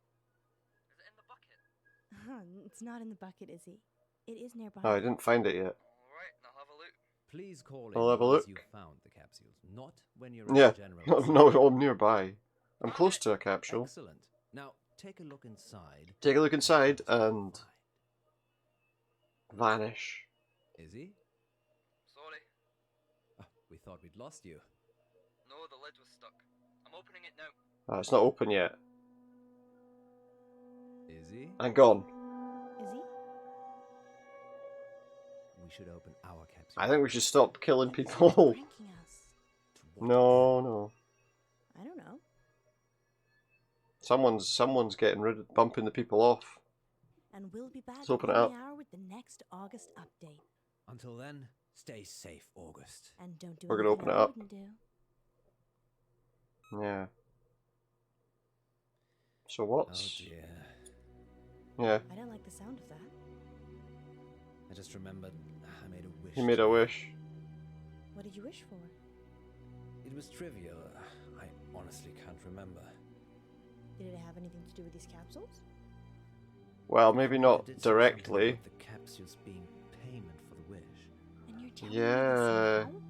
Is it in the bucket? It's not in the bucket, Izzy. It is nearby. Oh, I didn't find it yet. Alright, I'll have a look. Please call I'll have a once look. you found the capsules, not when you're Yeah. in general. No, I'm nearby. I'm close to a capsule. Excellent. Now take a look inside. Take a look inside and vanish. Izzy? Sorry. Oh, we thought we'd lost you. No, the lid was stuck. I'm opening it now. Oh, it's not open yet. Izzy? And gone. Izzy? We should open our capsule. I think we should stop killing people. Pranking us. No. I don't know. Someone's getting rid of bumping the people off. And we'll be back Let's open in it the up. hour with the next August update. Until then, stay safe, August. And don't do We're gonna anything open it I up. wouldn't do. Yeah. So Oh what's? dear. Yeah. I don't like the sound of that. I just remembered I made a wish. He made a wish. What did you wish for? It was trivial. I honestly can't remember. Did it have anything to do with these capsules? Well, maybe I not did say something directly. about the capsules being payment for the wish. And you're telling Yeah. me this now?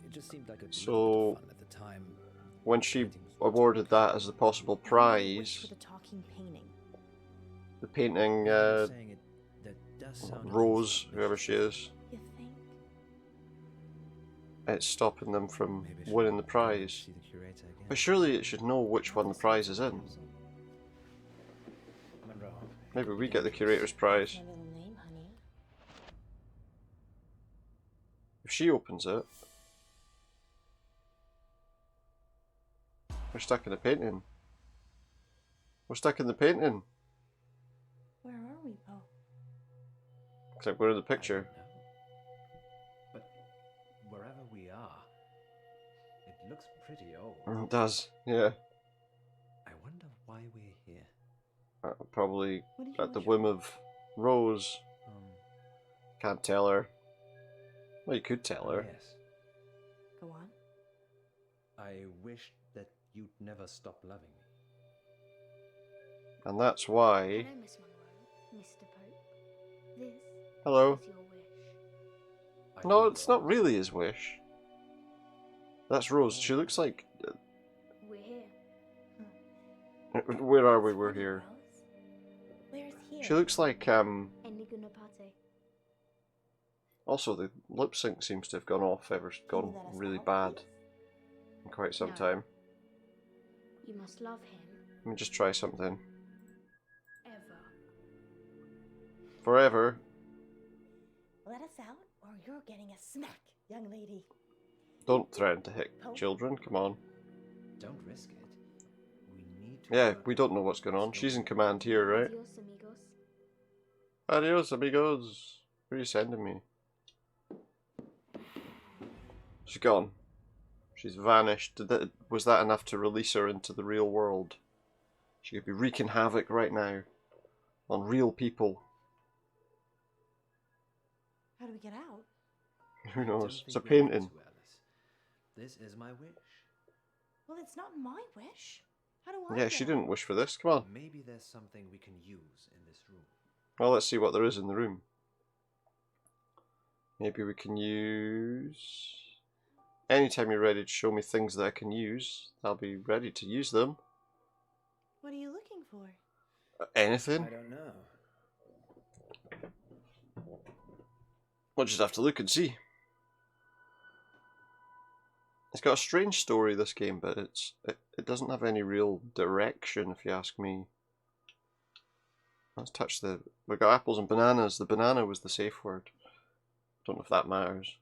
It just seemed like a So, little bit of fun at the time. When she awarded that as the possible Wish prize, for the talking painting. the painting, Now saying it, that does sound Rose, a bit whoever she is, You think? it's stopping them from Maybe I should winning the go prize. see the curator again. But surely it should know which one the prize is in. Munro, Maybe we get the curator's prize. My middle name, honey. If she opens it, we're stuck in the painting. We're stuck in the painting. Where are we, Poe? Except we're in the picture. But wherever we are, it looks pretty old. It does, yeah. I wonder why we're here. Probably at the whim of Rose. Can't tell her. Well, you could tell her. Yes. Go on. I wish that you'd never stop loving me. And that's why... Hello, Miss Munro, Mr. Pope. This Hello. is your wish. No, it's not really his wish. That's Rose. She looks like... We're here. Where are we? We're here. Where's here? She looks like, Eniguna Pate. Also, the lip sync seems to have gone really bad in quite some time. You must love him. Let me just try something. Ever. Forever. Let us out, or you're getting a smack, young lady. Don't threaten to hit children, come on. Don't risk it. We need to... Yeah, we don't know what's going on. She's in command here, right? Adios, amigos. Adios, amigos. Where are you sending me? She's gone. She's vanished. Was that enough to release her into the real world? She could be wreaking havoc right now on real people. How do we get out? Who knows? It's a Don't think we need painting. to, Alice. This is my wish. Well, it's not my wish. How do I Yeah, get she out? didn't wish for this. Come on. Maybe there's something we can use in this room. Well, let's see what there is in the room. Maybe we can use... Anytime you're ready to show me things that I can use, I'll be ready to use them. What are you looking for? Anything? I don't know. We'll just have to look and see. It's got a strange story, this game, but it doesn't have any real direction, if you ask me. Let's touch the... We've got apples and bananas. The banana was the safe word. Don't know if that matters.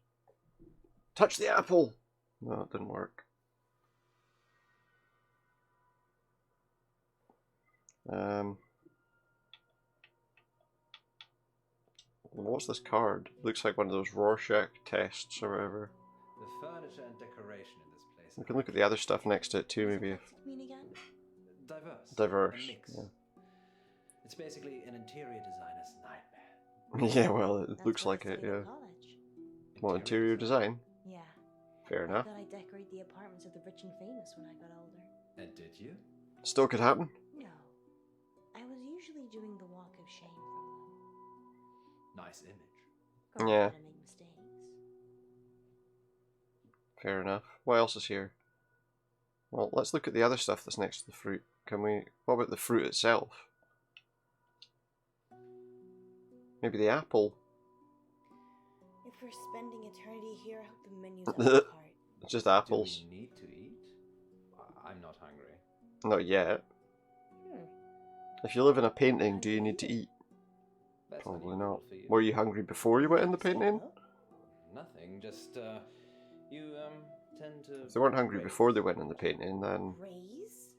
Touch the apple! No, it didn't work. What's this card? Looks like one of those Rorschach tests or whatever. The furniture and decoration in this place. We can look at the other stuff next to it too, maybe. If Mean again? Diverse. diverse. A mix. Yeah. It's basically an interior designer's nightmare. Yeah, well, it That's looks what like I it, studied yeah. at college. Well, interior design. Yeah. Fair I enough. thought I'd decorate the apartments of the rich and famous when I got older. And did you? Still could happen. No. I was usually doing the walk of shame from them. Nice image. Girls Yeah. gotta make mistakes. Fair enough. What else is here? Well, let's look at the other stuff that's next to the fruit. Can we... What about the fruit itself? Maybe the apple. If we're spending eternity here, I hope the menu's up to the part. It's just apples. Do we need to eat? I'm not hungry. Not yet. If you live in a painting, do you need to eat? That's Probably unusual not. for you. Were you hungry before you went in the painting? Nothing, just, you, tend to... If they weren't hungry graze. before they went in the painting, then Raise?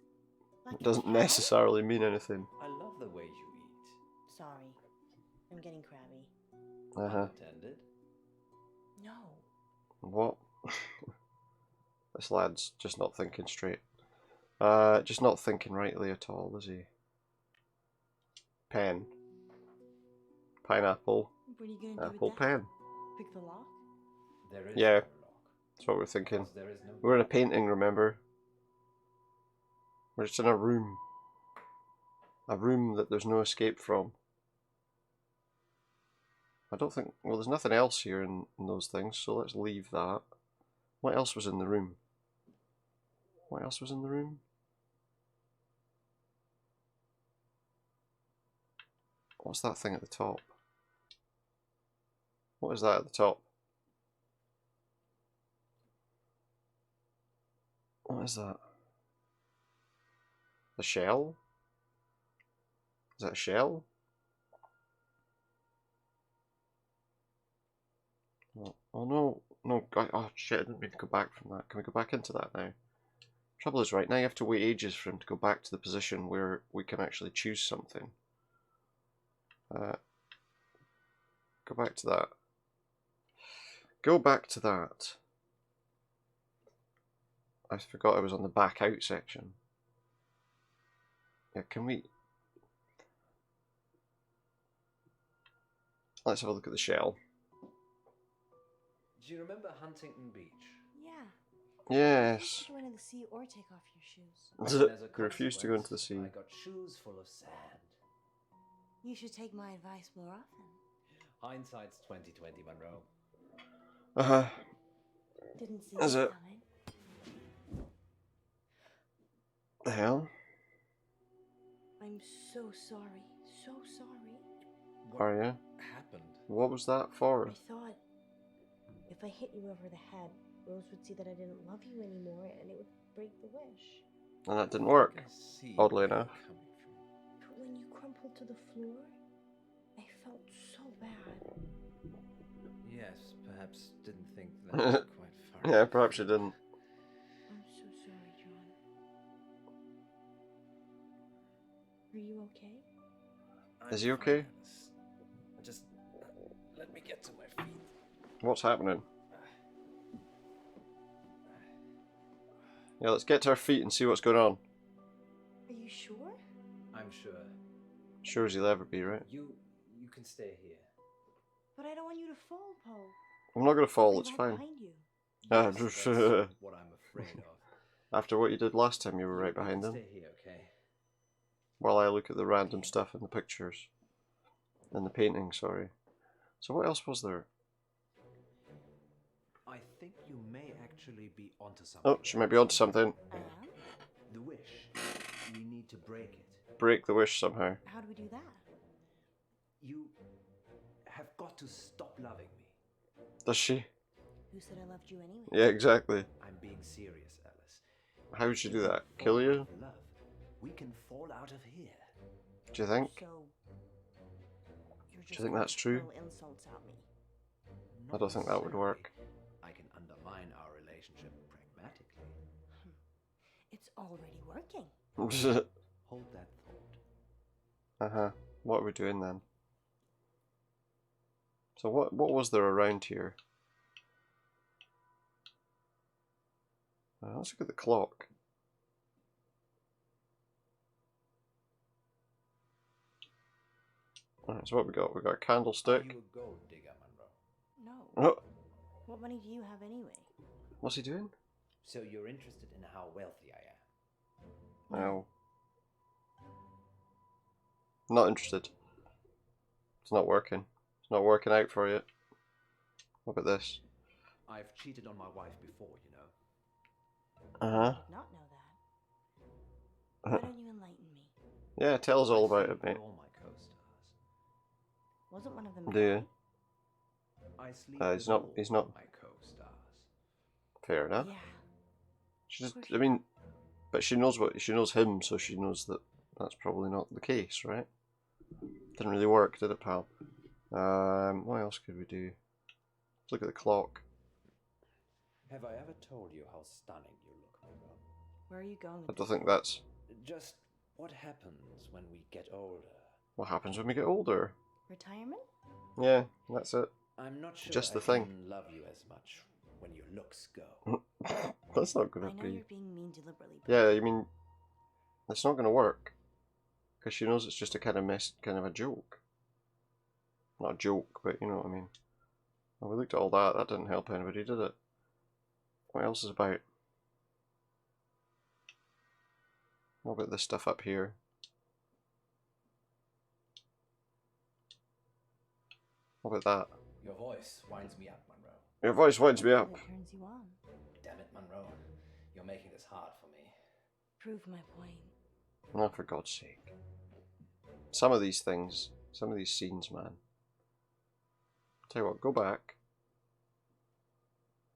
Like it a doesn't cow? necessarily mean anything. I love the way you eat. Sorry. I'm getting crabby. Uh-huh. Unattended. No. What? This lad's just not thinking straight. Just not thinking rightly at all, is he? Pen. Pineapple. What are you gonna do Apple with that? pen. Pick the lock? There is Yeah. no lock. That's what we're thinking. Because there is no We're in a painting, remember? We're just in a room. A room that there's no escape from. I don't think... Well, there's nothing else here in those things, so let's leave that. What else was in the room? What else was in the room? What's that thing at the top? What is that at the top? What is that? A shell? Is that a shell? Oh no, No, oh shit, I didn't mean to go back from that. Can we go back into that now? Trouble is, right now you have to wait ages for him to go back to the position where we can actually choose something. Go back to that. Go back to that. I forgot I was on the back out section. Yeah, can we... Let's have a look at the shell. Do you remember Huntington Beach? Yeah. Yes. You go into the sea or take off your shoes. I refuse to go into the sea. I got shoes full of sand. You should take my advice more often. Hindsight's 20/20, Munro. Didn't see Is it it? coming. The hell? I'm so sorry. So sorry. Are you? Happened? What was that for? I thought if I hit you over the head, Rose would see that I didn't love you anymore and it would break the wish. And that didn't work, oddly enough. But when you crumpled to the floor, I felt so bad. Yes, perhaps didn't think that was quite far. Yeah, perhaps you didn't. I'm so sorry, John. Are you okay? Is he okay? Just let me get to my feet. What's happening? Yeah, let's get to our feet and see what's going on. Are you sure? I'm sure. Sure as he'll ever be, right? You can stay here. But I don't want you to fall, Poe. I'm not gonna fall, I'll it's be fine. right behind you. Yes, that's what I'm afraid of. After what you did last time, you were right behind him. Stay here, okay? While I look at the random stuff in the pictures. In the painting, sorry. So what else was there? I think you may actually be onto something. Oh, she might be onto something. The wish. We need to break it. Break the wish somehow. How do we do that? You have got to stop loving me. Does she? Who said I loved you anyway? Yeah, exactly. I'm being serious, Alice. How would she do that? Kill you? Love. We can fall out of here. Do you think? So, you're Do just you think that's true? hurl insults at me. I don't think that would work. I can undermine our relationship pragmatically. It's already working. Hold that thought. Uh-huh. What are we doing then? So what was there around here? Let's look at the clock. Alright, so what we got? We got a candlestick. Are you a gold digger, Munro? No. Oh, What money do you have anyway? what's he doing? So you're interested in how wealthy I am? No. Not interested. It's not working. It's not working out for you. What about this? I've cheated on my wife before, you know. Uh-huh. I did not know that. Why don't you enlighten me? Yeah, tell us all about it, mate. All my co-stars. Wasn't one of them Do you? married? I sleep He's not. He's not. my co-stars. Fair enough. Yeah. She just. I mean, but she knows what she knows him, so she knows that that's probably not the case, right? Didn't really work, did it, pal? What else could we do? Let's look at the clock. Have I ever told you how stunning you look, Munro? Where are you going with I don't this? think that's Just what happens when we get older? what happens when we get older. Retirement? Yeah, that's it. I'm not sure Just the I thing. can love you as much when your looks go. That's not I gonna know be. you're being mean deliberately. Yeah, you mean it's not gonna work because she knows it's just a kind of a joke. Not a joke, but you know what I mean. Well, we looked at all that. That didn't help anybody, did it? What else is about? What about this stuff up here? What about that? Your voice winds me up, Munro. Your voice winds me up. What turns you on? Damn it, Munro. You're making this hard for me. Prove my point. Oh, for God's sake. Some of these things, some of these scenes, man. Tell you what, go back.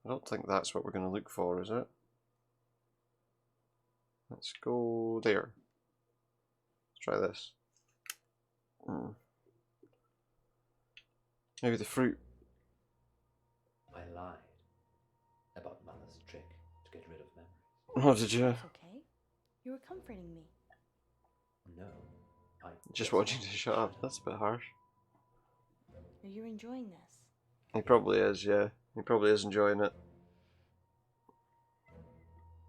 I don't think that's what we're going to look for, is it? Let's go there. Let's try this. Maybe the fruit. I lied. Oh, did you? It's okay. You were comforting me. No. I Just want you to shut up. That's a bit harsh. Are you enjoying this? He probably is, yeah. He probably is enjoying it.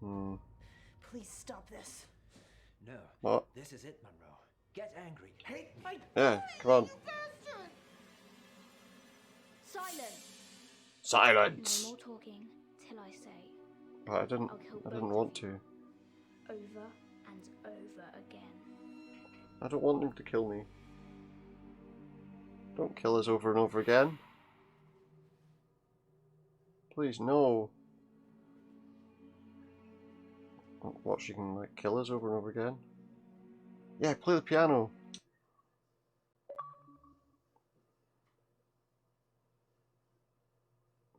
Hmm. Please stop this. No. What? This is it, Munro. Get angry. Hate me. Yeah, come on. Silence. Silence! No more talking till I say. But I didn't want to. Over and over again. I don't want him to kill me. Don't kill us over and over again. Please, no. What, she can like kill us over and over again? Yeah, play the piano.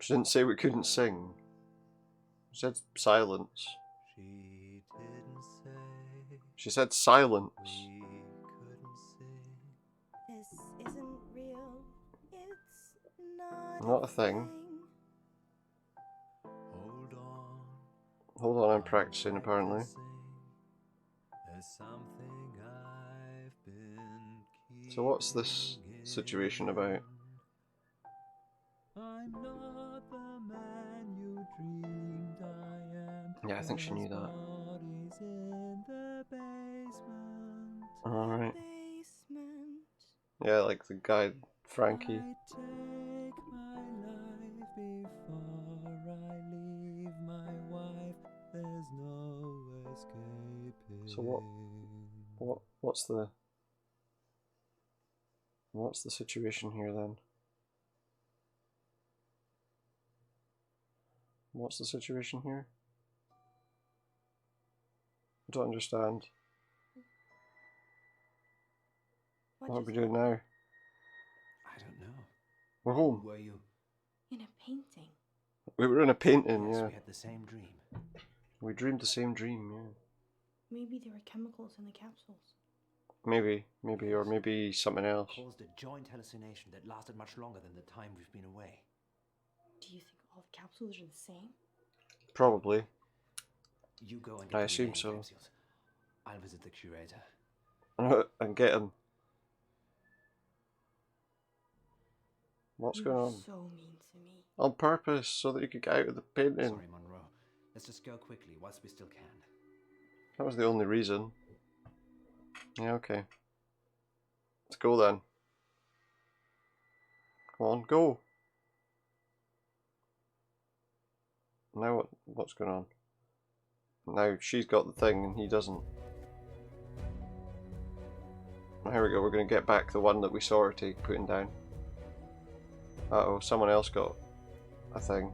She didn't say we couldn't sing. She said silence. She said silence. This isn't real. It's Not a thing. Hold on, I'm practicing apparently. So what's this situation about? Yeah, I think she knew that. Alright. Yeah, like the guy, Frankie. So what's the situation here then? What's the situation here? I don't understand. What are we doing now? I don't know. We're home. Were you? in a painting. We were in a painting, Yes, yeah. we had the same dream. We dreamed the same dream, yeah. Maybe there were chemicals in the capsules. Maybe, or maybe something else. Caused a joint hallucination that lasted much longer than the time we've been away. Do you think all the capsules are the same? Probably. You go and get I the assume remaining so. capsules. I'll visit the curator. And get him. What's You going were on? so mean to me. On purpose, so that you could get out of the painting. Sorry, Munro. Let's just go quickly whilst we still can. That was the only reason. Yeah, okay. Let's go then. Come on, go. Now what's going on? Now she's got the thing and he doesn't. Here we go, we're going to get back the one that we saw her putting down. Uh-oh, someone else got a thing.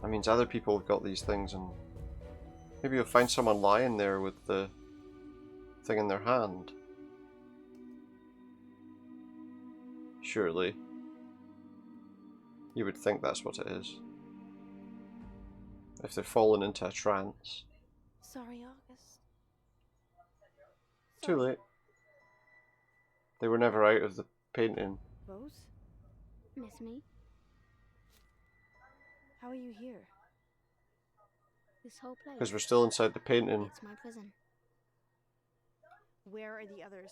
That means other people have got these things, and maybe you'll find someone lying there with the thing in their hand. Surely. You would think that's what it is. If they've fallen into a trance. Sorry, August. Too late. They were never out of the painting. Rose? Miss me? How are you here? This whole place. Because we're still inside the painting. It's my prison. Where are the others?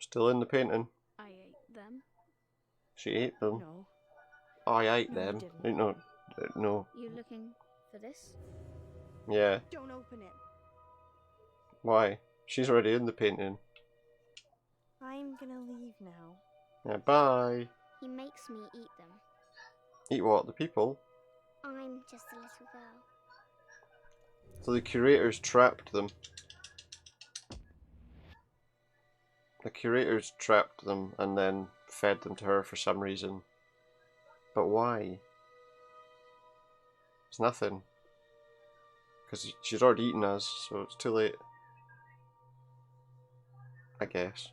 Still in the painting. I ate them. She ate them. No. I ate No, you them. didn't. No. You looking for this? Yeah. Don't open it. Why? She's already in the painting. I'm gonna leave now. Yeah, bye. He makes me eat them. Eat what? The people? I'm just a little girl. So the curators trapped them. The curators trapped them and then fed them to her for some reason. But why? It's nothing. Because she's already eaten us, so it's too late. I guess.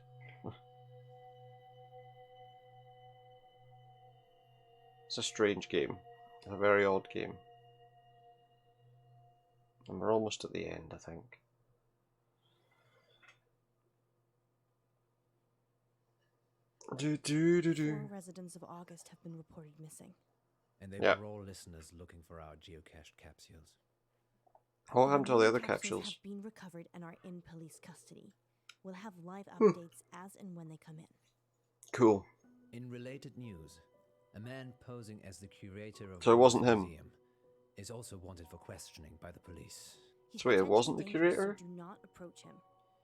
It's a strange game. It's a very odd game. And we're almost at the end, I think. Four residents of August have been reported missing. And they Yeah. were all listeners looking for our geocached capsules. What happened to all the other capsules capsules? have been recovered and are in police custody. We'll have live Hmm. updates as and when they come in. Cool. In related news, a man posing as the curator of So it wasn't the him. museum is also wanted for questioning by the police. He's So wait, it potentially wasn't the dangerous, curator? so do not approach him.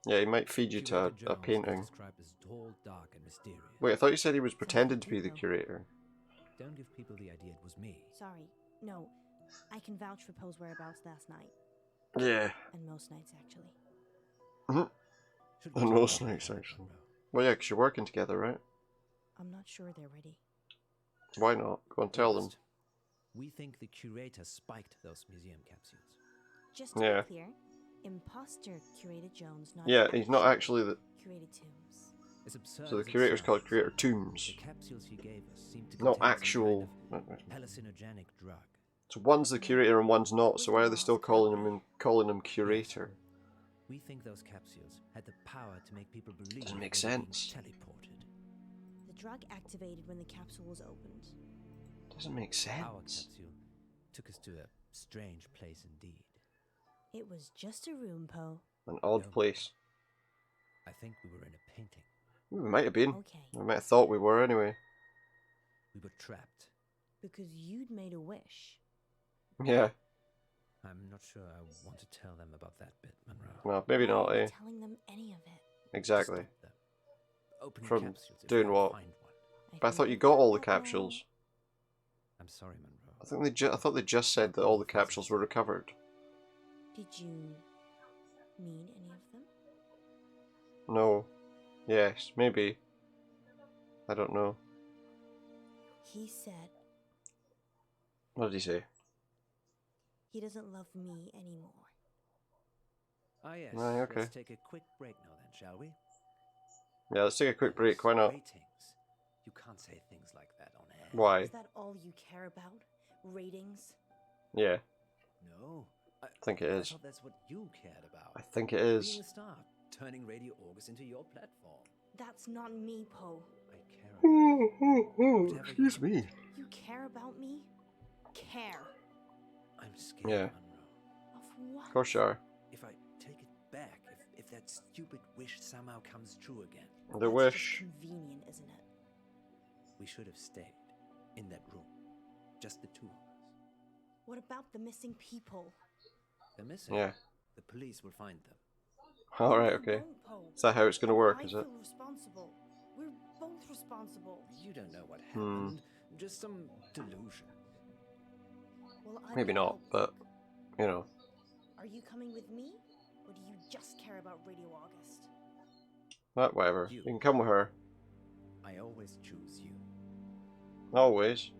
Yeah, he might feed you to Curator a Jones is painting. described as tall, dark, and mysterious. Wait, I thought you said he was Sounds pretending like to be you, the though. curator. Don't give people the idea it was me. Sorry, no. I can vouch for Poe's whereabouts last night. Yeah. And most nights, actually. Should we And talk most about nights, that, actually. Munro? Well, yeah, because you're working together, right? I'm not sure they're ready. Why not? Go and tell them. First, we think the curator spiked those museum capsules. Just to Yeah. be clear, imposter curated Jones, not Yeah, he's not actually the... curated Tombs. As absurd So the as it curator's sounds, called Curator Tombs. The capsules he gave us seem to Not contain actual... some kind of hallucinogenic drug. So one's the curator and one's not, so why are they still calling him curator? We think those capsules had the power to make people believe Doesn't make they were being sense. teleported. The drug activated when the capsule was opened. Doesn't make Our sense. capsule took us to a strange place indeed. It was just a room, Poe. An odd place. I think we were in a painting. We might have been. Okay. We might have thought we were anyway. We were trapped. Because you'd made a wish. Yeah. I'm not sure I want to tell them about that bit, Munro. Well, maybe Why not, are you eh? telling them any of it? Exactly. Stop them. Opening From capsules if doing we what? find one. But I thought you got all the capsules. I'm sorry, Munro. I think I thought they just said that all the capsules were recovered. Did you mean any of them? No. Yes, maybe. I don't know. He said What did he say? he doesn't love me anymore. Ah, yes. Aye, okay. Let's take a quick break now then, shall we? Yeah, let's take a quick break. Why not? Ratings. You can't say things like that on air. Why? Is that all you care about? Ratings? Yeah, No. I think it I is. thought that's what you cared about. I think it Being is. a star, turning Radio August into your platform. That's not me, Poe. I care about Oh, excuse me. You care about me? Care. I'm scared, Yeah. Munro. Of what? Of course you are. If I take it back, if that stupid wish somehow comes true again, The That's wish. just convenient, isn't it? we should have stayed in that room. Just the two of us. What about the missing people? They're missing. Yeah. The police will find them. Alright, They okay. won't, Poe. Is that how it's gonna work, I is it? feel responsible. We're both responsible. You don't know what Hmm. happened. Just some delusion. Well, I Maybe can not, help. but, you know. Are you coming with me? Or do you just care about Radio August? But whatever. You can come with her. I always choose you. Always.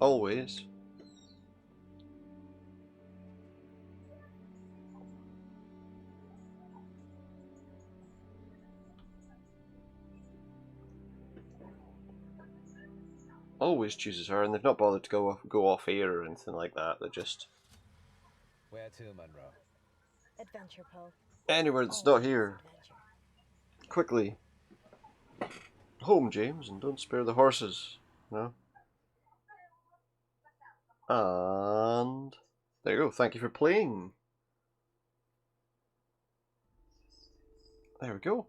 Always. Always chooses her, and they've not bothered to go off air or anything like that. They're just Where to, Munro? Adventure, Poe. anywhere that's not here. Adventure. Quickly. Home, James, and don't spare the horses. No. And there you go. Thank you for playing. There we go.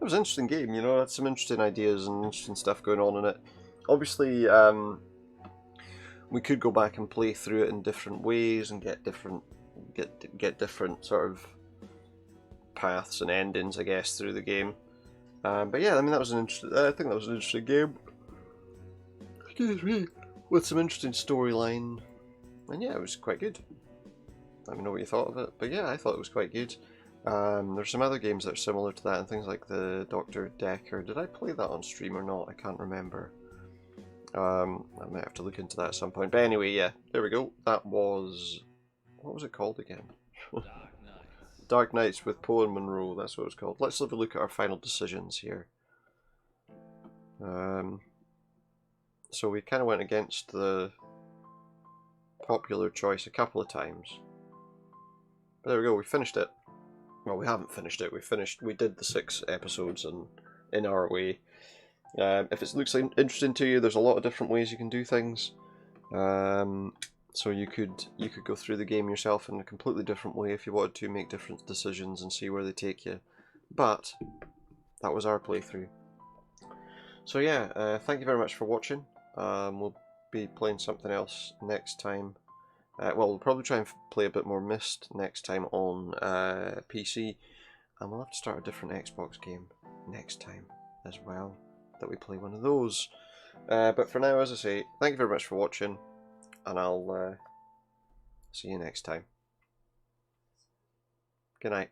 It was an interesting game, you know, had some interesting ideas and interesting stuff going on in it. Obviously, we could go back and play through it in different ways and get different sort of paths and endings, I guess, through the game. But yeah, I mean, that was an interesting. I think that was an interesting game. Excuse me, with some interesting storyline, and yeah, it was quite good. Let me know what you thought of it, but yeah, I thought it was quite good. There's some other games that are similar to that, and things like the Dr. Decker. Did I play that on stream or not? I can't remember. I might have to look into that at some point. But anyway, yeah, there we go. That was... what was it called again? Dark Knights with Poe and Munro, that's what it was called. Let's have a look at our final decisions here. So we kind of went against the popular choice a couple of times. But there we go, we finished it. Well, we haven't finished it. We did the 6 episodes and in our way. If it looks interesting to you, there's a lot of different ways you can do things. So you could go through the game yourself in a completely different way if you wanted to, make different decisions and see where they take you. But that was our playthrough. So yeah, thank you very much for watching. We'll be playing something else next time. Well, we'll probably try and play a bit more Myst next time on PC, and we'll have to start a different Xbox game next time as well, that we play one of those. But for now, as I say, thank you very much for watching, and I'll see you next time. Good night.